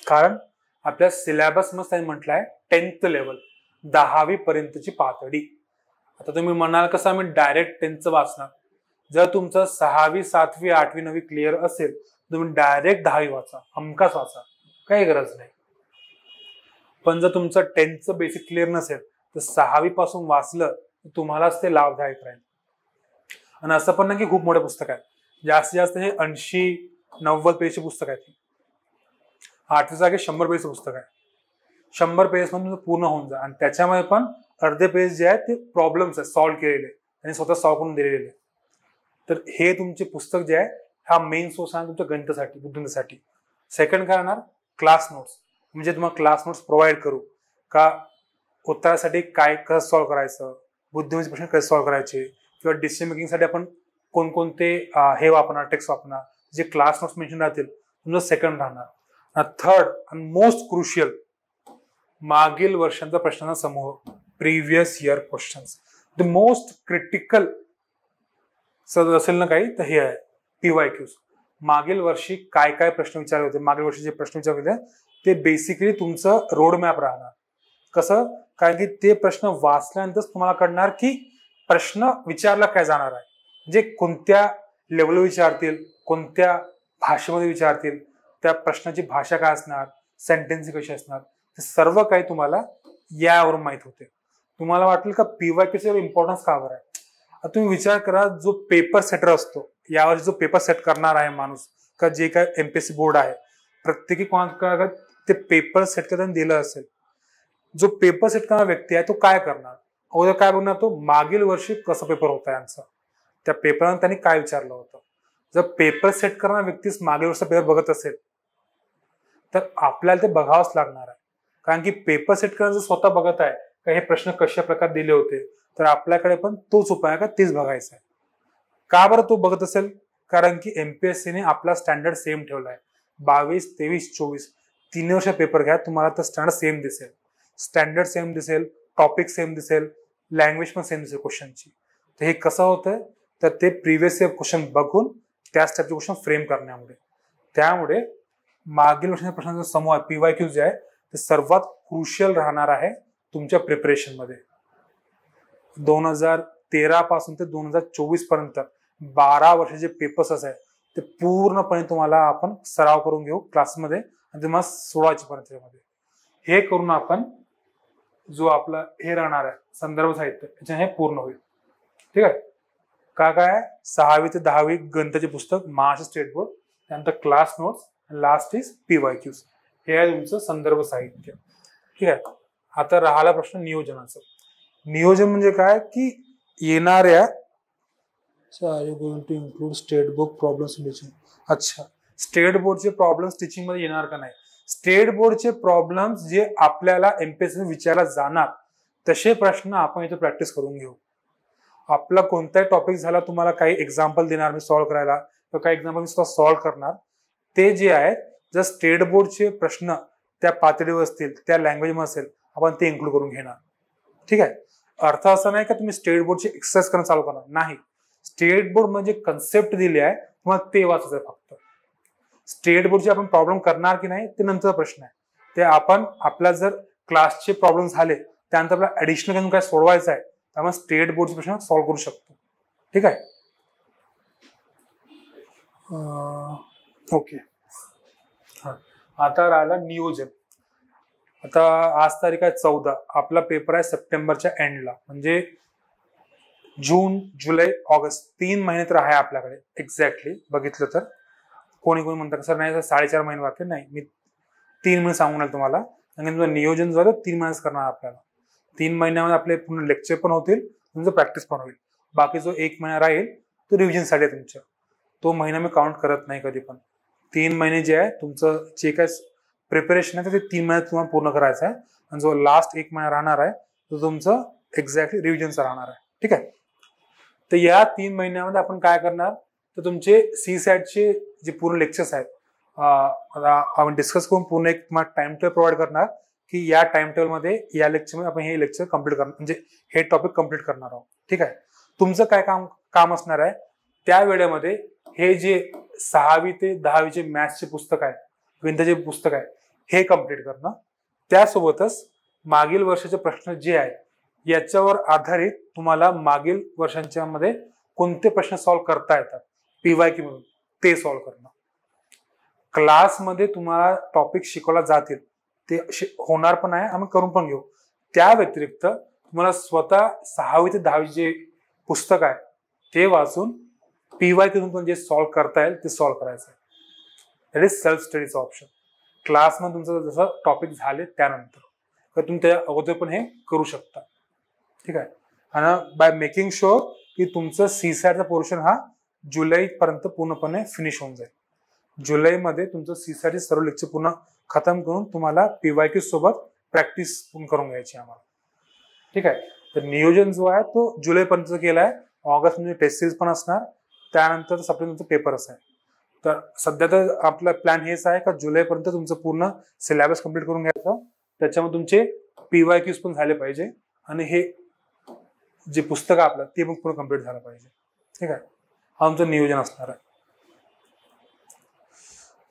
कारण आपल्या सिलेबस मध्ये म्हटलंय 10th लेवल, 10वी पर्यंतची पातळी. आता तुम्ही म्हणाल कसं आम्ही डायरेक्ट 10th वाचणार. जर तुमचं 6वी, 7वी, 8वी, 9वी क्लिअर असेल तुम्ही डायरेक्ट 10वी वाचा, हमखास वाचा, काही गरज नाही. पण जर तुमचं 10th बेसिक क्लिअर नसेल तर 6वी पासून वाचलं तर तुम्हालाच ते लाभदायक राहील. आणि असं पण नाही की खूप मोठे पुस्तक आहे, जास्तीत जास्त हे 80-90 पेजचे पुस्तक आहे. 8वी जागे 100 पेजचं पुस्तक आहे. 100 पेज मध्ये पूर्ण होऊन जा. आणि त्याच्यामध्ये पण अर्धे पेज जे आहेत ते प्रॉब्लेम्स आहेत सॉल्व्ह केलेले आणि स्वतः सॉल्व्ह करून दिलेले. तर हे तुमचे पुस्तक जे आहे हा मेन सोर्स आहे तुमच्या गणितासाठी, बुद्धिमत्तेसाठी. सेकंड काय राहणार, क्लास नोट्स. म्हणजे तुम्हाला क्लास नोट्स प्रोव्हाइड करू का उत्तरासाठी काय कसं सॉल्व्ह करायचं, बुद्धिमत्तेचे प्रश्न कसे सॉल्व्ह करायचे, किंवा डिसिजन मेकिंगसाठी आपण कोणकोणते हे वापरणार, टेक्स्ट वापरणार, जे क्लास नोट्स मेन्शन राहतील तुमचं सेकंड राहणार. थर्ड आणि मोस्ट क्रुशियल, मागील वर्षांचा प्रश्नांचा समूह, previous year questions. The most critical असेल ना काही तर हे आहे PYQs. मागील वर्षी काय काय प्रश्न विचारले होते, मागील वर्षी जे प्रश्न विचारले होते ते बेसिकली तुमचं रोड मॅप राहणार. कसं, कारण की ते प्रश्न वाचल्यानंतरच तुम्हाला कळणार की प्रश्न विचारला काय जाणार आहे, म्हणजे कोणत्या लेवल विचारतील, कोणत्या भाषेमध्ये विचारतील, त्या प्रश्नाची भाषा काय असणार, सेंटेन्स कशी असणार, हे सर्व काही तुम्हाला यावरून माहित होते. तुम्हाला वाटेल का PYQचं इम्पॉर्टन्स का बरं आहे. तुम्ही विचार करा, जो पेपर सेटर असतो, यावर्षी जो पेपर सेट करणार आहे माणूस का जे काय MPSC बोर्ड आहे, प्रत्येकी कोणाला ते पेपर सेट करताना दिलं असेल. जो पेपर सेट करणारा व्यक्ती आहे तो काय करणार, अगोदर काय बघणार, तो मागील वर्षी कसं पेपर होता यांचा, त्या पेपरनं त्यांनी काय विचारलं होतं. जर पेपर सेट करणारा व्यक्तीच मागील वर्षाचा पेपर बघत असेल तर आपल्याला ते बघावंच लागणार आहे. कारण की पेपर सेट करणारा स्वतः बघत आहे का हे प्रश्न कशा प्रकारे दिले होते, तर आपल्याकडे पण तोच उपाय का तेच बघायचा आहे. का बरं तो बघत असेल, कारण की MPSCने आपला स्टँडर्ड सेम ठेवलाय. 22, 23, 24 3 वर्ष पेपर घ्या, तुम्हाला तर स्टँडर्ड सेम दिसेल, टॉपिक सेम दिसेल, लँग्वेज पण सेम दिसेल क्वेश्चनची. तर हे कसं होतं, तर ते प्रिव्हियस इयर क्वेश्चन बघून त्याच टाईपचे क्वेश्चन फ्रेम करण्यामुळे. त्यामुळे मागील वर्षाच्या प्रश्नांचा समूह PYQ जे आहे ते सर्वात क्रुशियल राहणार आहे तुमच्या प्रिपरेशनमध्ये. 2013 पासून ते 2024 पर्यंत 12 वर्षाचे पेपर्स आहेत ते पूर्णपणे तुम्हाला आपण सराव करून घेऊ क्लासमध्ये आणि तुम्हाला सोडवायचे परीक्षेमध्ये. हे करून आपण जो आपला हे राहणार आहे संदर्भ साहित्य त्याच्या हे पूर्ण होईल. ठीक आहे. काय 6वी ते 10वी गणिताचे पुस्तक, महाराष्ट्र स्टेट बोर्ड, त्यानंतर class notes, last is PYQs. हे आहे तुमचं संदर्भ साहित्य. ठीक आहे. आता राहिला प्रश्न नियोजनाचा. नियोजन म्हणजे काय की येणाऱ्या include state board problems teaching. अच्छा, स्टेट बोर्डचे प्रॉब्लेम्स टीचिंग मध्ये येणार का नाही? स्टेट बोर्डचे प्रॉब्लेम्स जे आपल्याला MPSC विचारला जाणार तसे प्रश्न आपण इथे प्रॅक्टिस करून घेऊ. आपला कोणताही टॉपिक झाला, तुम्हाला काही एक्झाम्पल देणार मी सॉल्व्ह करायला, तर काही एक्झाम्पल मी स्वतः सॉल्व्ह करणार. ते जे आहेत जर स्टेट बोर्डचे प्रश्न त्या पातळीवर असतील, त्या लँग्वेजमध्ये असेल, आपण ते इन्क्लूड करून घेणार. ठीक आहे. अर्थ असा नाही का तुम्ही स्टेट बोर्डची एक्सरसाइज करणं चालू करणार नाही. स्टेट बोर्ड म्हणजे कन्सेप्ट दिली आहे, तुम्हाला ते वाचायचं आहे फक्त. स्टेट बोर्डचे आपण प्रॉब्लेम करणार की नाही ते नंतरचा प्रश्न आहे. ते आपण आपला जर क्लासचे प्रॉब्लेम झाले त्यानंतर आपल्याला ऍडिशनल घेऊन काय सोडवायचं आहे, त्यामुळे स्टेट बोर्डचे प्रश्न सॉल्व्ह करू शकतो. ठीक आहे. ओके. आता राहिला नियोजन. आता आज तारीख आहे 14. आपला पेपर आहे सप्टेंबरच्या एंडला, म्हणजे जून, जुलै, ऑगस्ट 3 महिने तर आहे आपल्याकडे एक्झॅक्टली बघितलं तर. कोणी कोणी म्हणतात सर नाही 4.5 महिने बाकी नाही, मी 3 महिने सांगून आलो तुम्हाला. आणि तुमचं नियोजन झालं 3 महिन्याच करणार आपल्याला. 3 महिन्यामध्ये आपले पूर्ण लेक्चर पण होतील, तुमचं प्रॅक्टिस पण होईल. बाकी जो 1 महिना राहील तो रिव्हिजनसाठी आहे तुमच्या. तो महिना मी काउंट करत नाही कधी पण. 3 महिने जे आहे तुमचं जे काय प्रिपरेशन आहे ते 3 महिन्यात तुम्हाला पूर्ण करायचं आहे. आणि जो लास्ट 1 महिना राहणार आहे तो तुमचं एक्झॅक्टली रिव्हिजनचा राहणार आहे. ठीक आहे. तर या 3 महिन्यामध्ये आपण काय करणार, तर तुमचे CSATचे जे पूर्ण लेक्चर्स आहेत आपण डिस्कस करून पूर्ण एक टाइम टेबल प्रोव्हाइड करणार की या टाइम टेबलमध्ये या लेक्चरमध्ये आपण हे लेक्चर कम्प्लीट करणार, म्हणजे हे टॉपिक कम्प्लीट करणार आहोत. ठीक आहे. तुमचं काय काम असणार आहे त्या वेळेमध्ये हे जे 6वी ते 10वीचे मॅथ्सचे पुस्तक आहे, गणिताचे पुस्तक आहे, हे कम्प्लीट करणं. त्यासोबतच मागील वर्षाचे प्रश्न जे आहेत याच्यावर आधारित तुम्हाला मागील वर्षांच्या मध्ये कोणते प्रश्न सॉल्व्ह करता येतात PYQ म्हणून ते सॉल्व्ह करणं. क्लासमध्ये तुम्हाला टॉपिक शिकवला जातील ते होणार पण आहे, आम्ही करून पण घेऊ. त्या व्यतिरिक्त तुम्हाला स्वतः 6वी ते 10वी जे पुस्तक आहे ते वाचून PYQ पण जे सॉल्व्ह करता येईल ते सॉल्व्ह करायचं आहे. दॅट इज सेल्फ स्टडीचं ऑप्शन. क्लासमध्ये तुमचं जसं टॉपिक झाले त्यानंतर तर तुम्ही त्या अगोदर पण हे करू शकता. ठीक आहे. आणि बाय मेकिंग शुअर की तुमचं CSATचा पोर्शन हा जुलैपर्यंत पूर्णपणे फिनिश होऊन जाईल. जुलैमध्ये तुमचं CSAT सर्व लेक्चर पूर्ण खतम करून तुम्हाला PYQ सोबत प्रॅक्टिस करून घ्यायची आम्हाला. ठीक आहे. तर नियोजन जो आहे तो जुलैपर्यंत केला आहे. ऑगस्ट मध्ये टेस्ट सिरीज पण असणार, त्यानंतर सप्टेंबरचा पेपर असा आहे. तर सध्या तर आपला प्लॅन हेच आहे का जुलैपर्यंत तुमचं पूर्ण सिलेबस कम्प्लीट करून घ्यायचं. त्याच्यामध्ये तुमचे PYQs पण झाले पाहिजे आणि हे जे पुस्तक आहे आपलं ते पण पूर्ण कम्प्लीट झालं पाहिजे. ठीक आहे. हा आमचं नियोजन असणार आहे.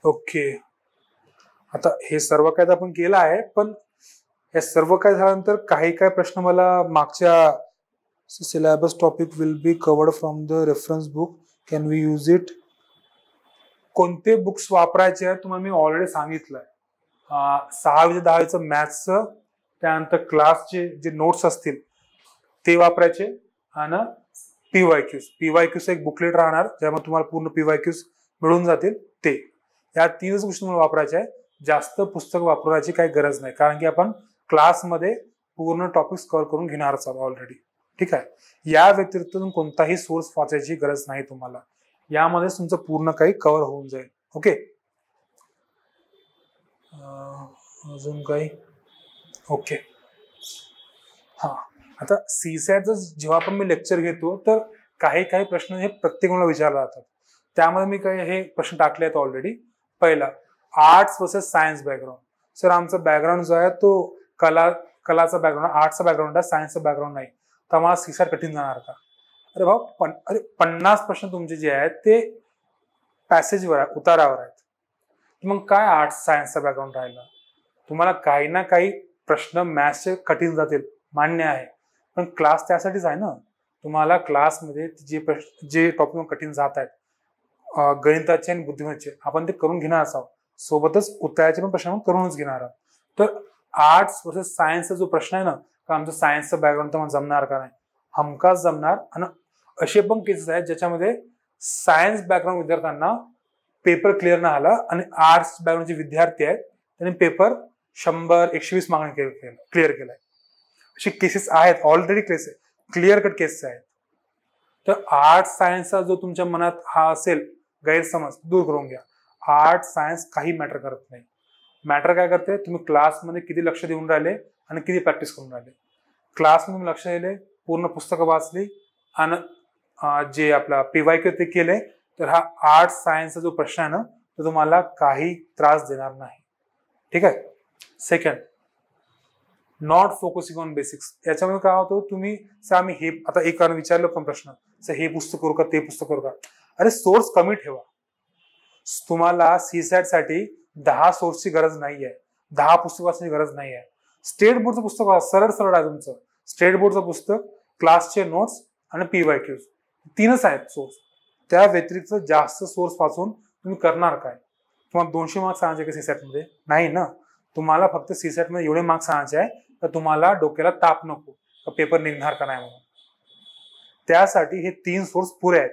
ओके. आता हे सर्व काय आपण केलं आहे, पण हे सर्व काय झाल्यानंतर काही काय प्रश्न मला मागच्या syllabus topic will be covered from the reference book, can we use it. कोणते बुक्स वापरायचे आहेत तुम्हाला मी ऑलरेडी सांगितलंय. 6वी ते 10वीचं मॅथ्सचं, त्यानंतर क्लासचे जे नोट्स असतील ते वापरायचे आणि PYQs एक बुकलेट राहणार ज्यामध्ये तुम्हाला पूर्ण PYQs मिळून जातील ते. या 3च गोष्टी तुम्हाला वापरायच्या आहे. जास्त पुस्तक वापरायची काही गरज नाही, कारण की आपण क्लासमध्ये पूर्ण टॉपिक्स कव्हर करून घेणारच आहोत ऑलरेडी. ठीक आहे. या व्यतिरिक्त कोणताही सोर्स वाचायची गरज नाही तुम्हाला. यामध्ये तुमचं पूर्ण काही कव्हर होऊन जाईल. ओके. अजून काही. ओके. हा, आता CSATचं जेव्हा पण मी लेक्चर घेतो तर काही काही प्रश्न हे प्रत्येकाला विचारले जातात. त्यामध्ये मी काही हे प्रश्न टाकले आहेत ऑलरेडी. पहिला, arts versus science background. Sir आमचा बॅकग्राऊंड जो आहे तो कलाचा बॅकग्राऊंड, आर्ट्सचा बॅकग्राऊंड आहे, सायन्सचा बॅकग्राऊंड नाही. तर मला सीसॅट कठीण जाणार का? अरे भाऊ 50 प्रश्न तुमचे जे आहेत ते पॅसेजवर आहे, उतारावर आहेत. मग काय आर्ट्स सायन्सचा बॅकग्राऊंड राहिला? तुम्हाला काही ना काही प्रश्न मॅथ्सचे कठीण जातील, मान्य आहे, पण क्लास त्यासाठीच आहे ना. तुम्हाला क्लासमध्ये जे टॉपिक कठीण जात आहेत, गणिताचे आणि बुद्धिमत्तेचे, आपण ते करून घेणार आहोत. सोबतच उत्तराचे पण प्रश्न करूनच घेणार आहोत. तर आर्ट्स वर्सेस सायन्सचा जो प्रश्न आहे ना, का आमचं सायन्सचं बॅकग्राऊंड तर जमणार का नाही, हमखास जमणार. आणि असे पण केसेस आहेत ज्याच्यामध्ये सायन्स बॅकग्राऊंड विद्यार्थ्यांना पेपर क्लिअर नाही आला आणि आर्ट्स बॅकग्राऊंडचे विद्यार्थी आहेत त्यांनी पेपर 100-120 मार्कांनी क्लिअर केलाय. अशी केसेस आहेत, already cases clear cut cases आहेत. तर आर्ट्स सायन्सचा जो तुमच्या मनात हा असेल गैरसमज, दूर करून घ्या. आर्ट सायन्स काही मॅटर करत नाही. मॅटर काय करते, तुम्ही क्लासमध्ये किती लक्ष देऊन राहिले आणि किती प्रॅक्टिस करून राहिले. क्लासमध्ये तुम्ही लक्ष दिले, पूर्ण पुस्तकं वाचली आणि जे आपला PYQ ते केले, तर हा आर्ट सायन्सचा जो प्रश्न आहे ना, तो तुम्हाला काही त्रास देणार नाही. ठीक आहे. Second, not focusing on basics. याच्यामध्ये काय होतं, तुम्ही आम्ही हे आता एक विचारलं पण प्रश्न, हे पुस्तक करू का, ते पुस्तक करू का. अरे सोर्स कमी ठेवा. तुम्हाला सीसॅट साठी 10 सोर्सची गरज नाहीये, 10 पुस्तक वाचण्याची गरज नाहीये. स्टेट बोर्डचं पुस्तक सरळ सरळ आहे तुमचं. स्टेट बोर्डचं पुस्तक, क्लासचे नोट्स आणि PYQ, 3च आहेत सोर्स. त्या व्यतिरिक्त जास्त सोर्स वाचून तुम्ही करणार काय? तुम्हाला 200 मार्क्स आणायचे का सीसॅट मध्ये? नाही ना. तुम्हाला फक्त सीसॅट मध्ये एवढे मार्क्स आणायचे आहे तर तुम्हाला डोक्याला ताप नको पेपर निघणार का नाही म्हणून. त्यासाठी हे 3 सोर्स पुरे आहेत.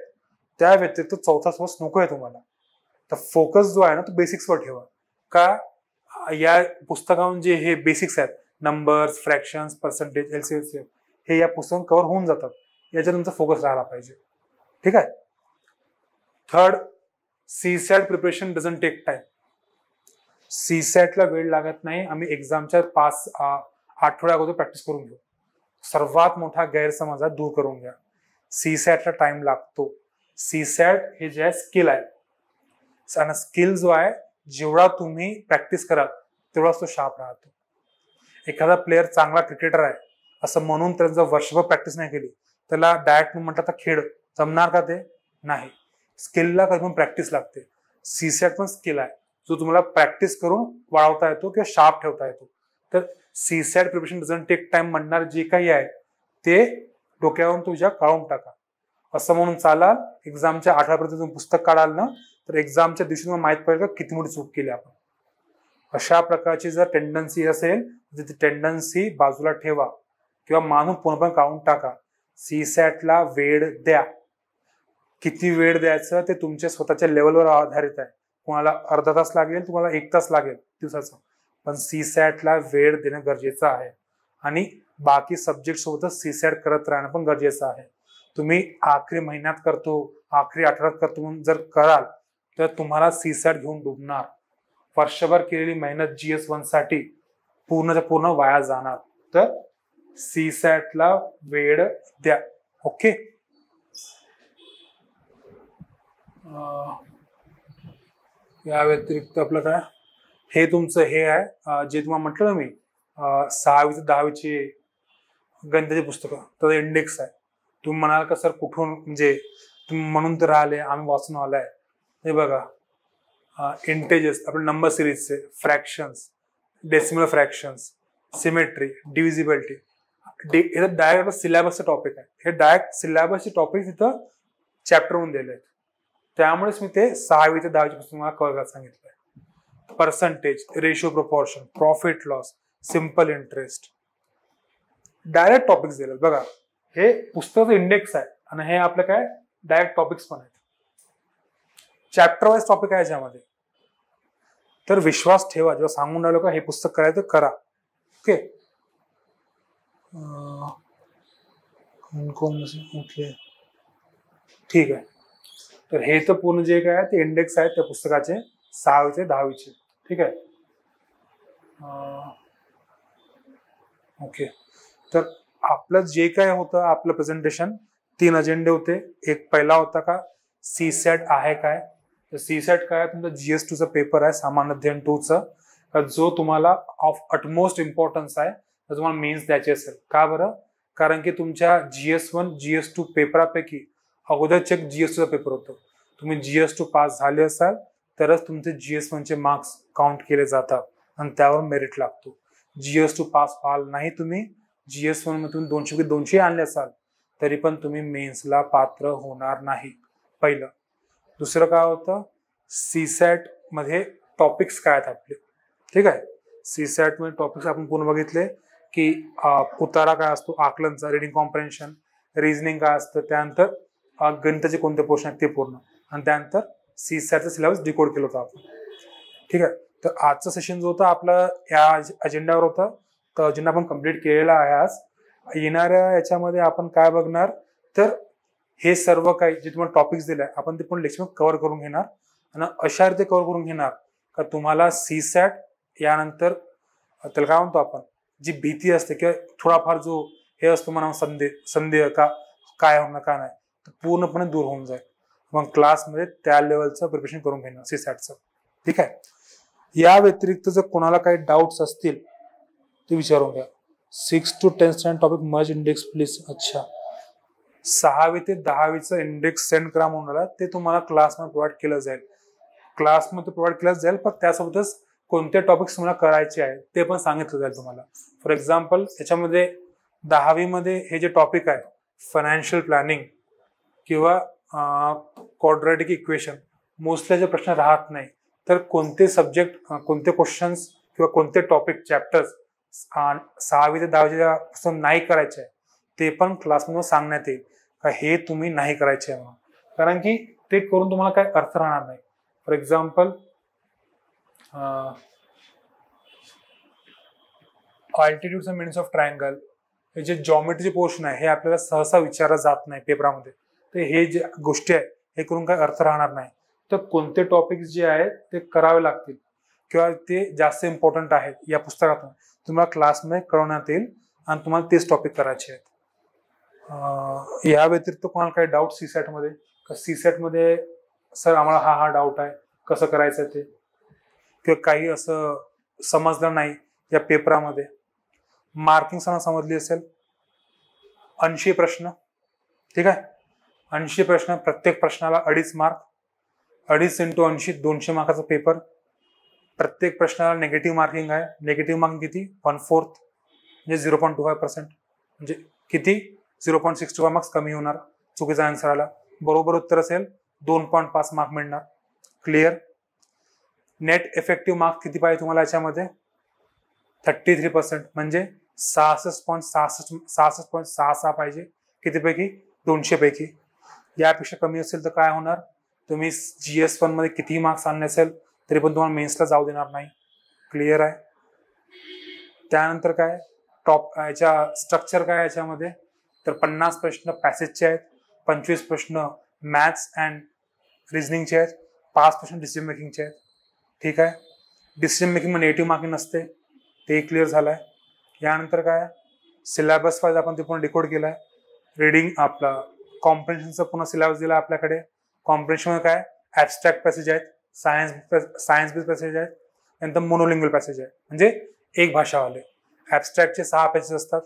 त्या व्यतिरिक्त 4था सोर्स नको आहे तुम्हाला. तर फोकस जो आहे ना तो बेसिक्सवर ठेवा. का या पुस्तकावरून जे हे बेसिक्स आहेत, नंबर्स, फ्रॅक्शन्स, पर्सेंटेज, LCM, हे या पुस्तकात कव्हर होऊन जातात. याच्यात तुमचा फोकस राहायला पाहिजे. ठीक आहे. Third, CSAT preparation doesn't take time. सीसॅटला वेळ लागत नाही. आम्ही एक्झामच्या 5 आठवड्या अगोदर प्रॅक्टिस करून घेऊ. सर्वात मोठा गैरसमज आहे, दूर करून घ्या. सीसॅटला टाइम लागतो. सीसॅट हे जे आहे स्किल आहे, आणि स्किल जो आहे जेवढा तुम्ही प्रॅक्टिस कराल तेवढाच तो शार्प राहतो. एखादा प्लेअर चांगला क्रिकेटर आहे असं म्हणून त्याला जर वर्षभर प्रॅक्टिस नाही केली, त्याला डायरेक्ट म्हणतात तर खेळ जमणार का? ते नाही. स्किलला कधी पण प्रॅक्टिस लागते. सीसॅट पण स्किल आहे जो तुम्हाला प्रॅक्टिस करून वाढवता येतो किंवा शार्प ठेवता येतो. तर CSAT preparation doesn't take time म्हणणार जे काही आहे ते डोक्यावरून तुझ्या काढून टाका. असं म्हणून चालाल, एक्झामच्या आठवड्यापर्यंत तुम्ही पुस्तक काढाल ना, तर एक्झामच्या दिवशी तुम्हाला माहित पडेल का किती मोठी चूक केली आपण. अशा प्रकारची जर टेंडन्सी असेल तर ती टेंडन्सी बाजूला ठेवा किंवा मानून पूर्णपणे काढून टाका. सीसॅटला वेळ द्या. किती वेळ द्यायचं ते तुमच्या स्वतःच्या लेवलवर आधारित आहे. कोणाला अर्धा तास लागेल, तुम्हाला 1 तास लागेल दिवसाचा, पण सीसॅटला वेळ देणं गरजेचं आहे. आणि बाकी सब्जेक्ट सोबतच सीसॅट करत राहणं पण गरजेचं आहे. तुम्ही आखरी महिन्यात करतो, आखरी आठवड्यात करतो म्हणून जर कराल तर तुम्हाला सीसॅट घेऊन डुबणार. वर्षभर केलेली मेहनत GS1 साठी पूर्णच्या पूर्ण वाया जाणार. तर सीसॅटला वेळ द्या. ओके. या व्यतिरिक्त आपलं काय, हे तुमचं हे आहे जे तुम्हाला म्हटलं ना मी 6वी ते 10वीची गणिताची पुस्तकं, तर इंडेक्स आहे. तुम्ही म्हणाल का सर कुठून, म्हणजे तुम्ही म्हणून तर राहिले आम्ही वाचून आलाय. हे बघा, इंटेजर्स, आपले नंबर सिरीजचे, fractions, decimal fractions, symmetry, divisibility, हे डायरेक्ट सिलेबसचं टॉपिक आहे. हे डायरेक्ट सिलेबसचे टॉपिक तिथं चॅप्टर म्हणून दिले आहेत. त्यामुळेच मी ते 6वी ते 10वीची पुस्तक मला कव्हर करायला सांगितलंय. Percentage, ratio proportion, profit loss, simple interest, direct topics दिले. बघा, हे पुस्तकाचं इंडेक्स आहे आणि हे आपलं काय डायरेक्ट टॉपिक्स पण आहेत. चॅप्टर वाईज टॉपिक आहे याच्यामध्ये. तर विश्वास ठेवा, जेव्हा सांगून राहिलो का हे पुस्तक करायचं करा. ओके. ठीक आहे. तर हे तर पूर्ण जे काय आहे ते इंडेक्स आहेत त्या पुस्तकाचे 6वी ते 10वीचे. ठीक आहे. ओके. तर आपलं जे काय होतं आपलं प्रेझेंटेशन 3 अजेंडे होते. एक पहिला होता का सीसॅट आहे काय. तर सीसॅट काय, तुमचा GS2चा पेपर आहे, सामान्य अध्ययन 2चा, जो तुम्हाला ऑफ अटमोस्ट इम्पॉर्टन्स आहे. तर तुम्हाला मेन्स द्यायचे असेल. का बरं? कारण की तुमच्या GS1 GS2 पेपरापैकी अगोदर चेक GS2 चा पेपर होतो. तुम्ही GS2 पास झाले असाल तरच तुमचे GS1 चे मार्क्स काउंट केले जातात आणि त्यावर मेरिट लागतो. GS2 पास व्हाल नाही तुम्ही, GS1 मधून 200 आणले असाल तरी पण तुम्ही मेन्सला पात्र होणार नाही. पहिलं. दुसरं काय होतं, CSAT मध्ये टॉपिक्स काय आहेत आपले, ठीक आहे. CSAT मध्ये टॉपिक्स आपण पूर्ण बघितले की उतारा काय असतो, आकलनचा, रिडिंग कॉम्प्रेन्शन, रिझनिंग काय असतं, त्यानंतर गणिताचे कोणते पोर्शन आहेत ते पूर्ण, आणि त्यानंतर CSATचा सिलेबस डिकोड केलं होतं आपण, ठीक आहे. तर आजचं सेशन जो होता आपला या अजेंडावर होता, तर अजेंडा आपण कम्प्लीट केलेला आहे. आज येणाऱ्या याच्यामध्ये आपण काय बघणार, तर हे सर्व काही जे तुम्हाला टॉपिक्स दिले आहे आपण ते पण लेक्चर कव्हर करून घेणार आणि अशा रीते कव्हर करून घेणार का तुम्हाला CSAT यानंतर त्याला काय म्हणतो आपण, जी भीती असते किंवा थोडाफार जो हे असतो म्हणा संदेह का काय होणार काय नाही, तर पूर्णपणे दूर होऊन जाईल. मग क्लासमध्ये त्या लेवलचं प्रिपरेशन करून घेणार CSATचं, ठीक आहे. या व्यतिरिक्त जर कोणाला काही डाऊट्स असतील ते विचारून घ्या. 6 to 10 स्टँडर्ड टॉपिक मज इंडेक्स प्लीज. अच्छा, 6वी ते 10वीचं इंडेक्स सेंड करा म्हणाला, ते तुम्हाला क्लासमध्ये प्रोव्हाइड केलं जाईल. क्लासमध्ये प्रोव्हाइड केलं जाईल, पण त्यासोबतच कोणते टॉपिक्स तुम्हाला करायचे आहे ते पण सांगितलं जाईल तुम्हाला. फॉर एक्झाम्पल याच्यामध्ये 10वीमध्ये हे जे टॉपिक आहे फायनान्शियल प्लॅनिंग किंवा क्वाड्रॅटिक इक्वेशन, मोस्टली जे प्रश्न राहत नाही, तर कोणते सब्जेक्ट, कोणते क्वेश्चन्स किंवा कोणते टॉपिक चॅप्टर्स 6वी ते 10वीच्या पासून नाही करायचे आहे ते पण क्लासमध्ये सांगण्यात येईल का हे तुम्ही नाही करायचे आहे म्हणून, कारण की ते करून तुम्हाला काय अर्थ राहणार नाही. For example altitudes and minutes of triangle, हे जे जॉमेट्रीचे पोर्शन आहे हे आपल्याला सहसा विचारलं जात नाही पेपरामध्ये, तर हे जे गोष्टी आहे हे करून काय अर्थ राहणार नाही. तर कोणते टॉपिक्स जे आहेत ते करावे लागतील किंवा ते जास्त इम्पॉर्टंट आहेत या पुस्तकातून तुम्हाला क्लासमध्ये कळवण्यात येईल आणि तुम्हाला तेच टॉपिक करायचे आहेत. या व्यतिरिक्त कोणाला काही डाऊट CSAT मध्ये, CSAT मध्ये सर आम्हाला हा डाऊट आहे कसं करायचं ते, किंवा काही असं समजलं नाही या पेपरामध्ये, मार्किंग समजली असेल, 80 प्रश्न, ठीक आहे. 80 प्रश्न, प्रत्येक प्रश्नाला 2.5 मार्क, 2.5 × 80 200 मार्काचा पेपर. प्रत्येक प्रश्नाला नेगेटिव्ह मार्किंग आहे. नेगेटिव्ह मार्किंग किती, 1/4 म्हणजे 0.25%, म्हणजे किती 0.65 मार्क्स कमी होणार चुकीचा आन्सर आला. बरोबर उत्तर असेल 2.5 मार्क मिळणार. क्लिअर. नेट इफेक्टिव्ह मार्क्स किती पाहिजे तुम्हाला याच्यामध्ये, 33%, म्हणजे 66.66 पाहिजे. कितीपैकी, 200 पैकी. यापेक्षा कमी असेल तर काय होणार, तुम्ही GS1 मध्ये कितीही मार्क्स आणले असेल तरी पण तुम्हाला मेन्सला जाऊ देणार नाही. क्लिअर आहे. त्यानंतर काय, याच्या स्ट्रक्चर काय याच्यामध्ये, तर 50 प्रश्न पॅसेजचे आहेत, 25 प्रश्न मॅथ्स अँड रिझनिंगचे आहेत, 5 प्रश्न डिसिजन मेकिंगचे आहेत, ठीक आहे. डिसिजन मेकिंग मध्ये नेगेटिव्ह मार्किंग नसते, ते क्लिअर झालंय. यानंतर काय, सिलेबस वाईज आपण ते पुन्हा डिकोड केलाय. रिडिंग आपला कॉम्प्रेन्शनचा पुन्हा सिलेबस दिला आपल्याकडे. कॉम्प्रेन्शन मध्ये काय, ऍबस्ट्रॅक्ट पॅसेज आहेत, सायन्स बेस्ड पॅसेज आहेत, नंतर मोनोलिंग्वल पॅसेज आहे, म्हणजे एक भाषावाले. ऍबस्ट्रॅक्टचे 6 पॅसेज असतात,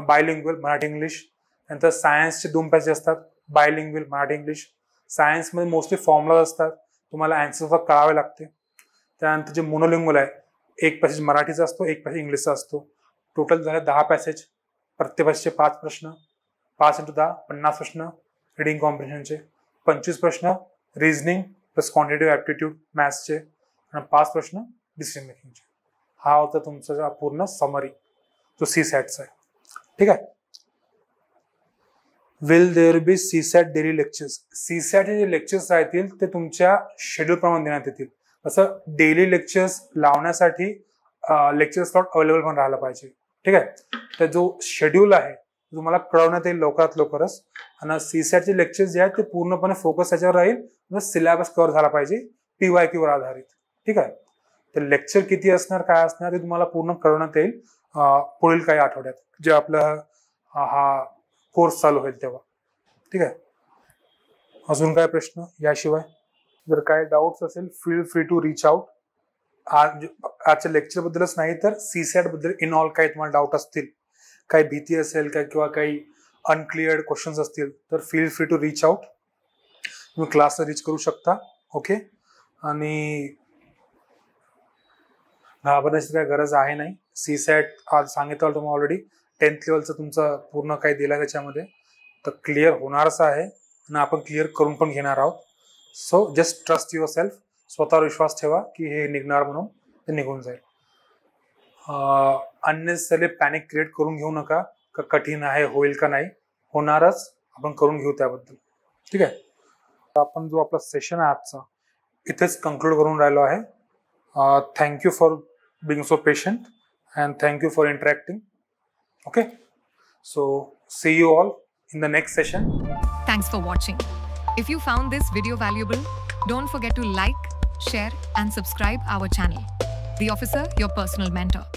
बायलिंग्वल मराठी इंग्लिश. नंतर सायन्सचे 2 पॅसेज असतात, बायलिंग्वल मराठी इंग्लिश. सायन्समध्ये मोस्टली फॉर्म्युला असतात, तुम्हाला आन्सर कळावे लागते. त्यानंतर जे मोनोलिंग्वल आहे, एक पॅसेज मराठीचा असतो, एक पॅसेज इंग्लिशचा असतो. टोटल झाले 10 पॅसेज, प्रत्येक पॅसेजचे 5 प्रश्न, 5 × 10 50 प्रश्न रिडिंग कॉम्प्रिहेन्शनचे, 25 प्रश्न रिझनिंग प्लस क्वांटिटेटिव्ह ऍप्टिट्यूड मॅथ्सचे, आणि 5 प्रश्न डिसिजन मेकिंगचे. हा होता तुमचा पूर्ण समरी जो CSATचा आहे, ठीक आहे. Will there be CSAT daily lectures. CSATचे जे लेक्चर्स राहतील ते तुमच्या शेड्यूल प्रमाणे देण्यात येतील. असं डेली लेक्चर्स लावण्यासाठी लेक्चर स्लॉट अवेलेबल पण राहायला पाहिजे, ठीक आहे. तर जो शेड्यूल आहे तुम्हाला कळवण्यात येईल लवकरात लवकरच. आणि CSATचे लेक्चर्स जे आहेत ते पूर्णपणे फोकस त्याच्यावर राहील, सिलेबस कव्हर झाला पाहिजे PYQ वर आधारित, ठीक आहे. तर लेक्चर किती असणार काय असणार ते तुम्हाला पूर्ण कळवण्यात येईल पुढील काही आठवड्यात, जे आपला हा कोर्स चालू होईल तेव्हा, ठीक आहे. अजून काय प्रश्न याशिवाय, जर काय डाऊट्स असेल feel free to reach out. आजच्या लेक्चर बद्दलच नाही तर CSAT बद्दल इन ऑल काही तुम्हाला डाऊट असतील, काही भीती असेल काय किंवा काही अनक्लिअर्ड क्वेश्चन्स असतील तर feel free to reach out. तुम्ही क्लासला रीच करू शकता. ओके. आणि घाबरण्याची काही गरज आहे नाही. CSAT आज सांगितलं तुम्हाला ऑलरेडी 10th लेवलचं तुमचं पूर्ण काही दिलं त्याच्यामध्ये, तर क्लिअर होणारच आहे आणि आपण क्लिअर करून पण घेणार आहोत. So just trust your self. स्वतःवर विश्वास ठेवा की हे निघणार म्हणून ते निघून जाईल. अननेसेसरी पॅनिक क्रिएट करून घेऊ नका का कठीण आहे, होईल का नाही, होणारच, आपण करून घेऊ त्याबद्दल. ठीक आहे. आपण जो आपला सेशन आहे आजचा इथेच कन्क्लूड करून राहिलो आहे. Thank you for being so patient and thank you for interacting. Okay, so see you all in the next session. Thanks for watching. If you found this video valuable, don't forget to like, share and subscribe our channel. The Officer, your personal mentor.